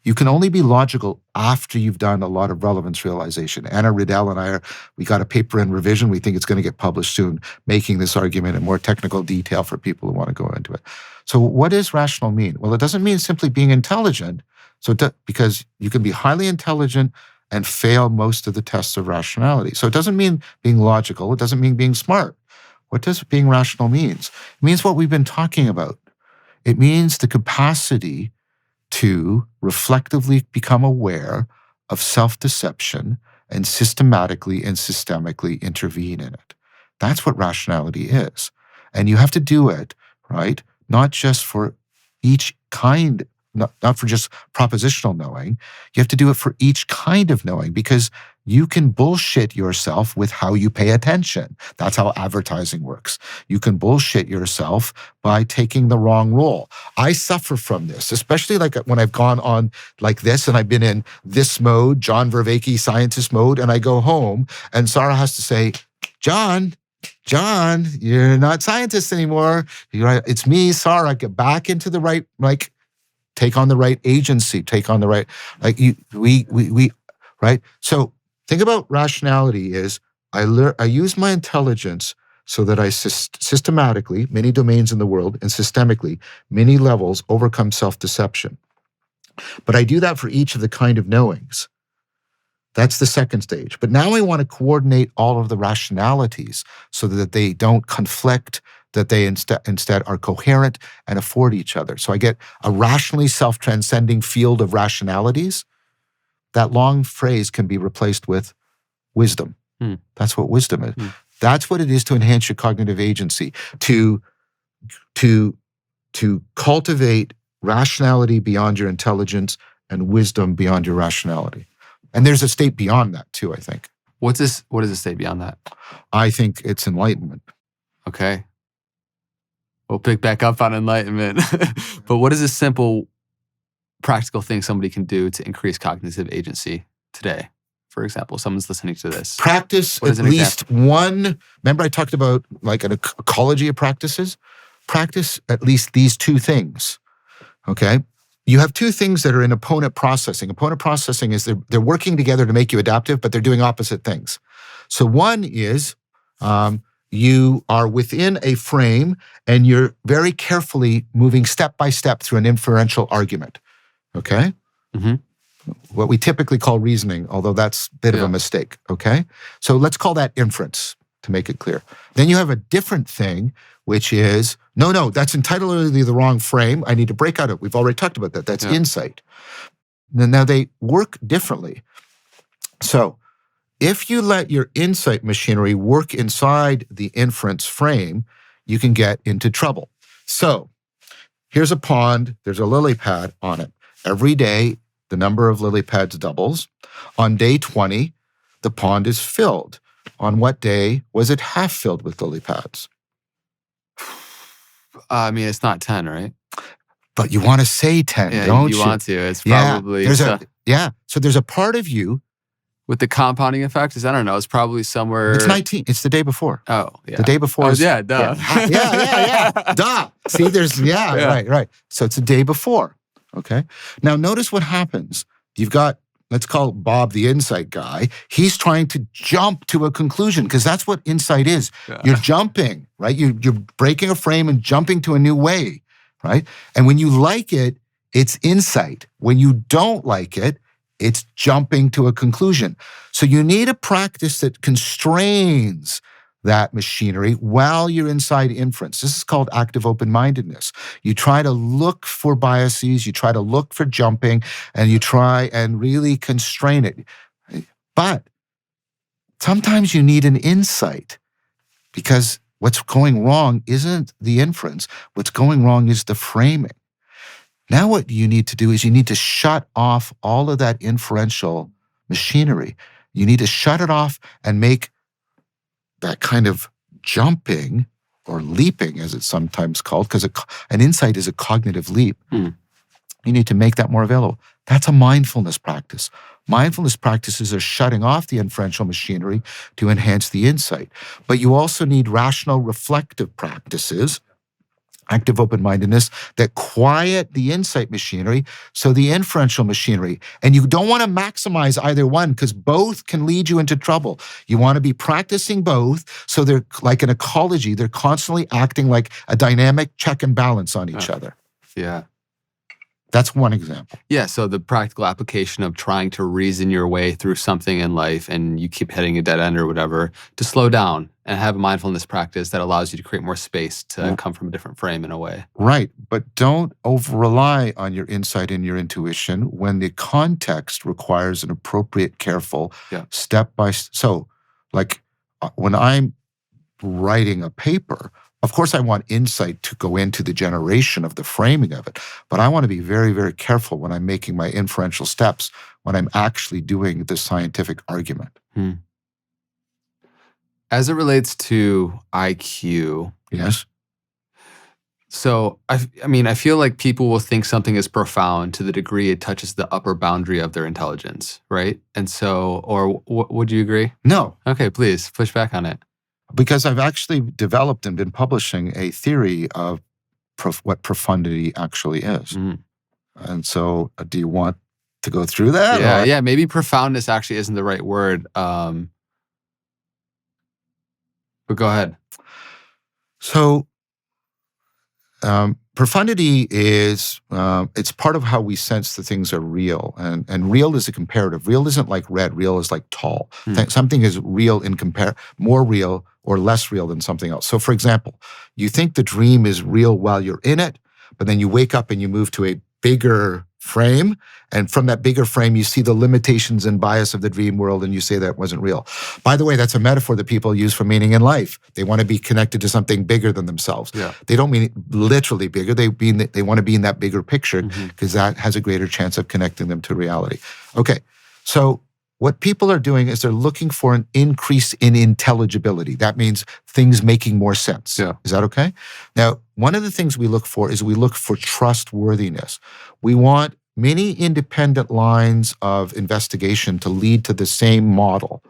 Speaker 1: you can only be logical after you've done a lot of relevance realization. Anna Riddell and we got a paper in revision. We think it's going to get published soon, making this argument in more technical detail for people who want to go into it. So what does rational mean? Well, it doesn't mean simply being intelligent, because you can be highly intelligent and fail most of the tests of rationality. So it doesn't mean being logical. It doesn't mean being smart. What does being rational means? It means what we've been talking about. It means the capacity to reflectively become aware of self-deception and systematically and systemically intervene in it. That's what rationality is. And you have to do it, right? Not just for each kind, not for just propositional knowing. You have to do it for each kind of knowing, because you can bullshit yourself with how you pay attention. That's how advertising works. You can bullshit yourself by taking the wrong role. I suffer from this, especially like when I've gone on like this and I've been in this mode, John Vervaeke scientist mode, and I go home and Sarah has to say, John, John, you're not scientist anymore. It's me, Sarah. Get back into the right, like, take on the right agency, take on the right, like we, right? So think about rationality is I use my intelligence so that I systematically, many domains in the world, and systemically, many levels, overcome self-deception. But I do that for each of the kind of knowings. That's the second stage. But now I want to coordinate all of the rationalities so that they don't conflict, that they instead are coherent and afford each other. So I get a rationally self-transcending field of rationalities. That long phrase can be replaced with wisdom. That's what wisdom is. That's what it is to enhance your cognitive agency, to cultivate rationality beyond your intelligence and wisdom beyond your rationality. And there's a state beyond that too, I think.
Speaker 2: What is the state beyond that?
Speaker 1: I think it's enlightenment.
Speaker 2: Okay. We'll pick back up on enlightenment. But what is a simple, practical thing somebody can do to increase cognitive agency today? For example, someone's listening to this.
Speaker 1: Practice at least one, remember I talked about like an ecology of practices? Practice at least these two things, okay? You have two things that are in opponent processing. Opponent processing is they're working together to make you adaptive, but they're doing opposite things. So one is you are within a frame and you're very carefully moving step by step through an inferential argument, okay? What we typically call reasoning, although that's a bit of a mistake, okay? So let's call that inference to make it clear. Then you have a different thing, which is, no, that's entirely the wrong frame. I need to break out of it. We've already talked about that. That's insight. Now they work differently. So if you let your insight machinery work inside the inference frame, you can get into trouble. So here's a pond. There's a lily pad on it. Every day, the number of lily pads doubles. On day 20, the pond is filled. On what day was it half filled with lily pads?
Speaker 2: I mean, it's not 10, right?
Speaker 1: But you want to say 10, don't you?
Speaker 2: You want to. It's probably...
Speaker 1: So there's a part of you...
Speaker 2: With the compounding effect, I don't know, it's probably somewhere...
Speaker 1: It's 19. It's the day before.
Speaker 2: Oh, yeah.
Speaker 1: The day before is...
Speaker 2: Yeah, duh.
Speaker 1: Yeah. Duh. See, there's... Right. So it's the day before, okay? Now, notice what happens. You've got, let's call Bob the insight guy. He's trying to jump to a conclusion because that's what insight is. Yeah. You're jumping, right? You're breaking a frame and jumping to a new way, right? And when you like it, it's insight. When you don't like it, it's jumping to a conclusion. So you need a practice that constrains that machinery while you're inside inference. This is called active open-mindedness. You try to look for biases, you try to look for jumping, and you try and really constrain it. But sometimes you need an insight because what's going wrong isn't the inference. What's going wrong is the framing. Now what you need to do is you need to shut off all of that inferential machinery. You need to shut it off and make that kind of jumping or leaping, as it's sometimes called, because an insight is a cognitive leap. You need to make that more available. That's a mindfulness practice. Mindfulness practices are shutting off the inferential machinery to enhance the insight. But you also need rational reflective practices, active open-mindedness, that quiet the insight machinery, so the inferential machinery. And you don't want to maximize either one because both can lead you into trouble. You want to be practicing both so they're like an ecology. They're constantly acting like a dynamic check and balance on each other.
Speaker 2: Yeah.
Speaker 1: That's one example.
Speaker 2: Yeah, so the practical application of trying to reason your way through something in life and you keep hitting a dead end or whatever, to slow down and have a mindfulness practice that allows you to create more space to come from a different frame in a way.
Speaker 1: Right, but don't over-rely on your insight and your intuition when the context requires an appropriate, careful, step-by-step. So, like when I'm writing a paper, of course, I want insight to go into the generation of the framing of it, but I want to be very, very careful when I'm making my inferential steps, when I'm actually doing the scientific argument.
Speaker 2: As it relates to IQ.
Speaker 1: Yes.
Speaker 2: So, I feel like people will think something is profound to the degree it touches the upper boundary of their intelligence, right? And so, or would you agree?
Speaker 1: No.
Speaker 2: Okay, please push back on it.
Speaker 1: Because I've actually developed and been publishing a theory of what profundity actually is. And so do you want to go through that?
Speaker 2: Yeah. Maybe profoundness actually isn't the right word. But go ahead.
Speaker 1: So profundity is, it's part of how we sense that things are real. And real is a comparative. Real isn't like red. Real is like tall. Something is real in more real or less real than something else. So for example, you think the dream is real while you're in it, but then you wake up and you move to a bigger frame. And from that bigger frame, you see the limitations and bias of the dream world, and you say that wasn't real. By the way, that's a metaphor that people use for meaning in life. They want to be connected to something bigger than themselves.
Speaker 2: Yeah.
Speaker 1: They don't mean it literally bigger. They want to be in that bigger picture because that has a greater chance of connecting them to reality. Okay, so what people are doing is they're looking for an increase in intelligibility. That means things making more sense.
Speaker 2: Yeah.
Speaker 1: Is that okay? Now, one of the things we look for is we look for trustworthiness. We want many independent lines of investigation to lead to the same model.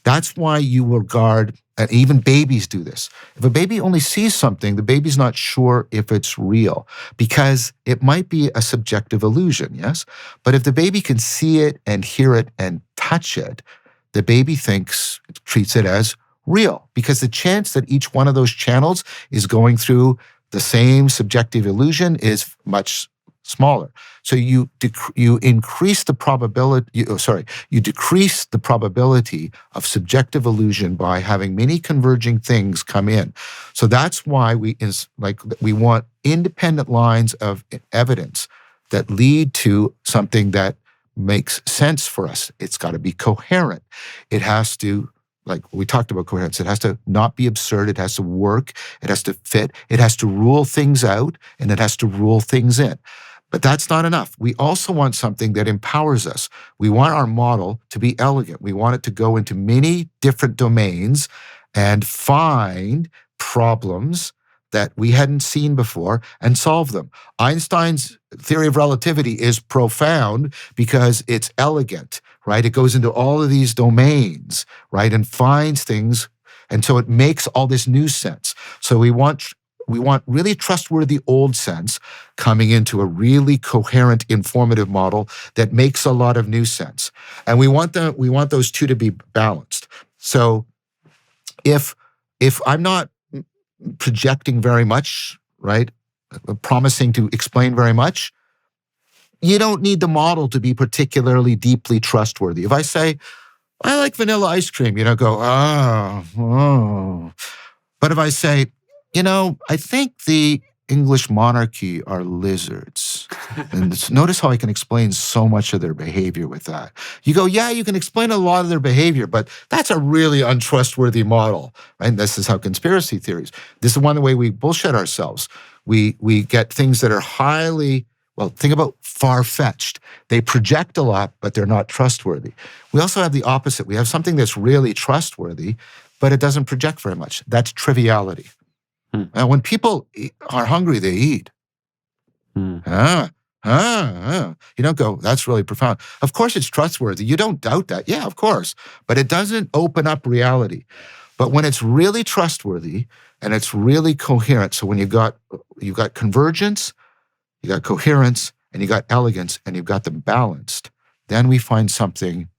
Speaker 1: That's why you regard, and even babies do this. If a baby only sees something, the baby's not sure if it's real because it might be a subjective illusion, yes? But if the baby can see it and hear it and touch it, the baby treats it as real because the chance that each one of those channels is going through the same subjective illusion is much smaller. So you decrease the probability of subjective illusion by having many converging things come in. So that's why we want independent lines of evidence that lead to something that makes sense for us. It's got to be coherent. It has to, like we talked about coherence, it has to not be absurd. It has to work. It has to fit. It has to rule things out, and it has to rule things in. But that's not enough. We also want something that empowers us. We want our model to be elegant. We want it to go into many different domains and find problems that we hadn't seen before and solve them. Einstein's theory of relativity is profound because it's elegant, right? It goes into all of these domains, right, and finds things, and so it makes all this new sense. So we want really trustworthy old sense coming into a really coherent, informative model that makes a lot of new sense. And we want those two to be balanced. So if I'm not projecting very much, right, promising to explain very much, you don't need the model to be particularly deeply trustworthy. If I say, I like vanilla ice cream, go, oh. But if I say, I think the English monarchy are lizards. And notice how I can explain so much of their behavior with that. You go, yeah, you can explain a lot of their behavior, but that's a really untrustworthy model, right? And this is how conspiracy theories, this is one of the way we bullshit ourselves. We get things that are think about far-fetched. They project a lot, but they're not trustworthy. We also have the opposite. We have something that's really trustworthy, but it doesn't project very much. That's triviality. And when people are hungry, they eat. You don't go, that's really profound. Of course it's trustworthy. You don't doubt that. Yeah, of course. But it doesn't open up reality. But when it's really trustworthy and it's really coherent, so when you've got convergence, you got coherence, and you got elegance, and you've got them balanced, then we find something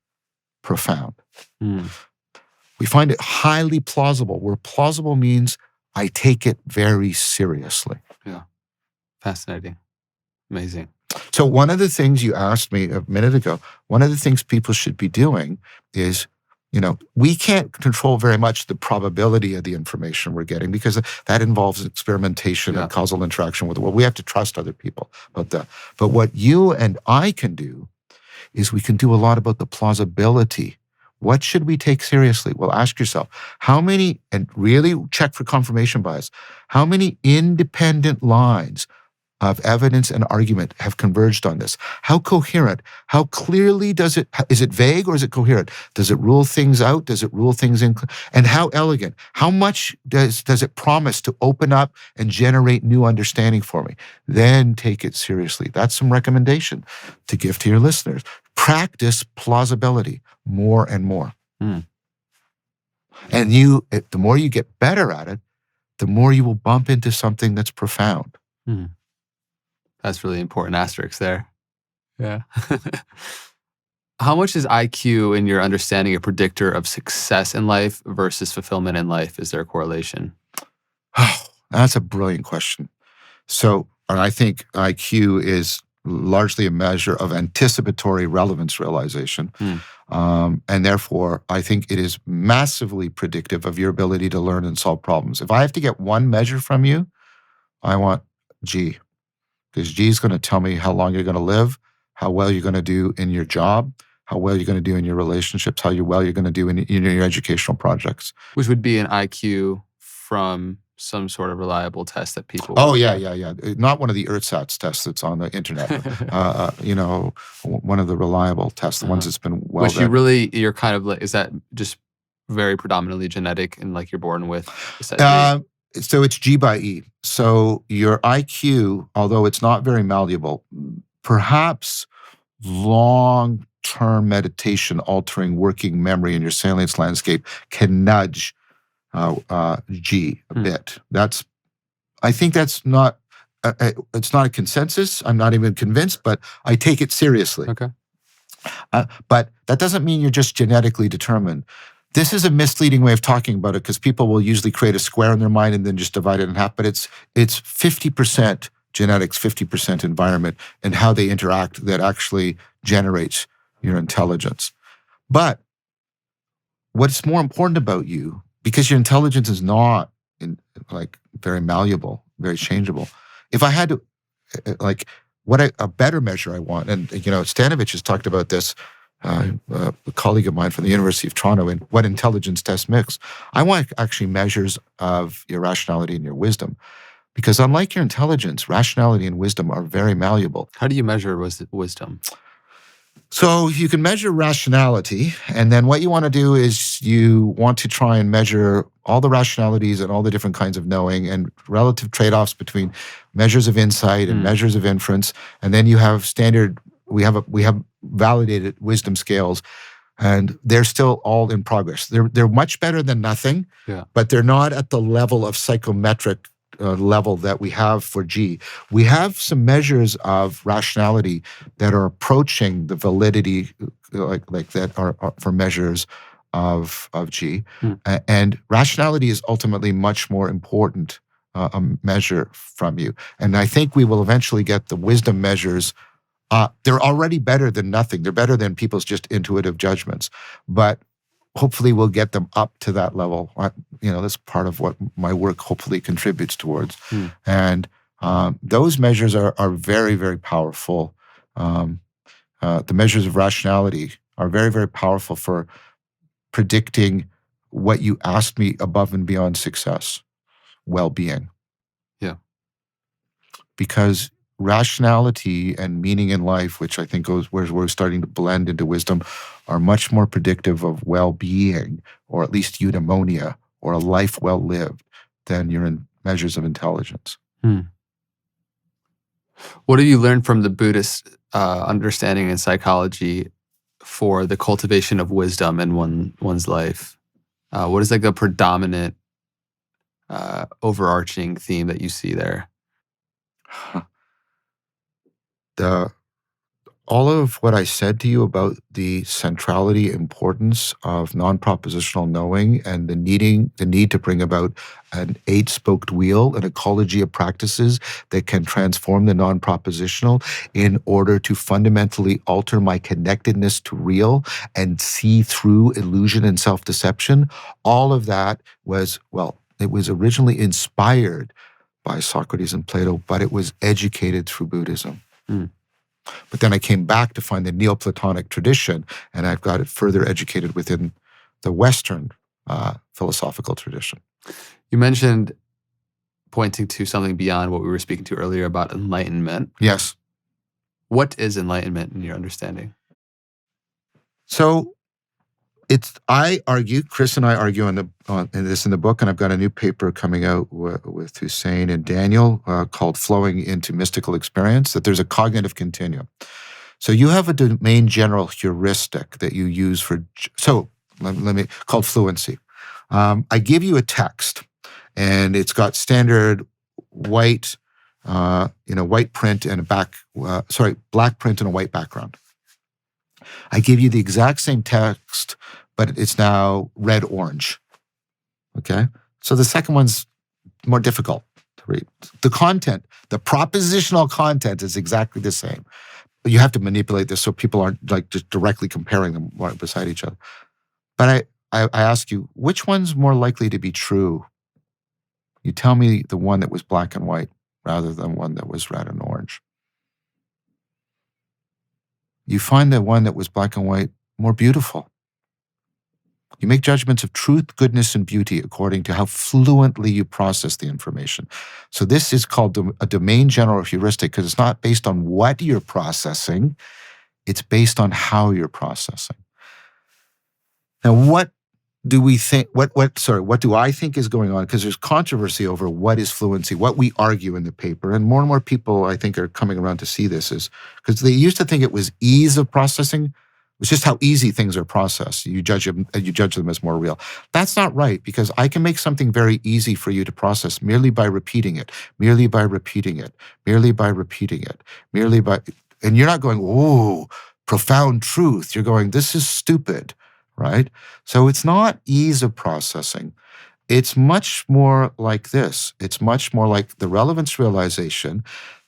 Speaker 1: profound. We find it highly plausible, where plausible means I take it very seriously.
Speaker 2: Yeah. Fascinating. Amazing.
Speaker 1: So one of the things you asked me a minute ago, one of the things people should be doing is, we can't control very much the probability of the information we're getting because that involves experimentation and causal interaction with the world. We have to trust other people about that. But what you and I can do is we can do a lot about the plausibility. What should we take seriously? Well, ask yourself, and really check for confirmation bias, how many independent lines of evidence and argument have converged on this? How coherent? How clearly is it vague or is it coherent? Does it rule things out? Does it rule things in? And how elegant? How much does it promise to open up and generate new understanding for me? Then take it seriously. That's some recommendation to give to your listeners. Practice plausibility more and more. And the more you get better at it, the more you will bump into something that's profound.
Speaker 2: Hmm. That's really important asterisk there. Yeah. How much is IQ in your understanding a predictor of success in life versus fulfillment in life? Is there a correlation?
Speaker 1: Oh, that's a brilliant question. So I think IQ is largely a measure of anticipatory relevance realization. And therefore, I think it is massively predictive of your ability to learn and solve problems. If I have to get one measure from you, I want G, because G is going to tell me how long you're going to live, how well you're going to do in your job, how well you're going to do in your relationships, how well you're going to do in your educational projects.
Speaker 2: Which would be an IQ from some sort of reliable test that people...
Speaker 1: Oh, yeah. Not one of the EarthSats tests that's on the internet. One of the reliable tests, the ones that's been well
Speaker 2: Which
Speaker 1: vetted.
Speaker 2: you're kind of like, is that just very predominantly genetic and like you're born with?
Speaker 1: So it's G by E. So your IQ, although it's not very malleable, perhaps long-term meditation altering working memory in your salience landscape can nudge G a bit. I think that's not, it's not a consensus. I'm not even convinced, but I take it seriously.
Speaker 2: Okay.
Speaker 1: But that doesn't mean you're just genetically determined. This is a misleading way of talking about it because people will usually create a square in their mind and then just divide it in half. But it's 50% genetics, 50% environment, and how they interact that actually generates your intelligence. But what's more important about you, because your intelligence is not very malleable, very changeable. If I had to, a better measure I want, and Stanovich has talked about this, a colleague of mine from the University of Toronto, in what intelligence test mix. I want actually measures of your rationality and your wisdom, because unlike your intelligence, rationality and wisdom are very malleable.
Speaker 2: How do you measure wisdom?
Speaker 1: So you can measure rationality, and then what you want to do is you want to try and measure all the rationalities and all the different kinds of knowing and relative trade-offs between measures of insight and measures of inference. And then you have we have validated wisdom scales, and they're still all in progress. They're much better than nothing, but they're not at the level of psychometric level that we have for G. We have some measures of rationality that are approaching the validity like that are for measures of G. And rationality is ultimately much more important a measure from you. And I think we will eventually get the wisdom measures. They're already better than nothing. They're better than people's just intuitive judgments. But hopefully we'll get them up to that level. That's part of what my work hopefully contributes towards. And those measures are very, very powerful. The measures of rationality are very, very powerful for predicting what you asked me above and beyond success, well-being.
Speaker 2: Yeah.
Speaker 1: Because rationality and meaning in life, which I think goes where we're starting to blend into wisdom, are much more predictive of well-being, or at least eudaimonia, or a life well lived, than your measures of intelligence.
Speaker 2: What have you learned from the Buddhist understanding and psychology for the cultivation of wisdom in one's life? What is the predominant overarching theme that you see there?
Speaker 1: All of what I said to you about the centrality, importance of non-propositional knowing, and the need to bring about an 8-spoked wheel, an ecology of practices that can transform the non-propositional in order to fundamentally alter my connectedness to real and see through illusion and self-deception. All of that was, it was originally inspired by Socrates and Plato, but it was educated through Buddhism. But then I came back to find the Neoplatonic tradition, and I've got it further educated within the Western philosophical tradition.
Speaker 2: You mentioned pointing to something beyond what we were speaking to earlier about enlightenment.
Speaker 1: Yes.
Speaker 2: What is enlightenment in your understanding?
Speaker 1: So Chris and I argue in the book, and I've got a new paper coming out with Hussein and Daniel called Flowing into Mystical Experience, that there's a cognitive continuum. So you have a domain general heuristic that you use called fluency. I give you a text, and it's got standard white, white print and black print and a white background. I give you the exact same text, but it's now red-orange. Okay? So the second one's more difficult to read. The content, the propositional content is exactly the same. But you have to manipulate this so people aren't like just directly comparing them right beside each other. But I ask you, which one's more likely to be true? You tell me the one that was black and white rather than one that was red and orange. You find the one that was black and white more beautiful. You make judgments of truth, goodness, and beauty according to how fluently you process the information. So this is called a domain general heuristic because it's not based on what you're processing, it's based on how you're processing. Now, what do we think, what do I think is going on? Because there's controversy over what is fluency, what we argue in the paper. And more people, I think, are coming around to see this is because they used to think it was ease of processing. It's just how easy things are processed. You judge them as more real. That's not right, because I can make something very easy for you to process merely by repeating it, merely by repeating it, merely by repeating it, and you're not going, oh, profound truth. You're going, this is stupid, right? So it's not ease of processing. It's much more like this. It's much more like the relevance realization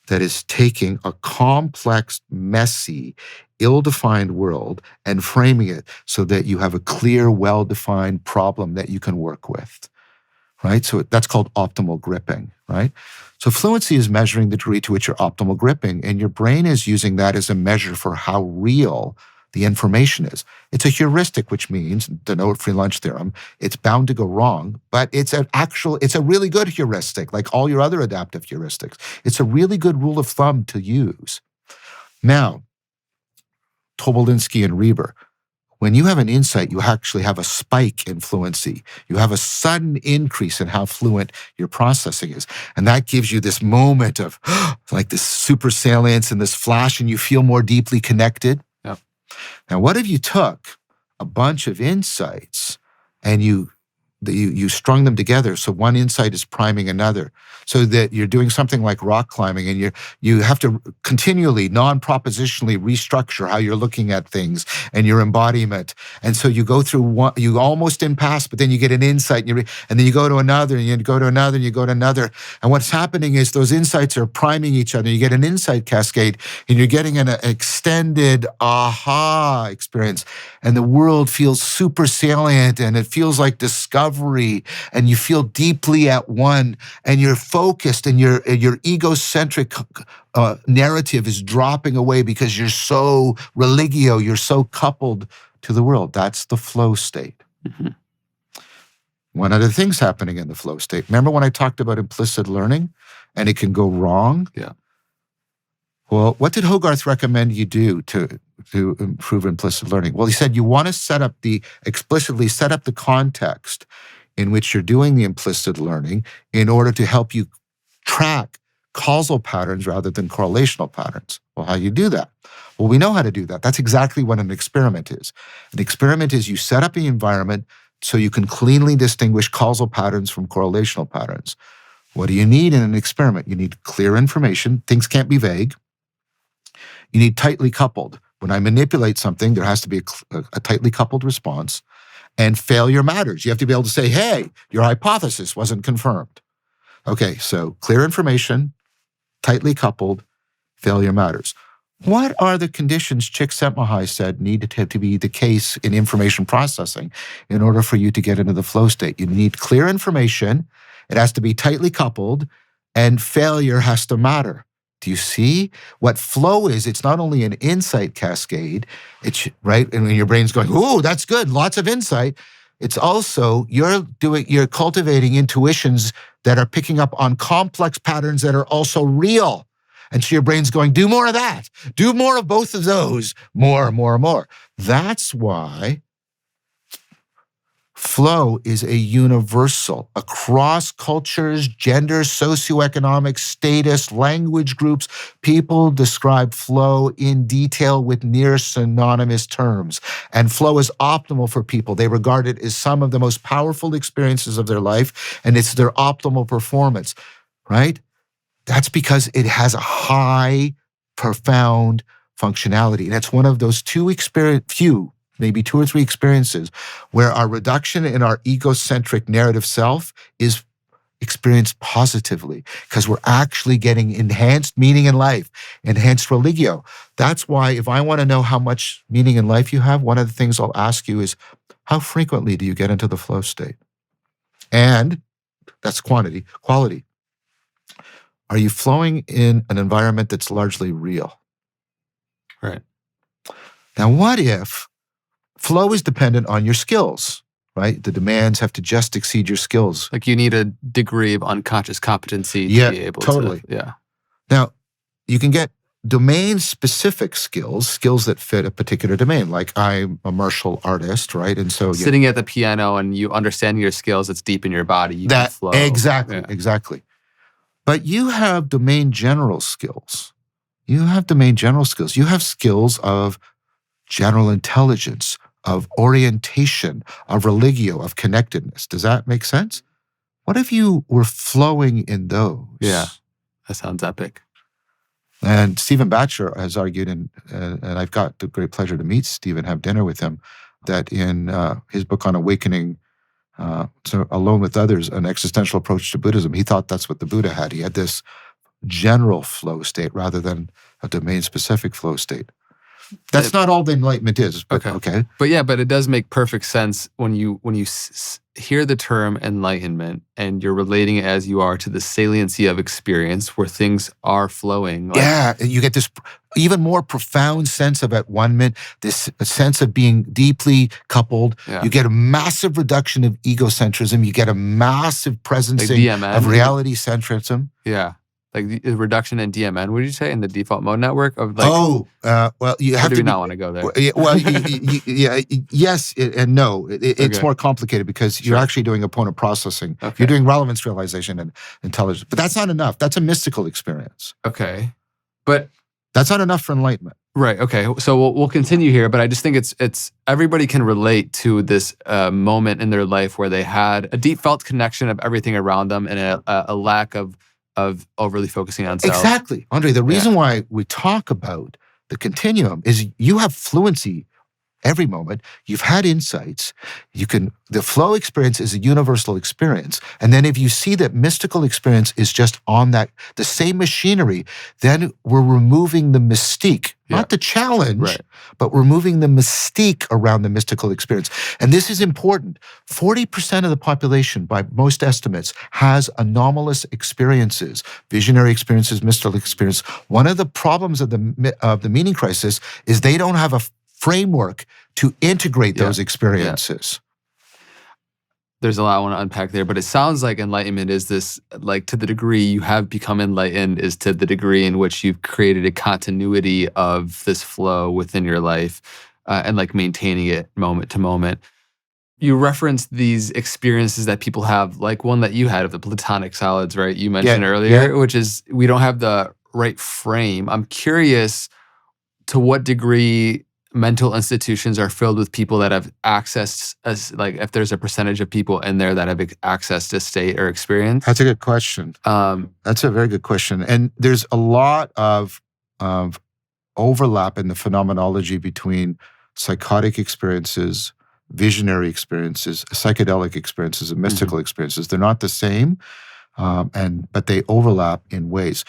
Speaker 1: that is taking a complex, messy, ill-defined world and framing it so that you have a clear, well-defined problem that you can work with, right? So that's called optimal gripping, right? So fluency is measuring the degree to which you're optimal gripping, and your brain is using that as a measure for how real the information is. It's a heuristic, which means, denote free lunch theorem, it's bound to go wrong, but it's a really good heuristic, like all your other adaptive heuristics. It's a really good rule of thumb to use. Now, Tobolensky and Reber, when you have an insight, you actually have a spike in fluency. You have a sudden increase in how fluent your processing is. And that gives you this moment of like this super salience and this flash, and you feel more deeply connected.
Speaker 2: Yep.
Speaker 1: Now, what if you took a bunch of insights and you strung them together so one insight is priming another, so that you're doing something like rock climbing and you have to continually, non-propositionally restructure how you're looking at things and your embodiment. And so you go through one, you almost impasse, but then you get an insight and then you go to another and you go to another and you go to another. And what's happening is those insights are priming each other. You get an insight cascade and you're getting an extended aha experience. And the world feels super salient and it feels like discovery, and you feel deeply at one, and you're focused, and your egocentric narrative is dropping away because you're so religio, you're so coupled to the world. That's the flow state.
Speaker 2: Mm-hmm.
Speaker 1: One other thing's happening in the flow state. Remember when I talked about implicit learning and it can go wrong?
Speaker 2: Yeah.
Speaker 1: Well, what did Hogarth recommend you do to improve implicit learning? Well, he said you want to explicitly set up the context in which you're doing the implicit learning in order to help you track causal patterns rather than correlational patterns. Well, how do you do that? Well, we know how to do that. That's exactly what an experiment is. An experiment is you set up the environment so you can cleanly distinguish causal patterns from correlational patterns. What do you need in an experiment? You need clear information. Things can't be vague. You need tightly coupled. When I manipulate something, there has to be a tightly coupled response. And failure matters. You have to be able to say, hey, your hypothesis wasn't confirmed. Okay, so clear information, tightly coupled, failure matters. What are the conditions Csikszentmihalyi said needed to be the case in information processing in order for you to get into the flow state? You need clear information, it has to be tightly coupled, and failure has to matter. Do you see what flow is? It's not only an insight cascade, it's right, and when your brain's going, "Ooh, that's good, lots of insight." It's also you're cultivating intuitions that are picking up on complex patterns that are also real, and so your brain's going, "Do more of that, do more of both of those, more." That's why Flow is a universal across cultures, genders, socioeconomic status, language groups. People describe flow in detail with near synonymous terms. And flow is optimal for people. They regard it as some of the most powerful experiences of their life, and it's their optimal performance, right? That's because it has a high, profound functionality. And it's one of those maybe two or three experiences where our reduction in our egocentric narrative self is experienced positively because we're actually getting enhanced meaning in life, enhanced religio. That's why if I want to know how much meaning in life you have, one of the things I'll ask you is, how frequently do you get into the flow state? And that's quantity. Quality. Are you flowing in an environment that's largely real?
Speaker 2: Right.
Speaker 1: Now, what if flow is dependent on your skills, right? The demands have to just exceed your skills.
Speaker 2: Like you need a degree of unconscious competency to be able
Speaker 1: to.
Speaker 2: Yeah.
Speaker 1: Now, you can get domain-specific skills that fit a particular domain. Like I'm a martial artist, right? And so
Speaker 2: sitting at the piano and you understand your skills, it's deep in your body. You can flow.
Speaker 1: Exactly. But you have domain general skills. You have skills of general intelligence, of orientation, of religio, of connectedness. Does that make sense? What if you were flowing in those?
Speaker 2: Yeah, that sounds epic.
Speaker 1: And Stephen Batchelor has argued, and I've got the great pleasure to meet Stephen, have dinner with him, that in his book on awakening, so Alone with Others, an existential approach to Buddhism, he thought that's what the Buddha had. He had this general flow state rather than a domain-specific flow state. That's not all the enlightenment is. But, okay.
Speaker 2: But it does make perfect sense when you hear the term enlightenment and you're relating it as you are to the saliency of experience where things are flowing.
Speaker 1: You get this even more profound sense of at-one-ment, this sense of being deeply coupled. Yeah. You get a massive reduction of egocentrism. You get a massive presencing of reality-centrism.
Speaker 2: Yeah. Like the reduction in DMN, would you say, in the default mode network? Of like,
Speaker 1: you have to
Speaker 2: not want to go there.
Speaker 1: Yes and no. It's more complicated because you're actually doing opponent processing. Okay. You're doing relevance realization and intelligence. But that's not enough. That's a mystical experience.
Speaker 2: Okay. But
Speaker 1: that's not enough for enlightenment.
Speaker 2: Right. Okay. So we'll continue here, but I just think it's everybody can relate to this moment in their life where they had a deep felt connection of everything around them and a lack of overly focusing on self.
Speaker 1: Exactly. Andre, the reason why we talk about the continuum is you have fluency every moment. You've had insights. The flow experience is a universal experience. And then if you see that mystical experience is just on the same machinery, then we're removing the mystique, not the challenge, but removing the mystique around the mystical experience. And this is important. 40% of the population, by most estimates, has anomalous experiences, visionary experiences, mystical experience. One of the problems of the meaning crisis is they don't have a framework to integrate those experiences.
Speaker 2: There's a lot I want to unpack there, but it sounds like enlightenment is this, like, to the degree you have become enlightened is to the degree in which you've created a continuity of this flow within your life and like maintaining it moment to moment. You referenced these experiences that people have, like one that you had of the platonic solids, right? You mentioned earlier, which is we don't have the right frame. I'm curious to what degree mental institutions are filled with people that have access, like if there's a percentage of people in there that have access to state or experience?
Speaker 1: That's a good question. That's a very good question. And there's a lot of overlap in the phenomenology between psychotic experiences, visionary experiences, psychedelic experiences, and mystical experiences. They're not the same, but they overlap in ways.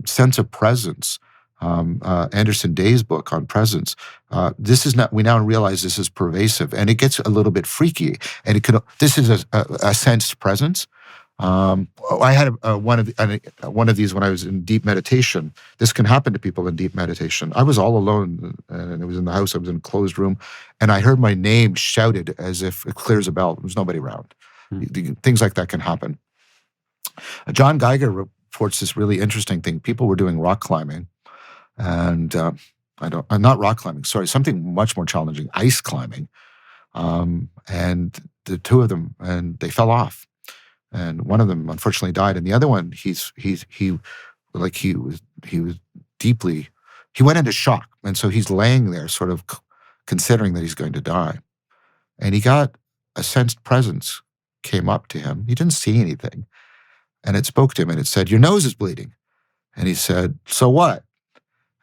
Speaker 1: Sense of presence. Anderson Day's book on presence. We now realize this is pervasive, and it gets a little bit freaky. And this is a sensed presence. I had one of these when I was in deep meditation. This can happen to people in deep meditation. I was all alone, and it was in the house. I was in a closed room, and I heard my name shouted as if it clears a bell. There was nobody around. Things like that can happen. John Geiger reports this really interesting thing. People were doing rock climbing. And not rock climbing, sorry, something much more challenging, ice climbing. and the two of them, and they fell off. And one of them unfortunately died, and the other one, he was deeply, he went into shock, and so he's laying there, sort of considering that he's going to die, and he got a sensed presence came up to him. He didn't see anything, and it spoke to him, and it said, "Your nose is bleeding," and he said, "So what?"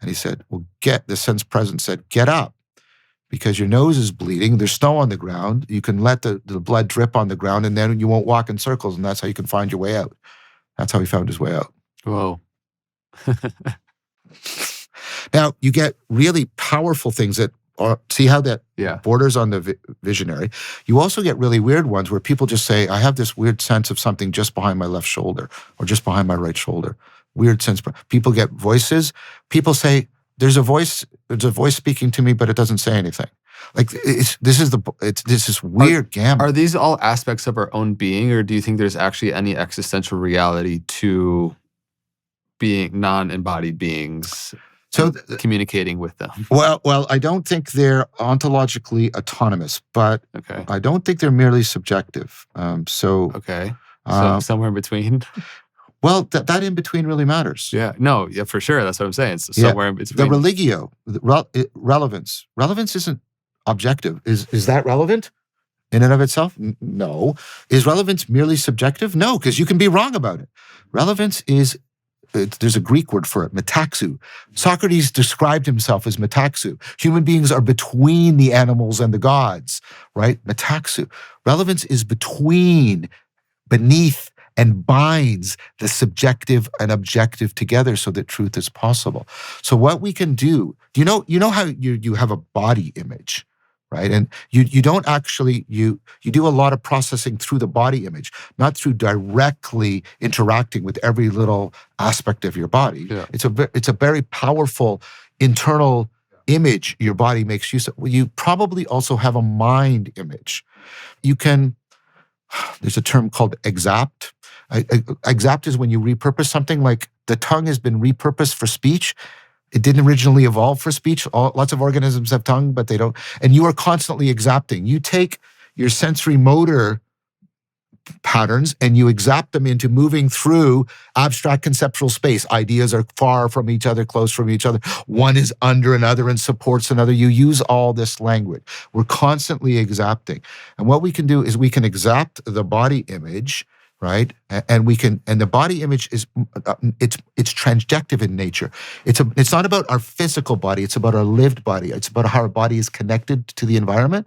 Speaker 1: And he said, "Well, the sensed presence said, get up, because your nose is bleeding. There's snow on the ground. You can let the blood drip on the ground, and then you won't walk in circles, and that's how you can find your way out." That's how he found his way out.
Speaker 2: Whoa.
Speaker 1: Now, you get really powerful things that are, see how that borders on the visionary. You also get really weird ones where people just say, "I have this weird sense of something just behind my left shoulder or just behind my right shoulder." Weird sense. People get voices. People say, there's a voice speaking to me, but it doesn't say anything. Like, this is weird gamut.
Speaker 2: Are these all aspects of our own being, or do you think there's actually any existential reality to being non-embodied beings, so communicating with them?
Speaker 1: Well, I don't think they're ontologically autonomous, but I don't think they're merely subjective. So
Speaker 2: somewhere in between.
Speaker 1: Well, that in between really matters.
Speaker 2: Yeah, no, yeah, for sure. That's what I'm saying. So somewhere in between.
Speaker 1: The religio, relevance. Relevance isn't objective. Is that relevant in and of itself? No. Is relevance merely subjective? No, because you can be wrong about it. Relevance is, there's a Greek word for it, metaxou. Socrates described himself as metaxou. Human beings are between the animals and the gods, right? Metaxou. Relevance is beneath, and binds the subjective and objective together so that truth is possible. So what we can do, you know how you have a body image, right? And you don't actually, you do a lot of processing through the body image, not through directly interacting with every little aspect of your body. Yeah. It's a very powerful internal image your body makes use of. You probably also have a mind image. There's a term called exapt. Exapt is when you repurpose something, like the tongue has been repurposed for speech. It didn't originally evolve for speech. Lots of organisms have tongue, but they don't. And you are constantly exapting. You take your sensory motor patterns and you exapt them into moving through abstract conceptual space. Ideas are far from each other, close from each other. One is under another and supports another. You use all this language. We're constantly exapting. And what we can do is we can exapt the body image, right? And the body image is, it's transjective in nature. It's not about our physical body. It's about our lived body. It's about how our body is connected to the environment,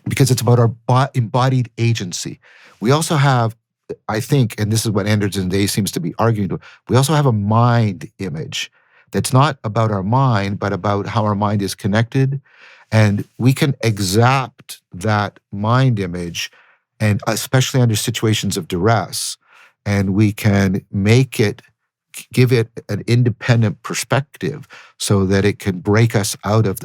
Speaker 1: because it's about our embodied agency. We also have, I think, and this is what Anderson Day seems to be arguing to, we also have a mind image that's not about our mind, but about how our mind is connected. And we can exapt that mind image, and especially under situations of duress, and we can give it an independent perspective so that it can break us out of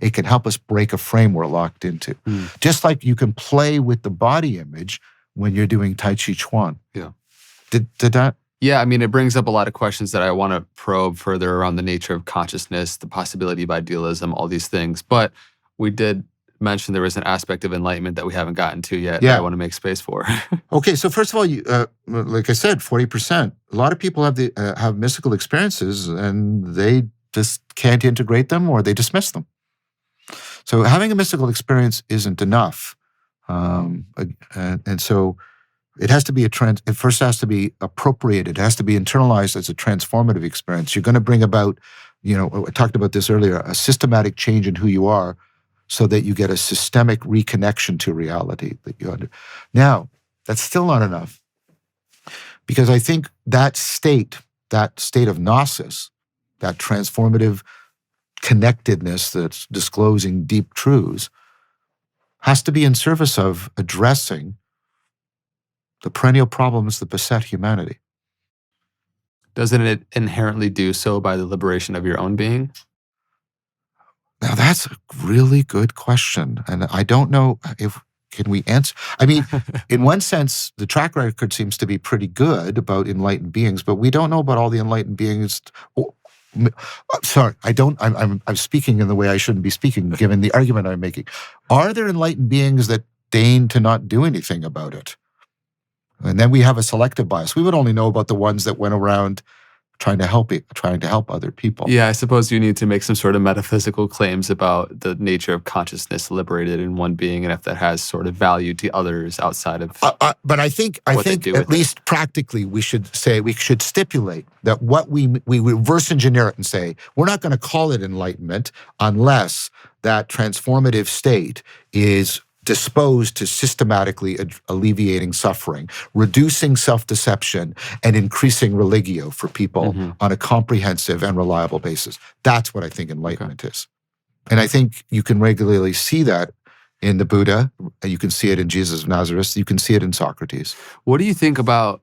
Speaker 1: it can help us break a frame we're locked into. Just like you can play with the body image when you're doing Tai Chi Chuan.
Speaker 2: Yeah.
Speaker 1: Did that?
Speaker 2: Yeah, I mean, it brings up a lot of questions that I want to probe further around the nature of consciousness, the possibility of idealism, all these things. But we did mention there was an aspect of enlightenment that we haven't gotten to yet that I want to make space for.
Speaker 1: Okay, so first of all, like I said, 40%. A lot of people have mystical experiences and they just can't integrate them, or they dismiss them. So having a mystical experience isn't enough. And so it has to be it first has to be appropriated. It has to be internalized as a transformative experience. You're going to bring about, I talked about this earlier, a systematic change in who you are, so that you get a systemic reconnection to reality that you under. Now, that's still not enough, because I think that state of gnosis, that transformative connectedness that's disclosing deep truths, has to be in service of addressing the perennial problems that beset humanity.
Speaker 2: Doesn't it inherently do so by the liberation of your own being?
Speaker 1: Now, that's a really good question. And I don't know can we answer? I mean, in one sense, the track record seems to be pretty good about enlightened beings, but we don't know about all the enlightened beings. sorry, I don't. I'm speaking in the way I shouldn't be speaking, given the argument I'm making. Are there enlightened beings that deign to not do anything about it? And then we have a selective bias. We would only know about the ones that went around trying to help other people.
Speaker 2: Yeah, I suppose you need to make some sort of metaphysical claims about the nature of consciousness liberated in one being, and if that has sort of value to others outside of.
Speaker 1: But I think at least practically we should stipulate that what we reverse engineer it and say we're not going to call it enlightenment unless that transformative state is disposed to systematically alleviating suffering, reducing self-deception, and increasing religio for people on a comprehensive and reliable basis. That's what I think enlightenment is. And I think you can regularly see that in the Buddha, and you can see it in Jesus of Nazareth, you can see it in Socrates.
Speaker 2: What do you think about,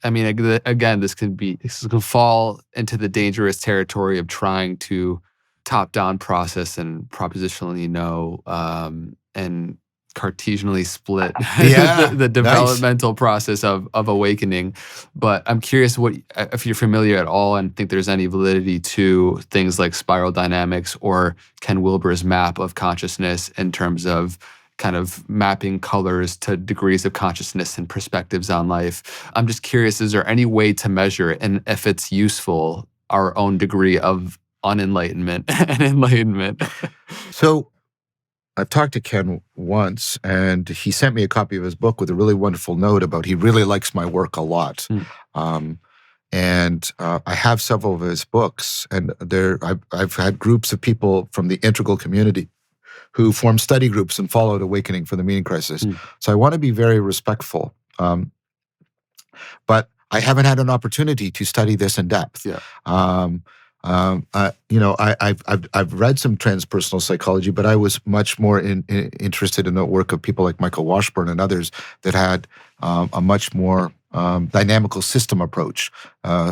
Speaker 2: I mean, again, this can fall into the dangerous territory of trying to top-down process and propositionally know and Cartesianally split the developmental process of awakening. But I'm curious if you're familiar at all and think there's any validity to things like spiral dynamics or Ken Wilber's map of consciousness in terms of kind of mapping colors to degrees of consciousness and perspectives on life. I'm just curious, is there any way to measure, and if it's useful, our own degree of unenlightenment and enlightenment?
Speaker 1: So I've talked to Ken once, and he sent me a copy of his book with a really wonderful note about he really likes my work a lot. And I have several of his books, and I've had groups of people from the integral community who formed study groups and followed Awakening for the Meaning Crisis. So I want to be very respectful. But I haven't had an opportunity to study this in depth. I've read some transpersonal psychology, but I was much more interested in the work of people like Michael Washburn and others that had a much more dynamical system approach,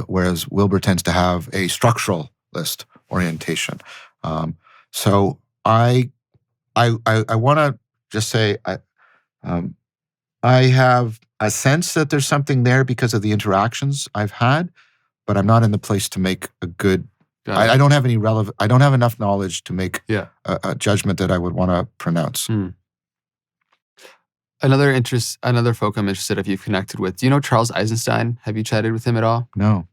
Speaker 1: whereas Wilber tends to have a structuralist orientation. So I want to just say I have a sense that there's something there because of the interactions I've had, but I'm not in the place to make a good. I don't have any I don't have enough knowledge to make a judgment that I would want to pronounce.
Speaker 2: Another folk I'm interested if you've connected with. Do you know Charles Eisenstein? Have you chatted with him at all?
Speaker 1: No.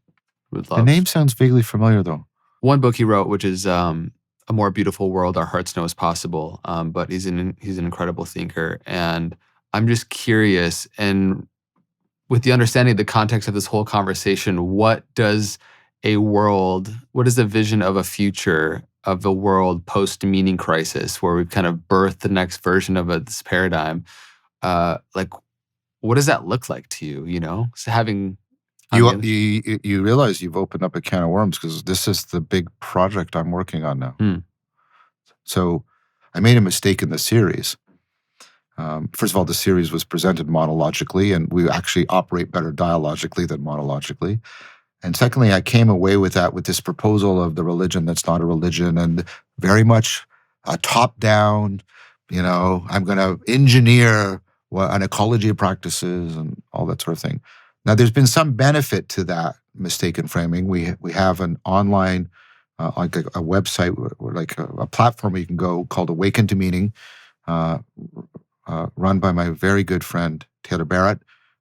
Speaker 2: Would love.
Speaker 1: The name sounds vaguely familiar, though.
Speaker 2: One book he wrote, which is A More Beautiful World Our Hearts Know Is Possible. But he's an incredible thinker, and I'm just curious. And with the understanding of the context of this whole conversation, what is the vision of a future of the world post-meaning crisis where we've kind of birthed the next version of this paradigm? What does that look like to you, So having...
Speaker 1: You realize you've opened up a can of worms because this is the big project I'm working on now. So I made a mistake in the series. First of all, the series was presented monologically, and we actually operate better dialogically than monologically. And secondly, I came away with this proposal of the religion that's not a religion, and very much a top-down, I'm going to engineer an ecology of practices and all that sort of thing. Now, there's been some benefit to that mistaken framing. We have an online, like a website, like a platform where you can go called Awaken to Meaning, run by my very good friend, Taylor Barrett,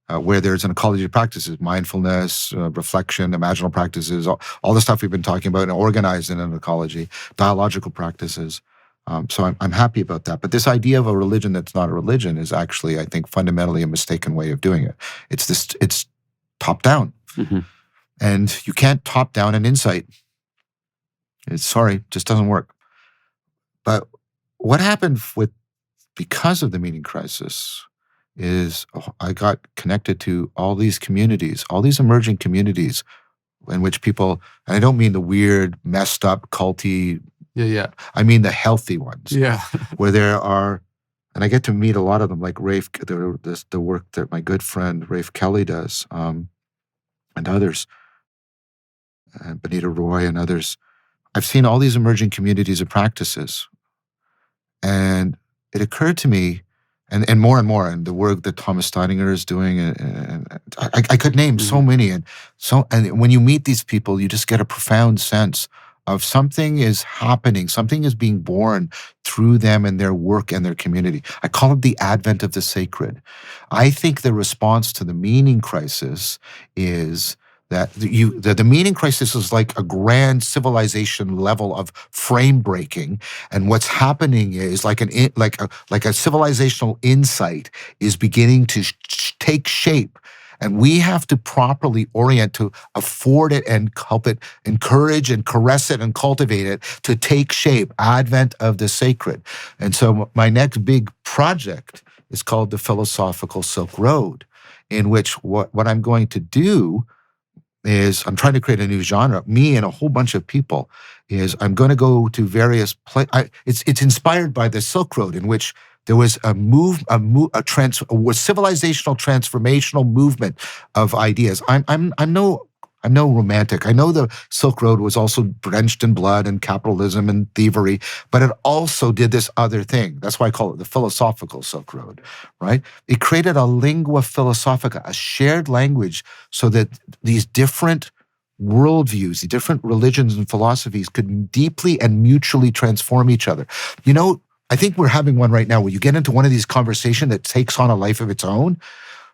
Speaker 1: where there's an ecology of practices, mindfulness, reflection, imaginal practices, all the stuff we've been talking about and organized in an ecology, dialogical practices. So I'm happy about that. But this idea of a religion that's not a religion is actually, I think, fundamentally a mistaken way of doing it. It's top-down. And you can't top down an insight. It just doesn't work. But what happened because of the meaning crisis is I got connected to all these communities, all these emerging communities in which people, and I don't mean the weird, messed up, culty, I mean the healthy ones, where there are, and I get to meet a lot of them, like Rafe, the work that my good friend Rafe Kelly does, and others, and Benita Roy and others. I've seen all these emerging communities of practices, and it occurred to me, and more and more, and the work that Thomas Steininger is doing, and I could name so many, and when you meet these people, you just get a profound sense of something is happening, something is being born through them and their work and their community. I call it the advent of the sacred. I think the response to the meaning crisis is that the meaning crisis is like a grand civilization level of frame breaking, and what's happening is like a civilizational insight is beginning to take shape. And we have to properly orient to afford it and help it, encourage and caress it and cultivate it to take shape. Advent of the sacred. And so my next big project is called the Philosophical Silk Road, in which what I'm going to do is I'm trying to create a new genre. Me and a whole bunch of people is I'm going to go to various places. It's inspired by the Silk Road, in which there was a civilizational transformational movement of ideas. I'm no romantic. I know the Silk Road was also drenched in blood and capitalism and thievery, but it also did this other thing. That's why I call it the Philosophical Silk Road, right? It created a lingua philosophica, a shared language, so that these different worldviews, the different religions and philosophies could deeply and mutually transform each other. You know, I think we're having one right now where you get into one of these conversations that takes on a life of its own.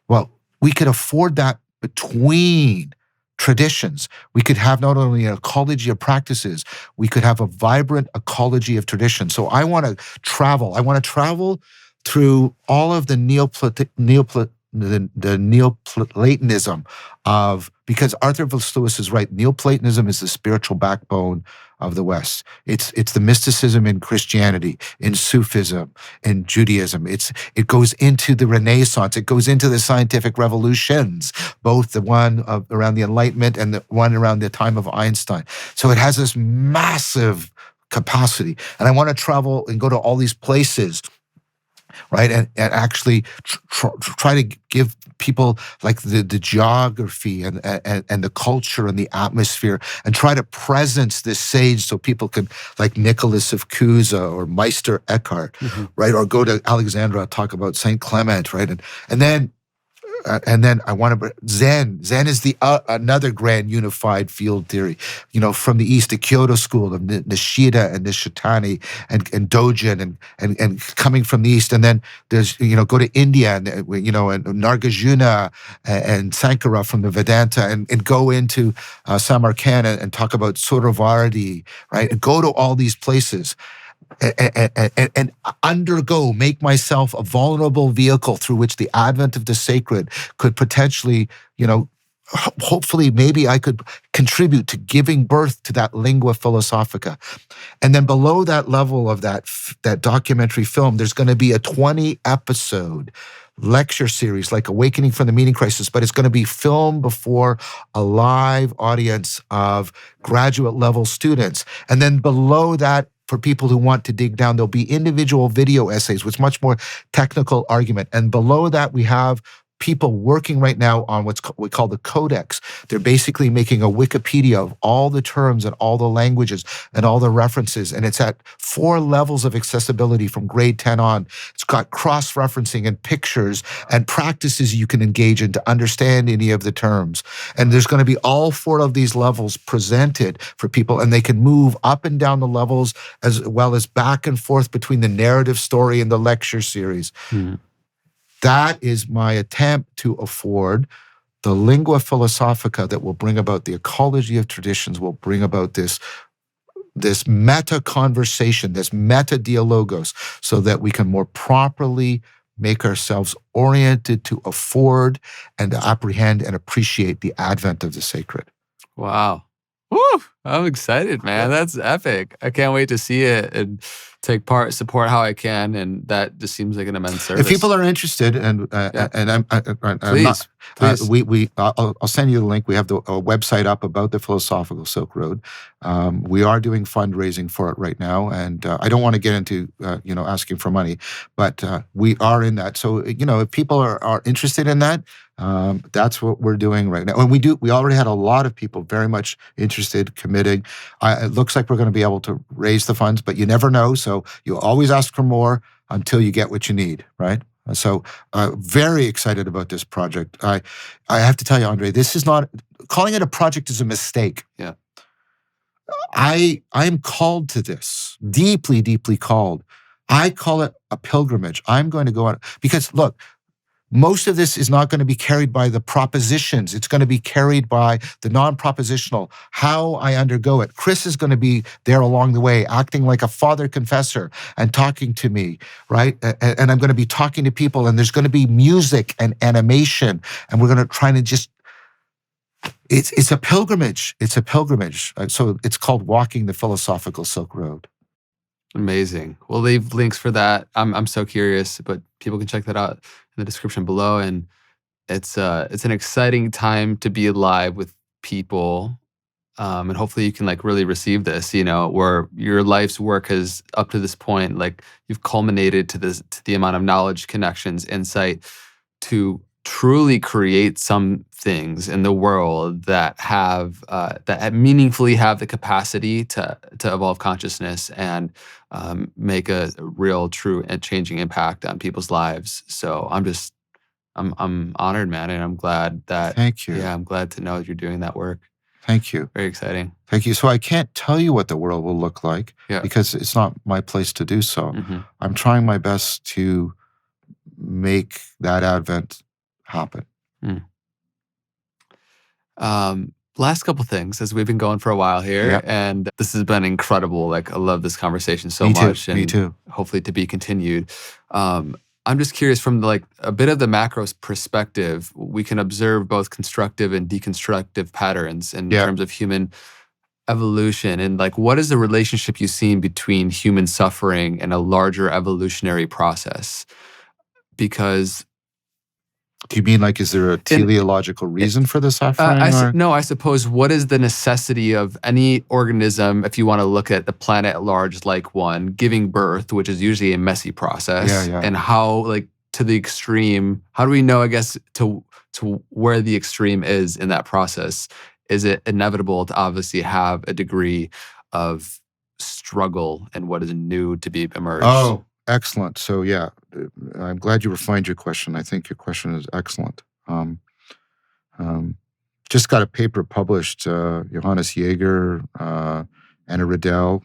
Speaker 1: Well, we could afford that between traditions. We could have not only an ecology of practices, we could have a vibrant ecology of traditions. So I want to travel. I want to travel through all of the Neoplatonism of, because Arthur C. Lewis is right, Neoplatonism is the spiritual backbone of the West. It's the mysticism in Christianity, in Sufism, in Judaism. It goes into the Renaissance. It goes into the scientific revolutions, both the one around the Enlightenment and the one around the time of Einstein. So it has this massive capacity. And I want to travel and go to all these places, right? And actually try to give people like the geography and the culture and the atmosphere, and try to presence this sage so people can, like Nicholas of Cusa or Meister Eckhart, right? Or go to Alexandria, talk about Saint Clement, right? And then I want to Zen. Zen is the another grand unified field theory. You know, from the East, the Kyoto school of Nishida and Nishitani and Dogen and coming from the East, and then there's go to India and and Nagarjuna and Sankara from the Vedanta and go into Samarkand and talk about Suravardi, right? And go to all these places. And make myself a vulnerable vehicle through which the advent of the sacred could potentially, hopefully maybe I could contribute to giving birth to that lingua philosophica. And then below that level of that documentary film, there's going to be a 20-episode lecture series like Awakening from the Meaning Crisis, but it's going to be filmed before a live audience of graduate level students. And then below that, for people who want to dig down, there'll be individual video essays with much more technical argument. And below that, we have people working right now on what we call the Codex. They're basically making a Wikipedia of all the terms and all the languages and all the references. And it's at 4 levels of accessibility from grade 10 on. It's got cross-referencing and pictures and practices you can engage in to understand any of the terms. And there's going to be all 4 of these levels presented for people, and they can move up and down the levels as well as back and forth between the narrative story and the lecture series. That is my attempt to afford the lingua philosophica that will bring about the ecology of traditions, will bring about this meta conversation, this meta dialogos, so that we can more properly make ourselves oriented to afford and to apprehend and appreciate the advent of the sacred.
Speaker 2: Wow. Woo! I'm excited, man. That's epic. I can't wait to see it and take part, support how I can, and that just seems like an immense service.
Speaker 1: If people are interested, and
Speaker 2: please.
Speaker 1: I'll send you the link. We have a website up about the Philosophical Silk Road. We are doing fundraising for it right now, and I don't want to get into asking for money, but we are in that. So if people are interested in that, that's what we're doing right now. And we already had a lot of people very much interested, committing. It looks like we're going to be able to raise the funds, but you never know. So you always ask for more until you get what you need, right? So very excited about this project. I have to tell you, Andre, this is not, calling it a project is a mistake.
Speaker 2: Yeah.
Speaker 1: I am called to this, deeply, deeply called. I call it a pilgrimage. I'm going to go on, because look, most of this is not going to be carried by the propositions. It's going to be carried by the non-propositional, how I undergo it. Chris is going to be there along the way, acting like a father confessor and talking to me, right? And I'm going to be talking to people, and there's going to be music and animation, and we're going to try to just, it's a pilgrimage. It's a pilgrimage. So it's called Walking the Philosophical Silk Road.
Speaker 2: Amazing. We'll leave links for that. I'm so curious, but people can check that out in the description below. And it's an exciting time to be alive with people. And hopefully you can like really receive this, where your life's work has up to this point, like you've culminated to the amount of knowledge, connections, insight to truly create some things in the world that have that meaningfully have the capacity to evolve consciousness and make a real, true, and changing impact on people's lives. So I'm honored, man, and I'm glad that.
Speaker 1: Thank you.
Speaker 2: Yeah, I'm glad to know that you're doing that work.
Speaker 1: Thank you.
Speaker 2: Very exciting.
Speaker 1: Thank you. So I can't tell you what the world will look like because it's not my place to do so.
Speaker 2: Mm-hmm.
Speaker 1: I'm trying my best to make that advent happen.
Speaker 2: Last couple things, as we've been going for a while here, and this has been incredible. Like, I love this conversation so much.
Speaker 1: Me too.
Speaker 2: Hopefully to be continued. I'm just curious from like a bit of the macro perspective, we can observe both constructive and deconstructive patterns in terms of human evolution. And like, what is the relationship you've seen between human suffering and a larger evolutionary process? Because
Speaker 1: do you mean like, is there a teleological reason for the suffering?
Speaker 2: No, I suppose, what is the necessity of any organism, if you want to look at the planet at large, like one, giving birth, which is usually a messy process, and how, like, to the extreme, how do we know, I guess, to where the extreme is in that process? Is it inevitable to obviously have a degree of struggle and what is new to be emerged?
Speaker 1: Oh, excellent. So I'm glad you refined your question. I think your question is excellent. Just got a paper published, Johannes Jaeger, Anna Riddell,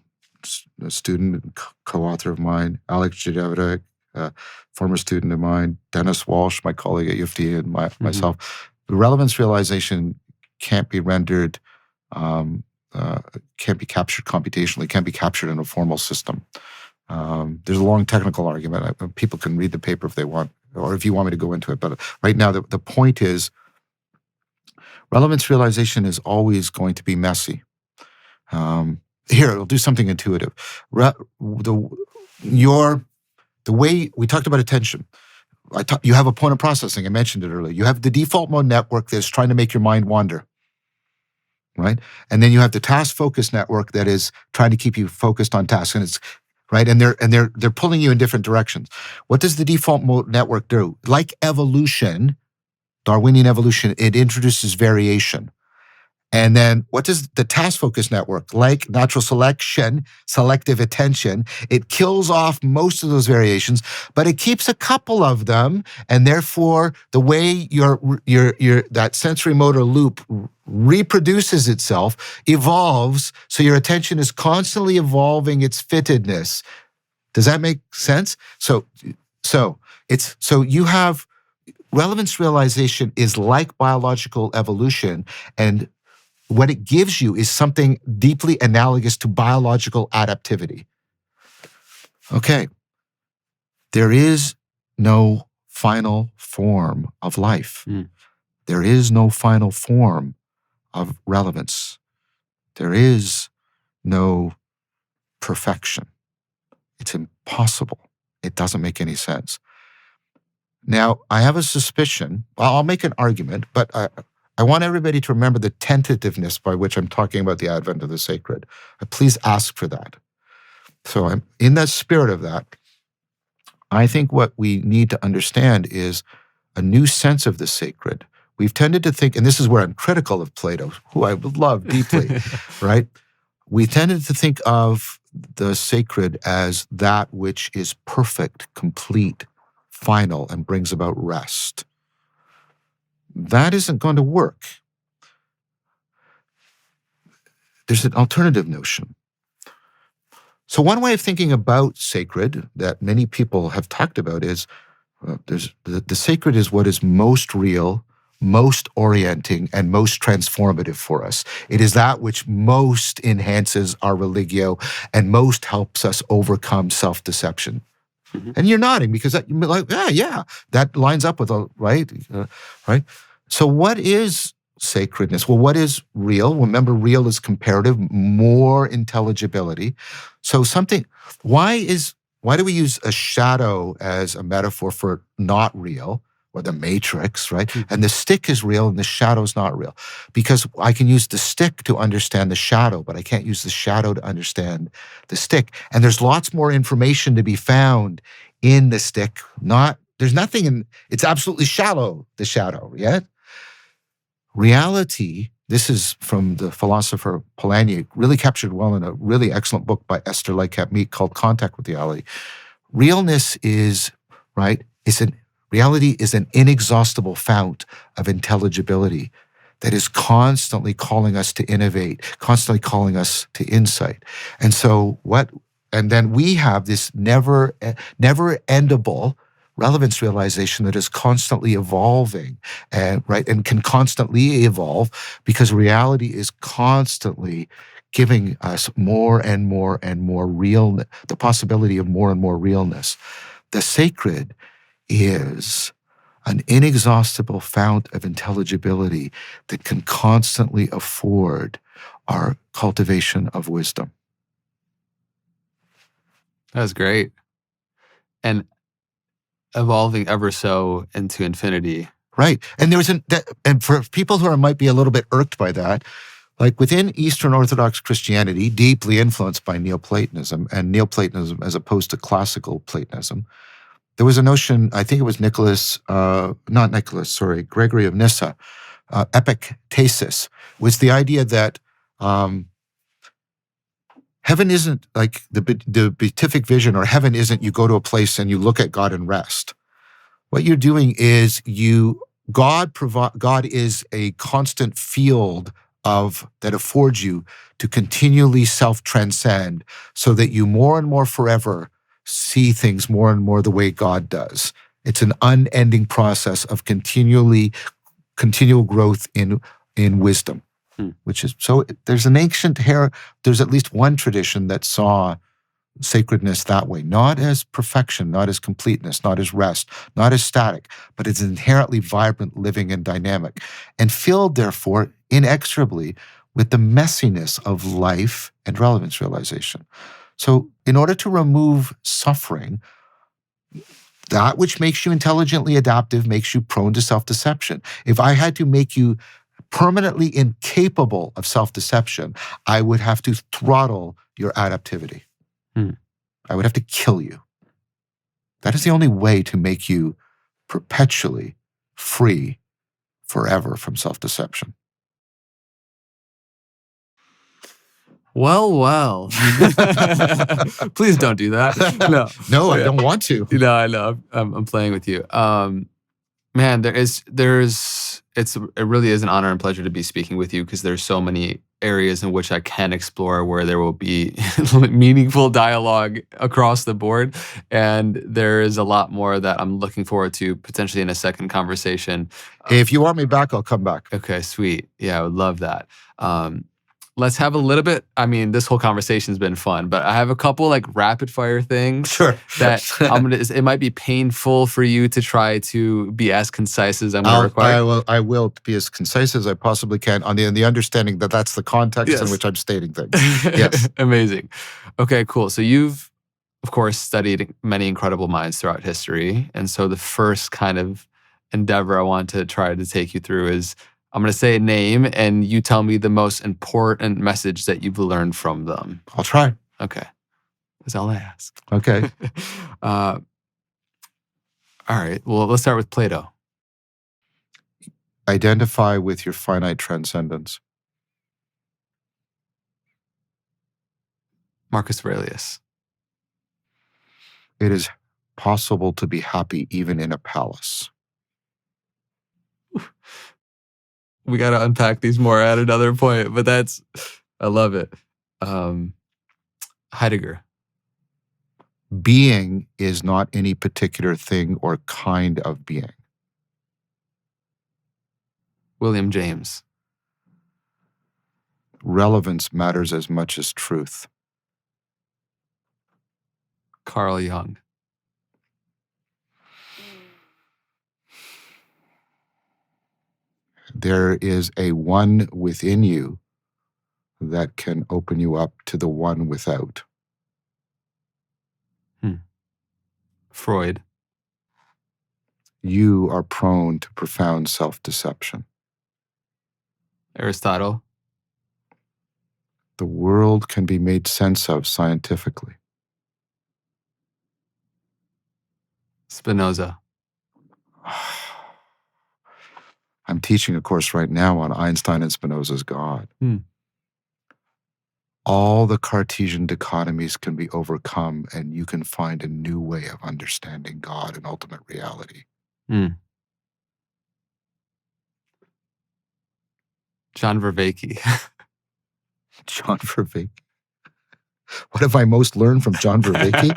Speaker 1: a student and co-author of mine, Alex Jadevich, former student of mine, Dennis Walsh, my colleague at U of T, and myself. The relevance realization can't be rendered, can't be captured computationally, can't be captured in a formal system. There's a long technical argument. People can read the paper if they want, or if you want me to go into it. But right now, the point is, relevance realization is always going to be messy. Here, I'll do something intuitive. The way we talked about attention, you have a point of processing. I mentioned it earlier. You have the default mode network that's trying to make your mind wander, right? And then you have the task focus network that is trying to keep you focused on tasks, and it's right, and they're pulling you in different directions. What does the default mode network do? Like evolution, Darwinian evolution, it introduces variation. And then what does the task focus network, like natural selection, selective attention, it kills off most of those variations, but it keeps a couple of them, and therefore the way your that sensory motor loop reproduces itself, evolves, so your attention is constantly evolving its fittedness. Does that make sense? So you have relevance realization is like biological evolution, and what it gives you is something deeply analogous to biological adaptivity. Okay. There is no final form of life. There is no final form of relevance. There is no perfection. It's impossible. It doesn't make any sense. Now, I have a suspicion. I'll make an argument, but I want everybody to remember the tentativeness by which I'm talking about the advent of the sacred. Please ask for that. So I'm in the spirit of that. I think what we need to understand is a new sense of the sacred. We've tended to think, and this is where I'm critical of Plato, who I love deeply, right? We tended to think of the sacred as that which is perfect, complete, final and brings about rest. That isn't going to work. There's an alternative notion. So one way of thinking about sacred that many people have talked about is the sacred is what is most real, most orienting, and most transformative for us. It is that which most enhances our religio and most helps us overcome self-deception. Mm-hmm. And you're nodding because that, you're like, yeah, that lines up with right. So what is sacredness? Well, what is real? Remember, real is comparative, more intelligibility. So why do we use a shadow as a metaphor for not real, or the matrix, right? Mm-hmm. And the stick is real and the shadow is not real. Because I can use the stick to understand the shadow, but I can't use the shadow to understand the stick. And there's lots more information to be found in the stick. There's nothing it's absolutely shallow, the shadow, yeah? Reality, this is from the philosopher Polanyi, really captured well in a really excellent book by Esther Lightcap-Meek called Contact with Reality. Realness is, reality is an inexhaustible fount of intelligibility that is constantly calling us to innovate, constantly calling us to insight. And then we have this never endable relevance realization that is constantly evolving and can constantly evolve because reality is constantly giving us more and more and more realness, the possibility of more and more realness. The sacred is an inexhaustible fount of intelligibility that can constantly afford our cultivation of wisdom.
Speaker 2: That was great. And evolving ever so into infinity.
Speaker 1: Right. And and for people who might be a little bit irked by that, like within Eastern Orthodox Christianity, deeply influenced by Neoplatonism as opposed to classical Platonism, there was a notion, I think it was Gregory of Nyssa, epiktasis, was the idea that heaven isn't like the beatific vision, or heaven isn't you go to a place and you look at God and rest. What you're doing is God is a constant field that affords you to continually self-transcend so that you more and more forever see things more and more the way God does. It's an unending process of continual growth in wisdom, which is, so there's there's at least one tradition that saw sacredness that way, not as perfection, not as completeness, not as rest, not as static, but it's inherently vibrant, living, and dynamic, and filled, therefore, inexorably with the messiness of life and relevance realization. So in order to remove suffering, that which makes you intelligently adaptive makes you prone to self-deception. If I had to make you permanently incapable of self-deception, I would have to throttle your adaptivity. I would have to kill you. That is the only way to make you perpetually free forever from self-deception.
Speaker 2: Well. Please don't do that.
Speaker 1: No, I don't want to.
Speaker 2: No, I know. I'm playing with you. Man, it really is an honor and pleasure to be speaking with you because there's so many areas in which I can explore where there will be meaningful dialogue across the board. And there is a lot more that I'm looking forward to potentially in a second conversation.
Speaker 1: Hey, if you want me back, I'll come back. Okay,
Speaker 2: sweet. Yeah, I would love that. Let's have a little bit, this whole conversation's been fun, but I have a couple like rapid fire things.
Speaker 1: Sure.
Speaker 2: That it might be painful for you to try to be as concise as I'm going to require.
Speaker 1: I will be as concise as I possibly can on the understanding that that's the context in which I'm stating things. Yes.
Speaker 2: Amazing. Okay, cool. So you've, of course, studied many incredible minds throughout history. And so the first kind of endeavor I want to try to take you through is, I'm going to say a name, and you tell me the most important message that you've learned from them.
Speaker 1: I'll try.
Speaker 2: Okay. That's all I ask.
Speaker 1: Okay.
Speaker 2: All right. Well, let's start with Plato.
Speaker 1: Identify with your finite transcendence.
Speaker 2: Marcus Aurelius.
Speaker 1: It is possible to be happy even in a palace.
Speaker 2: We got to unpack these more at another point, but I love it. Heidegger.
Speaker 1: Being is not any particular thing or kind of being.
Speaker 2: William James.
Speaker 1: Relevance matters as much as truth.
Speaker 2: Carl Jung.
Speaker 1: There is a one within you that can open you up to the one without.
Speaker 2: Freud.
Speaker 1: You are prone to profound self-deception.
Speaker 2: Aristotle.
Speaker 1: The world can be made sense of scientifically.
Speaker 2: Spinoza.
Speaker 1: I'm teaching a course right now on Einstein and Spinoza's God. All the Cartesian dichotomies can be overcome, and you can find a new way of understanding God and ultimate reality.
Speaker 2: John Vervaeke.
Speaker 1: John Vervaeke. What have I most learned from John Vervaeke?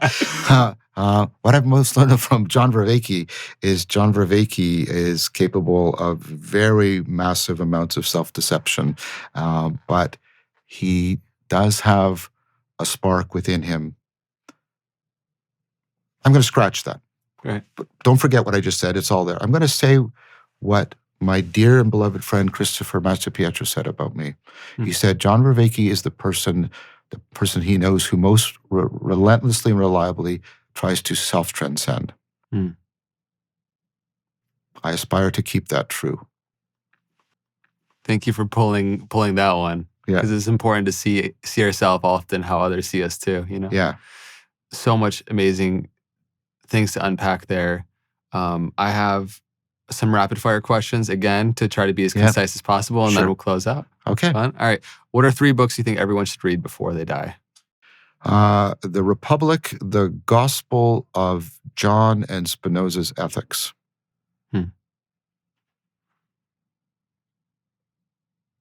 Speaker 1: What I've most learned from John Vervaeke is capable of very massive amounts of self-deception, but he does have a spark within him. I'm going to scratch that.
Speaker 2: Right.
Speaker 1: But don't forget what I just said. It's all there. I'm going to say what my dear and beloved friend Christopher Mastropietro said about me. He said, John Vervaeke is the person he knows who most relentlessly and reliably tries to self-transcend. I aspire to keep that true.
Speaker 2: Thank you for pulling that one. Because it's important to see ourselves often how others see us too, you know?
Speaker 1: Yeah.
Speaker 2: So much amazing things to unpack there. I have some rapid fire questions again to try to be as concise as possible, and then we'll close out.
Speaker 1: Okay.
Speaker 2: Fun? All right. What are 3 books you think everyone should read before they die?
Speaker 1: The Republic, the Gospel of John, and Spinoza's Ethics.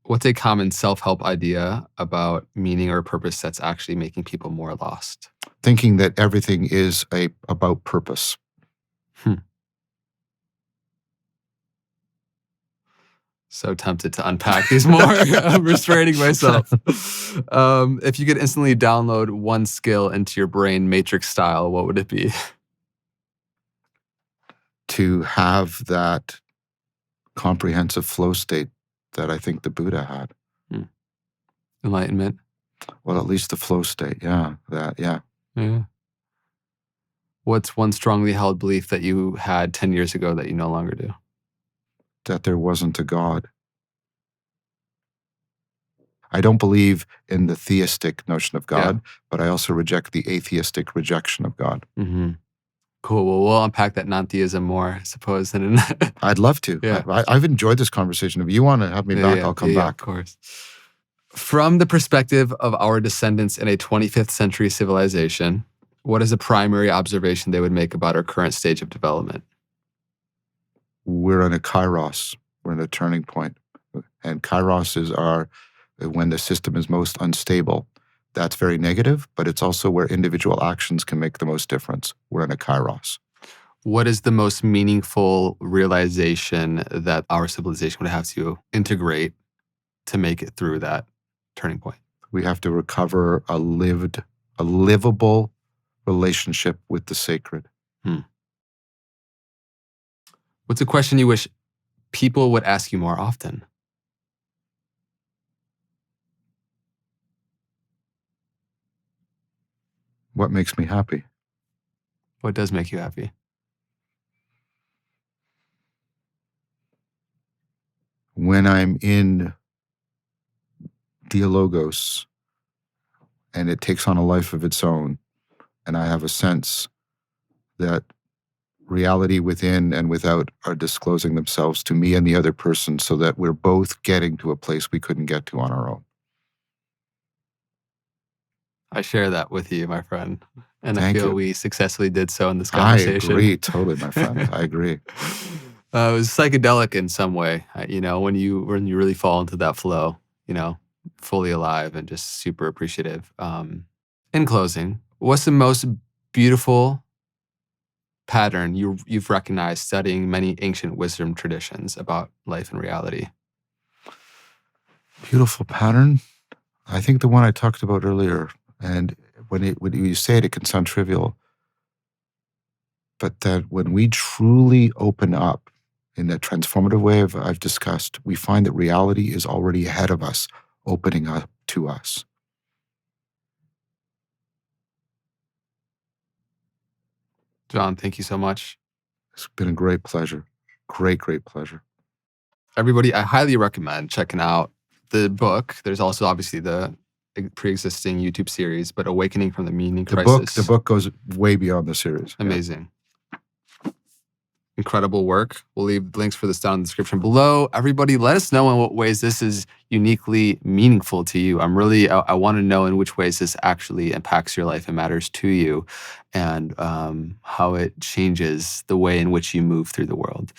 Speaker 2: What's a common self-help idea about meaning or purpose that's actually making people more lost?
Speaker 1: Thinking that everything is about purpose.
Speaker 2: So tempted to unpack these more. I'm restraining myself. If you could instantly download one skill into your brain, Matrix style, what would it be?
Speaker 1: To have that comprehensive flow state that I think the Buddha had.
Speaker 2: Enlightenment.
Speaker 1: Well, at least the flow state, yeah.
Speaker 2: What's one strongly held belief that you had 10 years ago that you no longer do?
Speaker 1: That there wasn't a God. I don't believe in the theistic notion of God, but I also reject the atheistic rejection of God.
Speaker 2: Cool. Well, we'll unpack that non-theism more, I suppose.
Speaker 1: I'd love to.
Speaker 2: Yeah.
Speaker 1: I've enjoyed this conversation. If you want to have me back, I'll come back.
Speaker 2: Of course. From the perspective of our descendants in a 25th century civilization, what is a primary observation they would make about our current stage of development?
Speaker 1: We're in a kairos. We're in a turning point. And kairos is when the system is most unstable. That's very negative, but it's also where individual actions can make the most difference. We're in a kairos.
Speaker 2: What is the most meaningful realization that our civilization would have to integrate to make it through that turning point?
Speaker 1: We have to recover a livable relationship with the sacred.
Speaker 2: What's a question you wish people would ask you more often?
Speaker 1: What makes me happy?
Speaker 2: What does make you happy?
Speaker 1: When I'm in dialogos and it takes on a life of its own, and I have a sense that reality within and without are disclosing themselves to me and the other person so that we're both getting to a place we couldn't get to on our own.
Speaker 2: I share that with you, my friend. And
Speaker 1: Thank
Speaker 2: I feel
Speaker 1: you.
Speaker 2: we successfully did so in this conversation.
Speaker 1: I agree, totally, my friend. I agree.
Speaker 2: It was psychedelic in some way, when you really fall into that flow, fully alive and just super appreciative. In closing, what's the most beautiful pattern you've recognized studying many ancient wisdom traditions about life and reality?
Speaker 1: Beautiful pattern? I think the one I talked about earlier, and when you say it, it can sound trivial, but that when we truly open up in that transformative way I've discussed, we find that reality is already ahead of us, opening up to us.
Speaker 2: John, thank you so much.
Speaker 1: It's been a great pleasure. Great pleasure.
Speaker 2: Everybody, I highly recommend checking out the book. There's also obviously the pre-existing YouTube series, but Awakening from the Meaning Crisis.
Speaker 1: The book goes way beyond the series.
Speaker 2: Amazing. Yeah. Incredible work. We'll leave links for this down in the description below. Everybody, let us know in what ways this is uniquely meaningful to you. I want to know in which ways this actually impacts your life and matters to you, and how it changes the way in which you move through the world.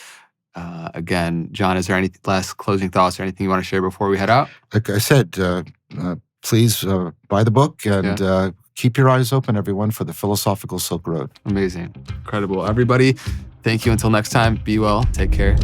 Speaker 2: Again, John, is there any last closing thoughts or anything you want to share before we head out?
Speaker 1: Like I said, please buy the book and keep your eyes open, everyone, for the philosophical Silk Road.
Speaker 2: Amazing. Incredible. Everybody, thank you. Until next time, be well. Take care.